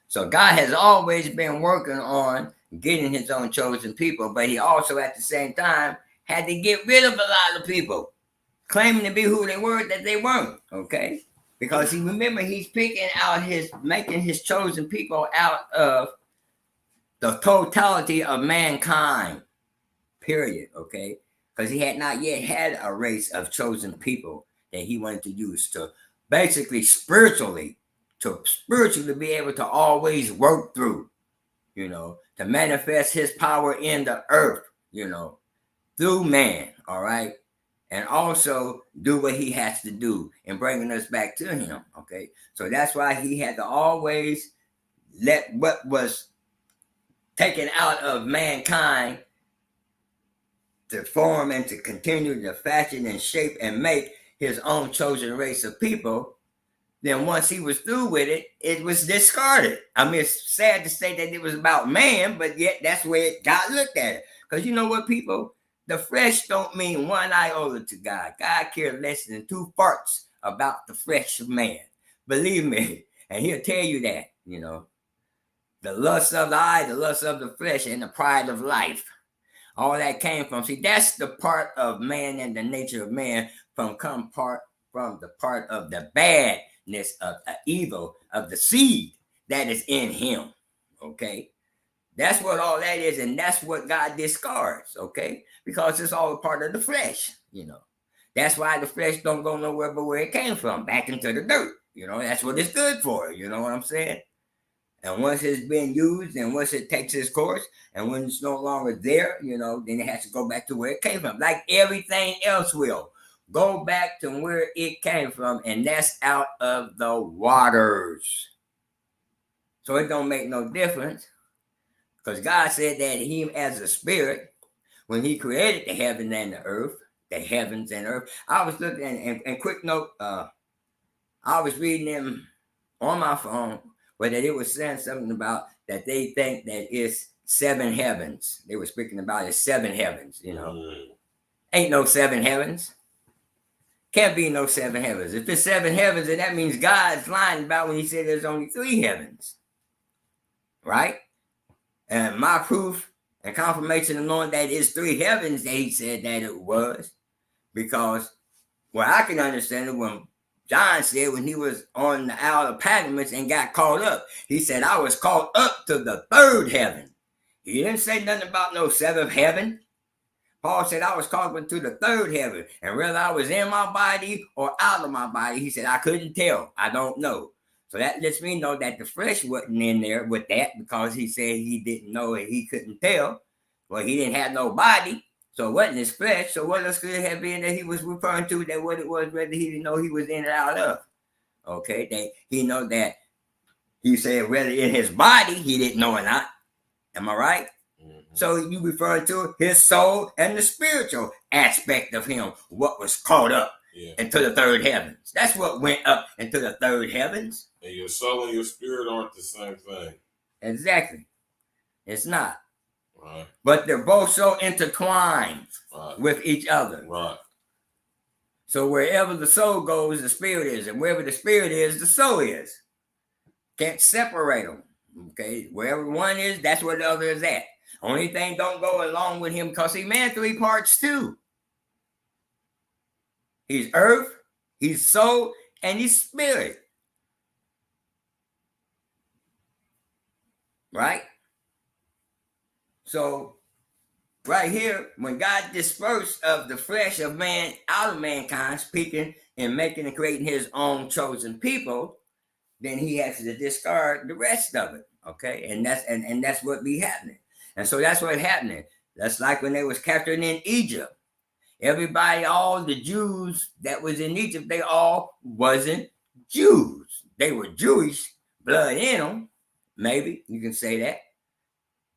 So God has always been working on getting his own chosen people, but he also at the same time had to get rid of a lot of people claiming to be who they were that they weren't, okay? Because he, remember, he's picking out making his chosen people out of the totality of mankind, period, okay? Because he had not yet had a race of chosen people that he wanted to use to basically spiritually be able to always work through, you know, to manifest his power in the earth, you know, through man, all right? And also do what he has to do in bringing us back to him, okay? So that's why he had to always let what was taken out of mankind to form and to continue to fashion and shape and make his own chosen race of people. Then once he was through with it, it was discarded. I mean, it's sad to say that it was about man, but yet that's where God looked at it. Because you know what, people? The flesh don't mean one iota to God. God cares less than 2 farts about the flesh of man. Believe me. And he'll tell you that, you know. The lust of the eye, the lust of the flesh, and the pride of life. All that came from. See, that's the part of man and the nature of man from the part of the badness of the evil of the seed that is in him. Okay? That's what all that is, and that's what God discards, okay? Because it's all a part of the flesh, you know. That's why the flesh don't go nowhere but where it came from, back into the dirt. You know, that's what it's good for, you know what I'm saying? And once it's been used, and once it takes its course, and when it's no longer there, you know, then it has to go back to where it came from. Like everything else will. Go back to where it came from, and that's out of the waters. So it don't make no difference. Because God said that he, as a spirit, when he created the heaven and the earth, the heavens and earth, I was looking, and quick note, I was reading them on my phone, where that it was saying something about that they think that it's 7 heavens. They were speaking about it 7 heavens, you know. Ain't no 7 heavens. Can't be no 7 heavens. If it's 7 heavens, then that means God's lying about when he said there's only 3 heavens. Right? And my proof and confirmation of knowing that it's 3 heavens that he said that it was, because well, I can understand it when John said when he was on the Isle of Patmos and got caught up. He said, I was caught up to the third heaven. He didn't say nothing about no seventh heaven. Paul said, I was caught up to the third heaven. And whether I was in my body or out of my body, he said, I couldn't tell. I don't know. So that lets me know that the flesh wasn't in there with that, because he said he didn't know and he couldn't tell. Well, he didn't have no body. So it wasn't his flesh. So what else could it have been that he was referring to, that what it was, whether he didn't know he was in and out of? Okay, that he know that he said whether in his body he didn't know or not. Am I right? Mm-hmm. So you referring to his soul and the spiritual aspect of him, what was caught up into the third heavens. That's what went up into the third heavens. And your soul and your spirit aren't the same thing. Exactly. It's not. Right. But they're both so intertwined with each other. Right. So wherever the soul goes, the spirit is. And wherever the spirit is, the soul is. Can't separate them. Okay? Wherever one is, that's where the other is at. Only thing don't go along with him, because he man three parts too. He's earth, he's soul, and he's spirit. Right? So, right here, when God dispersed of the flesh of man out of mankind, speaking and making and creating his own chosen people, then he has to discard the rest of it. Okay, and that's what be happening. And so that's what's happening. That's like when they was captured in Egypt. Everybody, all the Jews that was in Egypt, they all wasn't Jews. They were Jewish blood in them. Maybe you can say that.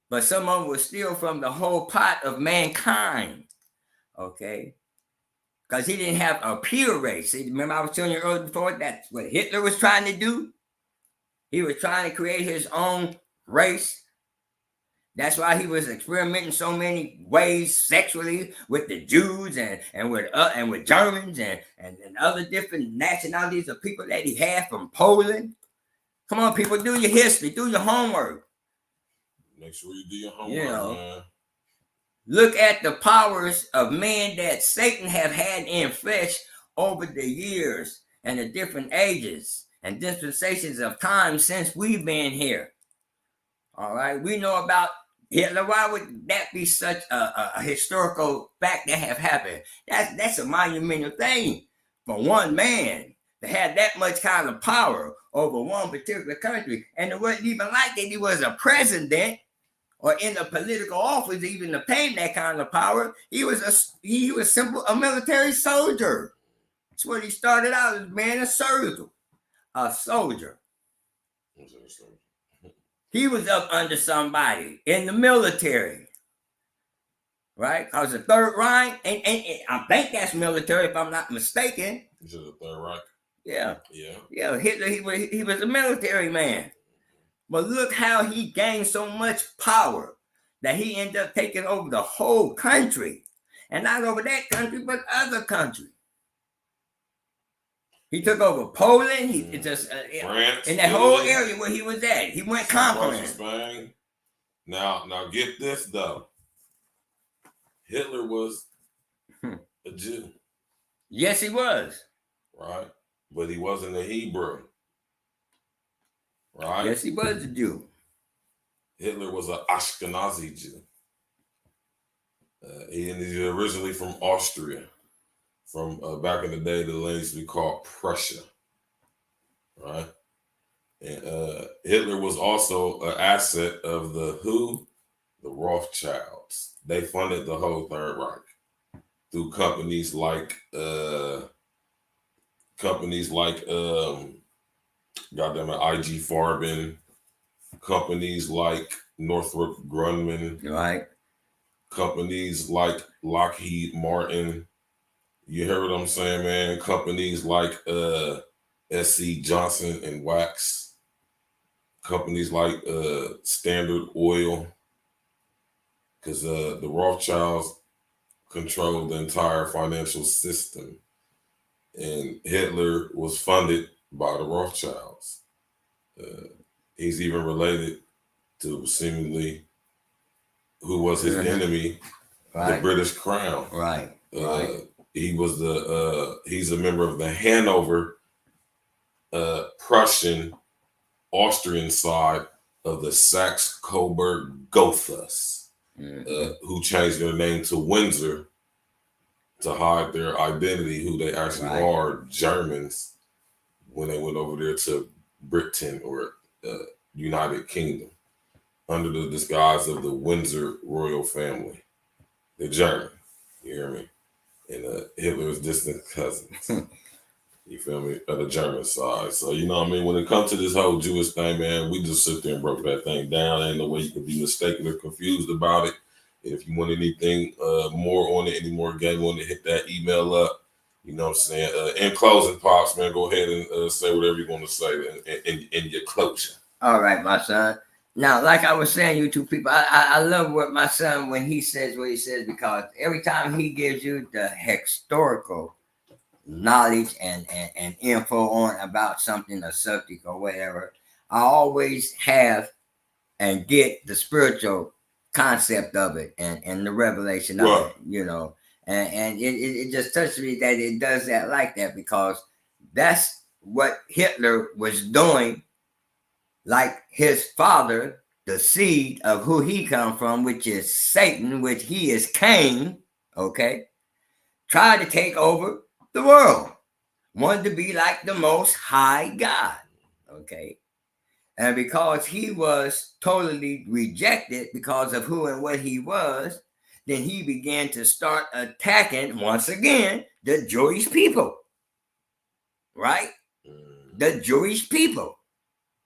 But some of them were still from the whole pot of mankind. Okay? Because he didn't have a pure race. See, remember I was telling you earlier before, that's what Hitler was trying to do? He was trying to create his own race. That's why he was experimenting so many ways sexually with the Jews and with Germans and other different nationalities of people that he had from Poland. Come on, people, do your history, do your homework. Make sure you do your homework, man. Look at the powers of man that Satan have had in flesh over the years and the different ages and dispensations of time since we've been here. All right, we know about Hitler. Why would that be such a historical fact that have happened? That's a monumental thing for one man to have that much kind of power over one particular country. And it wasn't even like that he was a president or in a political office even to pay him that kind of power. He was simple a military soldier. That's what he started out as, man, a soldier. He was up under somebody in the military, right? Because the Third Reich, and I think that's military if I'm not mistaken. Is it the Third Reich? Yeah. Hitler, he was a military man. But look how he gained so much power that he ended up taking over the whole country. And not over that country, but other countries. He took over Poland. He just France, in that whole area where he was at. He went conquering. Spain. Now get this though. Hitler was a Jew. Yes, he was. Right, but he wasn't a Hebrew. Right. Yes, he was a Jew. Hitler was an Ashkenazi Jew. He's originally from Austria. From back in the day, the land used to be called Prussia, right? And Hitler was also an asset of the Rothschilds. They funded the whole Third Reich through companies like IG Farben, companies like Northrop Grumman, right? Companies like Lockheed Martin. You hear what I'm saying, man? Companies like SC Johnson and Wax. Companies like Standard Oil. Because the Rothschilds controlled the entire financial system. And Hitler was funded by the Rothschilds. He's even related to seemingly who was his enemy, the British Crown. Right. He was he's a member of the Hanover Prussian, Austrian side of the Saxe-Coburg-Gothas, who changed their name to Windsor to hide their identity, who they actually are, Germans, when they went over there to Britain or United Kingdom under the disguise of the Windsor royal family. They're German, you hear me? And Hitler's distant cousins. You feel me? Of the German side. So, you know what I mean? When it comes to this whole Jewish thing, man, we just sit there and broke that thing down. Ain't no way you can be mistaken or confused about it. If you want anything more on it, any more game on it, hit that email up. You know what I'm saying? In closing, Pops, man, go ahead and say whatever you want to say in your closure. All right, my son. Now, like I was saying, you two people, I love what my son, when he says what he says, because every time he gives you the historical knowledge and info on about something, a subject or whatever, I always have and get the spiritual concept of it and the revelation of it, you know. And it just touches me that it does that like that, because that's what Hitler was doing. Like his father, the seed of who he come from, which is Satan, which he is Cain, okay, tried to take over the world, wanted to be like the most high God, okay? And because he was totally rejected because of who and what he was, then he began to start attacking, once again, the Jewish people, right? The Jewish people.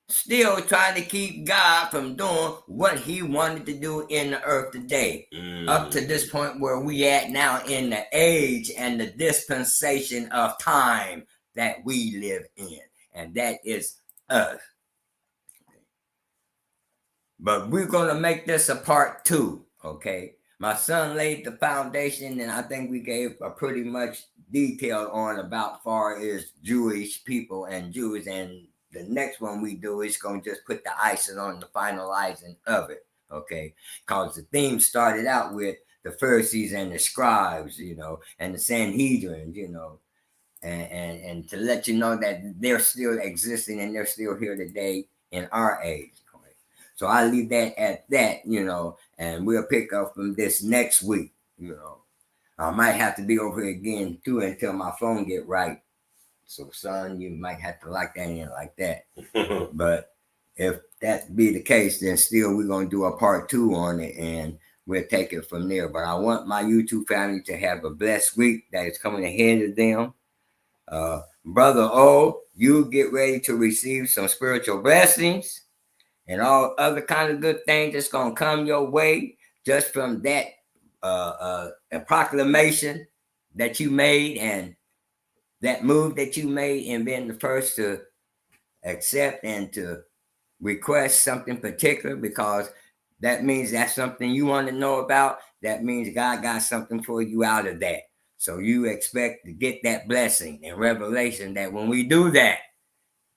Still trying to keep God from doing what he wanted to do in the earth today. Up to this point where we at now in the age and the dispensation of time that we live in. And that is us. But we're going to make this a part 2, okay? My son laid the foundation, and I think we gave a pretty much detail on about far as Jewish people and Jews, and the next one we do is going to just put the icing on the finalizing of it, okay? Because the theme started out with the Pharisees and the scribes, you know, and the Sanhedrin, you know, and to let you know that they're still existing and they're still here today in our age. Okay? So I leave that at that, you know, and we'll pick up from this next week, you know. I might have to be over here again too until my phone get right. So, son, you might have to lock that in like that. But if that be the case, then still we're going to do a part 2 on it, and we'll take it from there. But I want my YouTube family to have a blessed week that is coming ahead of them. Brother O, you get ready to receive some spiritual blessings and all other kind of good things that's going to come your way just from that a proclamation that you made and that move that you made in being the first to accept and to request something particular, because that means that's something you want to know about. That means God got something for you out of that. So you expect to get that blessing and revelation that when we do that,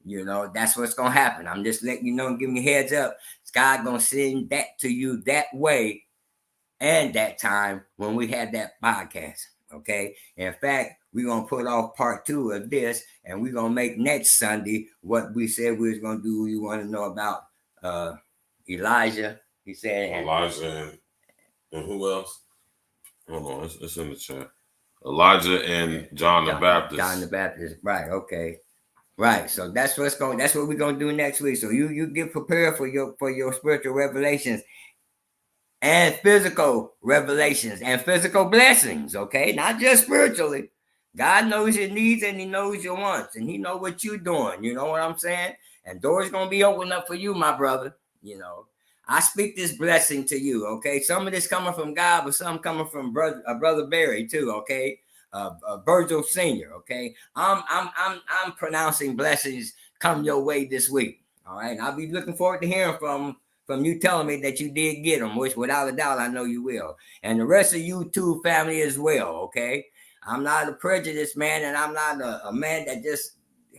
you know, that's what's going to happen. I'm just letting you know and giving you heads up. God going to send that to you that way and that time when we had that podcast, okay? In fact, we're going to put off part 2 of this, and we're going to make next Sunday what we said we was going to do. You want to know about Elijah? He said Elijah and who else? Hold on, it's in the chat. Elijah and John the Baptist. John the Baptist, right? Okay, right. So that's what we're gonna do next week. So you get prepared for your spiritual revelations and physical revelations and physical blessings. Okay, not just spiritually. God knows your needs and he knows your wants, and he knows what you're doing. You know what I'm saying? And doors gonna be open up for you, my brother. You know, I speak this blessing to you. Okay, some of this coming from God, but some coming from brother Barry too. Okay, Virgil Senior. Okay, I'm pronouncing blessings come your way this week. All right, I'll be looking forward to hearing from you telling me that you did get them, which without a doubt I know you will, and the rest of you too, family as well. Okay. I'm not a prejudiced man, and I'm not a man that just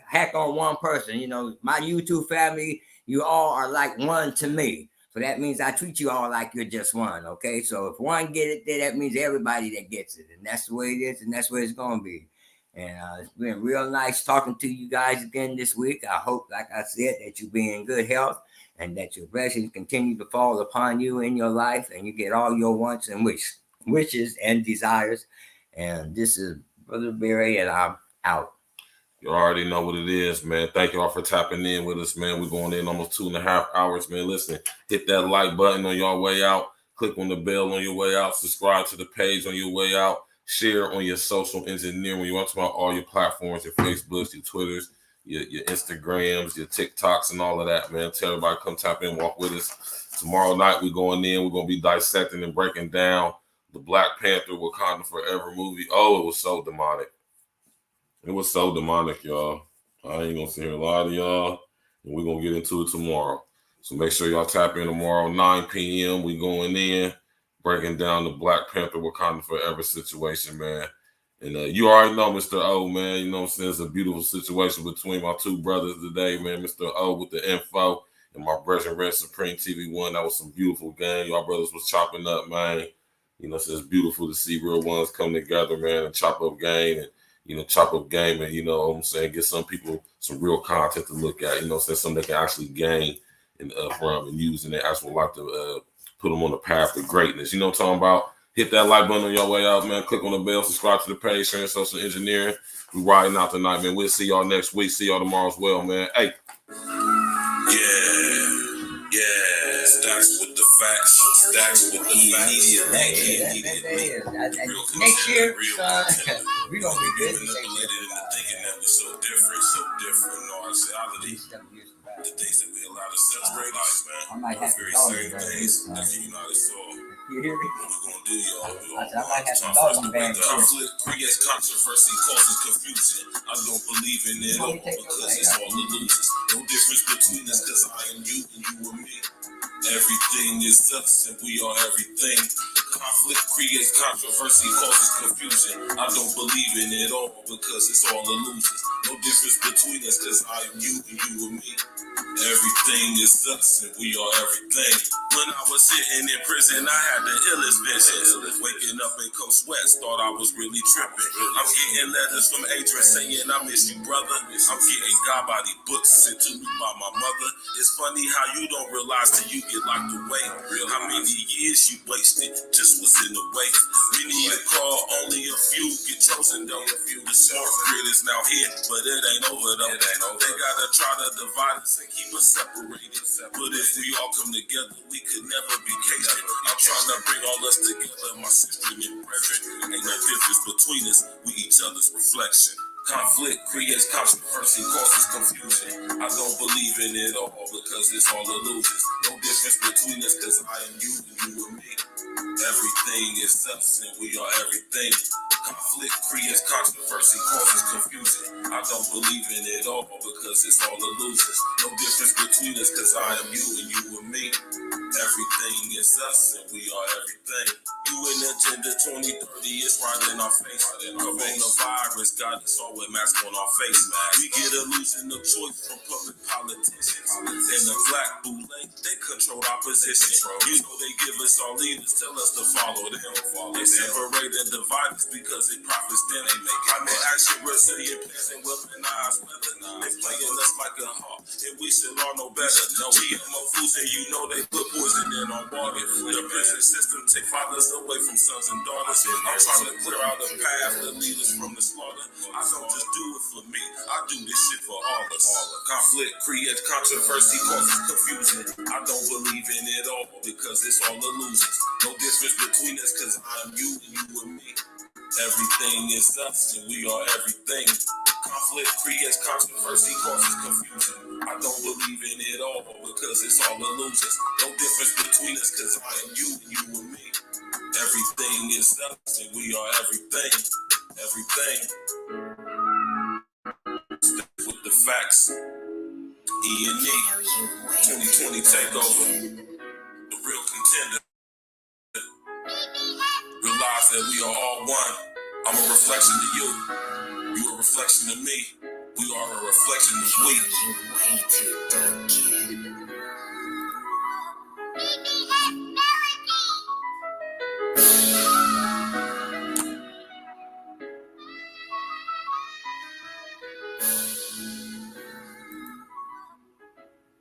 hack on one person. You know, my YouTube family, you all are like one to me. So that means I treat you all like you're just one, okay? So if one get it, then that means everybody that gets it. And that's the way it is, and that's where it's going to be. And it's been real nice talking to you guys again this week. I hope, like I said, that you be in good health and that your blessings continue to fall upon you in your life and you get all your wants and wishes and desires. And this is Brother Barry, and I'm out. You already know what it is, man. Thank you all for tapping in with us, man. We're going in almost 2.5 hours, man. Listen, hit that like button on your way out. Click on the bell on your way out. Subscribe to the page on your way out. Share on your social engineering when you want to about all your platforms, your Facebooks, your Twitters, your Instagrams, your TikToks, and all of that, man. Tell everybody come tap in, walk with us. Tomorrow night we're going in. We're going to be dissecting and breaking down the Black Panther Wakanda Forever movie. Oh, it was so demonic. It was so demonic, y'all. I ain't gonna sit here a lot of y'all, and we're gonna get into it tomorrow. So make sure y'all tap in tomorrow, 9 p.m. We going in, breaking down the Black Panther Wakanda Forever situation, man. And you already know Mr. O, man. You know what I'm saying? It's a beautiful situation between my two brothers today, man. Mr. O with the info and my brother Red Supreme TV1. That was some beautiful game. Y'all brothers was chopping up, man. You know, so it's beautiful to see real ones come together, man, and chop up game and chop up game and, what I'm saying, get some people some real content to look at, what I'm saying, something they can actually gain and from and use in their actual life to put them on the path to greatness. You know what I'm talking about? Hit that like button on your way out, man. Click on the bell, subscribe to the page, sharing social engineering. We riding out tonight, man. We'll see y'all next week. See y'all tomorrow as well, man. Hey. Yeah, stacks with the facts, stacks with the facts. Next year, we're going to be good. Manipulated into thinking that we're so different in our reality. The things that we allow to celebrate life, man. I might have Very to dog same you, things that the United States. You hear me? What we're gonna do, y'all? I might have to dog you, man. Conflict creates controversy, causes confusion. I don't believe in it all because it's all illusions. No difference between us because I am you and you are me. Everything is us and we are everything. Conflict creates controversy, causes confusion. I don't believe in it all because it's all illusions. No difference between us because I am you and you are me. Everything is us and we are everything. When I was sitting in prison, I had the illest visions. Waking up in cold sweats, thought I was really tripping. I'm getting letters from Adrian saying I miss you, brother. I'm getting God body books sent to me by my mother. It's funny how you don't realize till you get locked away. How many years you wasted just was in the way. Many a call, only a few get chosen though. The secret is now here, but it ain't over though. They gotta try to divide us and keep us separated. But if we all come together, we could never be caged. I'm trying to bring all us together, my sister and brethren. Ain't no difference between us, we each other's reflection. Conflict creates controversy, causes confusion. I don't believe in it all because it's all illusions. No difference between us because I am you and you are me. Everything is us and we are everything. Conflict creates controversy, causes confusion. I don't believe in it all because it's all illusions. No difference between us because I am you and you are me. Everything is us and we are everything. You in Agenda 2030, it's right in our face. Coronavirus got us all with masks on our face. We get a losing of choice from public politicians. And the black boule, they control our position. You know they give us our leaders, tell us to follow them. They separate and divide us because it profits them. They make climate action resilient plans and weaponize weather. They playing us like a hawk, and we should all know better. GMO foods, and you know they put poison in our water. The prison system take fathers away from sons and daughters. I'm trying to clear out a path that lead us from the slaughter. I don't just do it for me, I do this shit for all us. Conflict creates controversy, causes confusion. I don't believe in it all because it's all illusions. No difference between us because I'm you and you are me. Everything is us and we are everything. Conflict creates controversy, causes confusion. I don't believe in it all because it's all illusions. No difference between us because I am you and you are me. Everything is us and we are everything. Everything. With the facts. E&E. 2020 takeover. The real contender. Realize that we are all one. I'm a reflection of you. You are a reflection of me. We are a reflection of we.